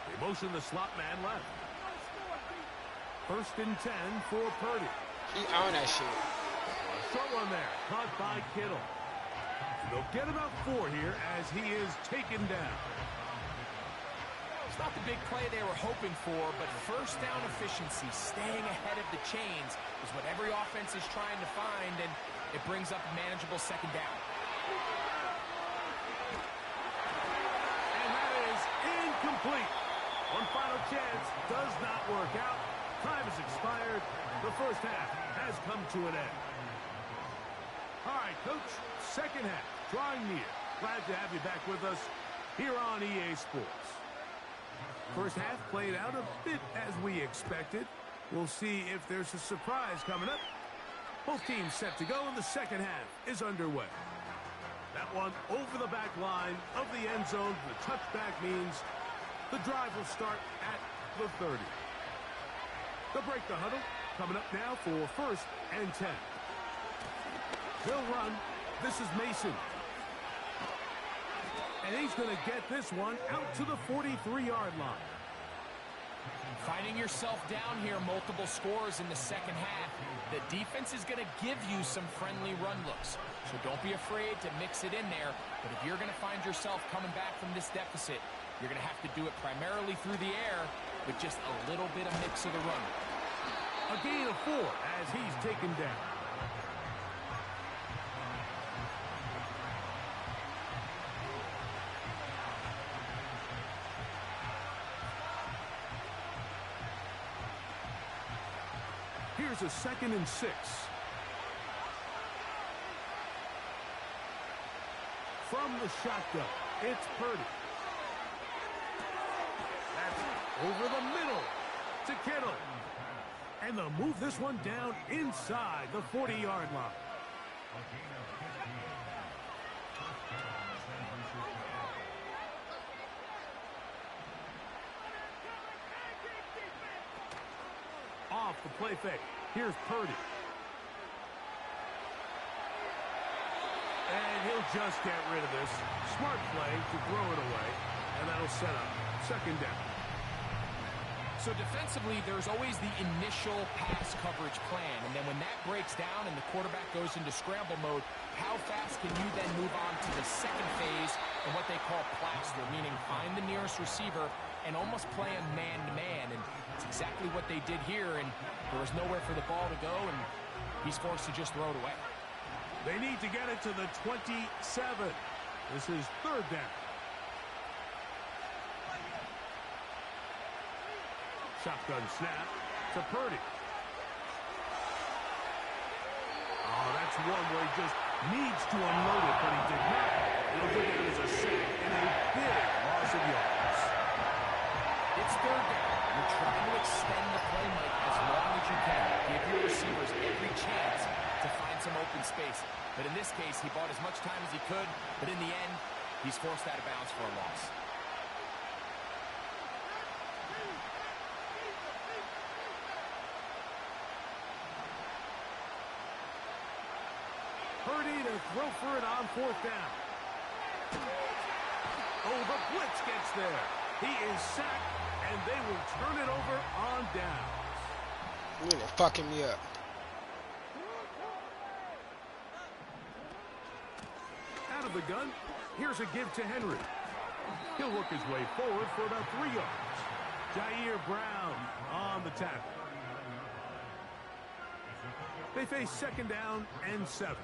They motion the slot man left. 1st and 10 for Purdy. He on that shit. Short one there, caught by Kittle. They'll get about 4 here as he is taken down. It's not the big play they were hoping for, but 1st down efficiency, staying ahead of the chains, is what every offense is trying to find, and it brings up a manageable 2nd down. And that is incomplete. One final chance does not work out. Time has expired. The first half has come to an end. All right, Coach, 2nd half, drawing near. Glad to have you back with us here on EA Sports. First half played out a bit as we expected. We'll see if there's a surprise coming up. Both teams set to go, and the 2nd half is underway. That one over the back line of the end zone. The touchback means the drive will start at the 30. They'll break the huddle. Coming up now for 1st and 10. They'll run. This is Mason. And he's going to get this one out to the 43-yard line. Finding yourself down here, multiple scores in the 2nd half. The defense is going to give you some friendly run looks. So don't be afraid to mix it in there. But if you're going to find yourself coming back from this deficit, you're going to have to do it primarily through the air with just a little bit of mix of the run. A gain of 4 as he's taken down. Here's a 2nd and 6. From the shotgun, it's Purdy. That's over the middle to Kittle. And they'll move this one down inside the 40-yard line. Off the play fake. Here's Purdy. And he'll just get rid of this. Smart play to throw it away. And that'll set up 2nd down. So defensively, there's always the initial pass coverage plan, and then when that breaks down and the quarterback goes into scramble mode, how fast can you then move on to the second phase and what they call plaster, meaning find the nearest receiver and almost play him man-to-man, and it's exactly what they did here, and there was nowhere for the ball to go, and he's forced to just throw it away. They need to get it to the 27. This is third down. Shotgun snap to Purdy. Oh, that's one where he just needs to unload it, but he did not. It'll go down as a sack and a big loss of yards. It's third down. You're trying to extend the play, Mike, as long as you can. Give your receivers every chance to find some open space. But in this case, he bought as much time as he could, but in the end, he's forced out of bounds for a loss. Purdy to throw for it on fourth down. Oh, the blitz gets there. He is sacked, and they will turn it over on downs. You're fucking me up. Out of the gun, here's a give to Henry. He'll work his way forward for about 3 yards. Jair Brown on the tackle. They face second down and 7.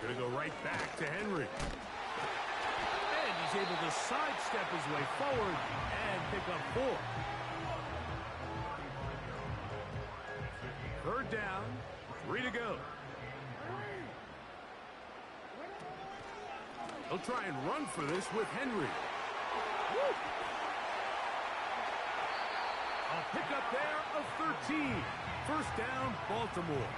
Gonna go right back to Henry. And he's able to sidestep his way forward and pick up 4. Third down, 3 to go. He'll try and run for this with Henry. Woo! A pickup there of 13. First down, Baltimore.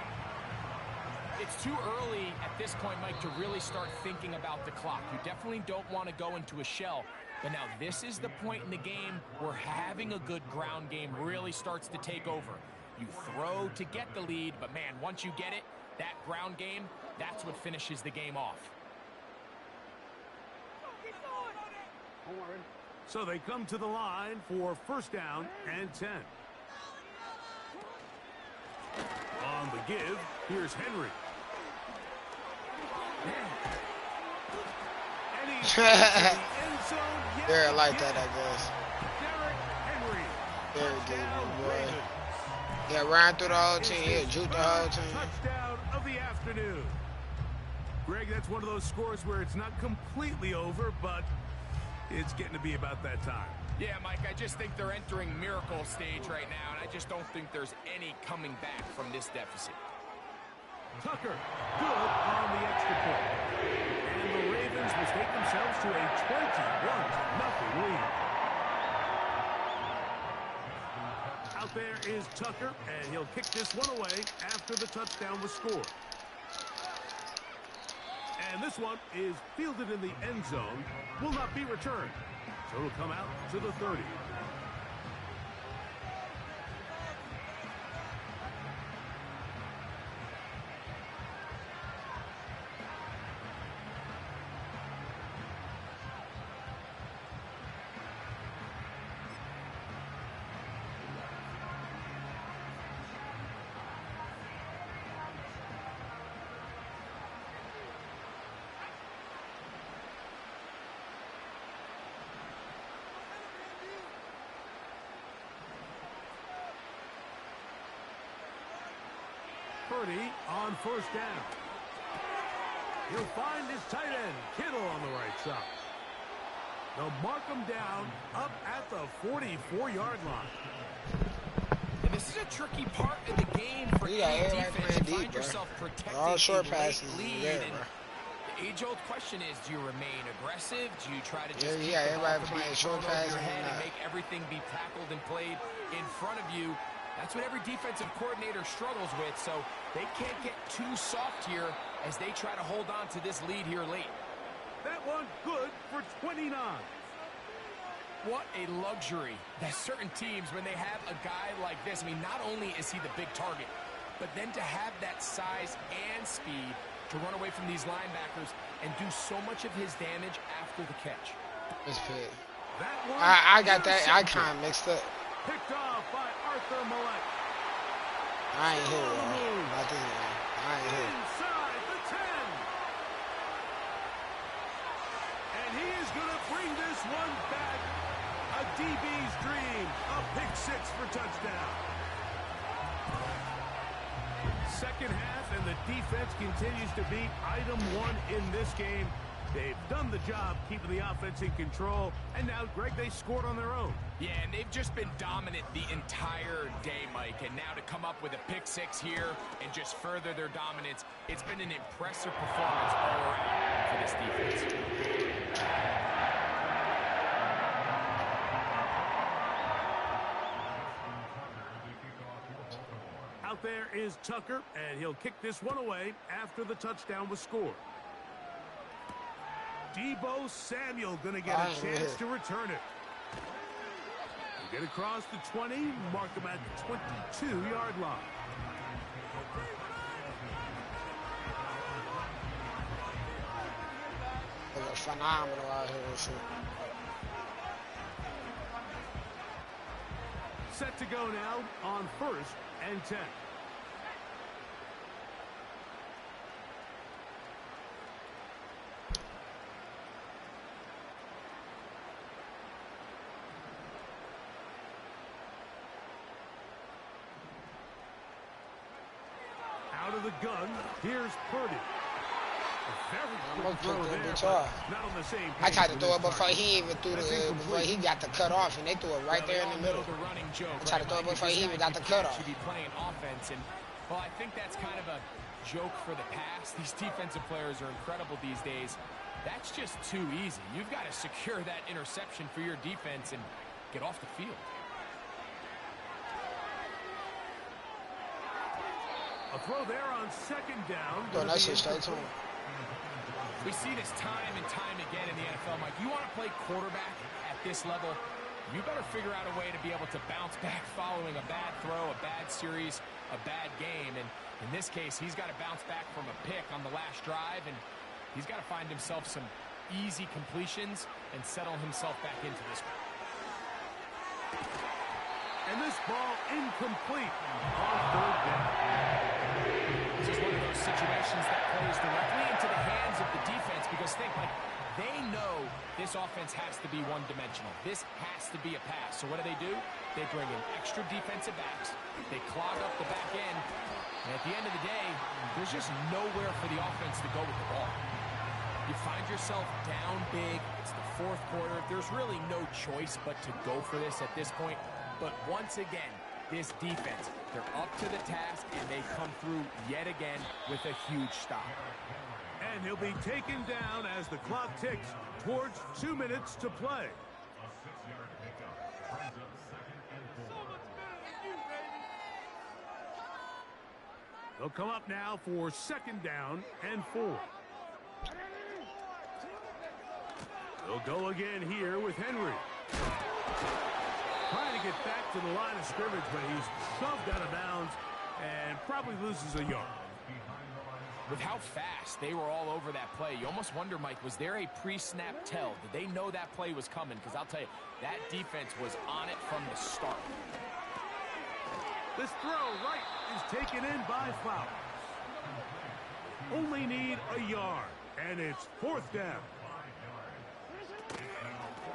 It's too early at this point, Mike, to really start thinking about the clock. You definitely don't want to go into a shell. But now this is the point in the game where having a good ground game really starts to take over. You throw to get the lead, but man, once you get it, that ground game, that's what finishes the game off. So they come to the line for first down and 10. On the give, here's Henry. And he's in the end zone. Yeah, I like that, I guess. Henry. Very good, boy. Yeah, ran through the whole team. Yeah, juke the whole team. Touchdown of the afternoon. Greg, that's one of those scores where it's not completely over, but it's getting to be about that time. Yeah, Mike, I just think they're entering miracle stage right now, and I just don't think there's any coming back from this deficit. Tucker, good on the extra point. And the Ravens mistake themselves to a 21-0 lead. Out there is Tucker, and he'll kick this one away after the touchdown was scored. And this one is fielded in the end zone, will not be returned. So it'll come out to the 30. Purdy on first down. He'll find his tight end, Kittle, on the right side. They'll mark him down up at the 44-yard line. And this is a tricky part of the game for any defense. You find yourself protecting all short a passes lead. there, The age-old question is, do you remain aggressive? Do you try to just keep the ball from being thrown over your head and make everything be tackled and played in front of you? That's what every defensive coordinator struggles with, so they can't get too soft here as they try to hold on to this lead here late. That one good for 29. What a luxury that certain teams, when they have a guy like this, I mean, not only is he the big target, but then to have that size and speed to run away from these linebackers and do so much of his damage after the catch. This pick. That one I got that intercepted. icon mixed up. Picked off by Arthur Millette. I ain't here, bro. About this game. I ain't here. Inside the 10. And he is going to bring this one back. A DB's dream. A pick 6 for touchdown. Second half, and the defense continues to be item 1 in this game. They've done the job keeping the offense in control, and now, Greg, they scored on their own. Yeah, and they've just been dominant the entire day, Mike. And now to come up with a pick 6 here and just further their dominance, it's been an impressive performance all around for this defense. Out there is Tucker, and he'll kick this one away after the touchdown was scored. Deebo Samuel going to get a chance to return it. He'll get across the 20, mark him at the 22-yard line. They look phenomenal out here and shit. Set to go now on 1st and 10. Out of the gun, here's Purdy. I'm gonna kick that bitch off. I tried to throw it before he even threw the before he got the cut off, and they threw it right there in the middle. I tried to throw it before he even got the cut off. Should be playing offense, and well, I think that's kind of a joke for the past. These defensive players are incredible these days. That's just too easy. You've got to secure that interception for your defense and get off the field. A throw there on 2nd down. Doing that shit straight to him. We see this time and time again in the NFL, Mike. You want to play quarterback at this level, you better figure out a way to be able to bounce back following a bad throw, a bad series, a bad game. And in this case, he's got to bounce back from a pick on the last drive, and he's got to find himself some easy completions and settle himself back into this one. And this ball incomplete on 3rd down. This is one of those situations that plays directly into the hands of the defense because think, like, they know this offense has to be one-dimensional. This has to be a pass. So what do? They bring in extra defensive backs. They clog up the back end. And at the end of the day, there's just nowhere for the offense to go with the ball. You find yourself down big. It's the 4th quarter. There's really no choice but to go for this at this point. But once again, this defense, they're up to the task, and they come through yet again with a huge stop. And he'll be taken down as the clock ticks towards 2 minutes to play. They'll come up now for 2nd down and 4. They'll go again here with Henry. Trying to get back to the line of scrimmage, but he's shoved out of bounds and probably loses a yard. With how fast they were all over that play, you almost wonder, Mike, was there a pre-snap tell? Did they know that play was coming? Because I'll tell you, that defense was on it from the start. This throw right is taken in by Flowers. Only need a yard, and it's 4th down.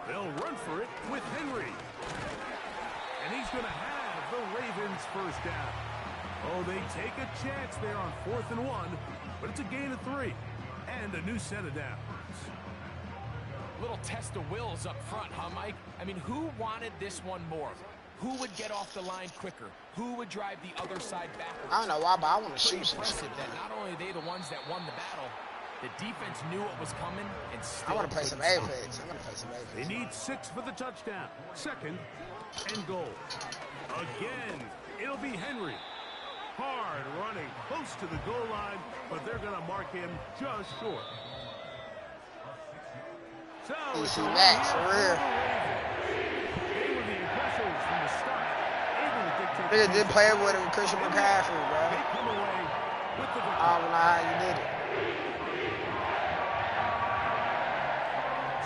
They'll run for it with Henry. And he's going to have the Ravens 1st down. Oh, they take a chance there on 4th and 1, but it's a gain of 3 and a new set of downs. Little test of wills up front, huh, Mike? I mean, who wanted this one more? Who would get off the line quicker? Who would drive the other side backwards? I don't know why, but I want to shoot some impressive shit. that not only are they the ones that won the battle, the defense knew what was coming and still I want to play some Apex. They need 6 for the touchdown. 2nd and goal. Again, it'll be Henry. Hard running close to the goal line, but they're going to mark him just short. So DC Max, for real. They were the aggressors from the start, able to dictate. Nigga did play with him, Christian McCaffrey, bro. They come away with the victory. I don't know how you did it.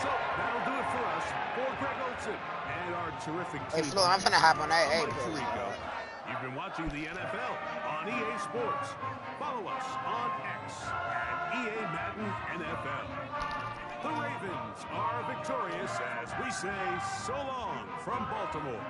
So that'll do it for host for Greg Olson and our terrific Hey, team. Flo, I'm finna hop on that I'm A Mike page. Tirico. You've been watching the NFL on EA Sports. Follow us on X at EA Madden NFL. The Ravens are victorious as we say so long from Baltimore.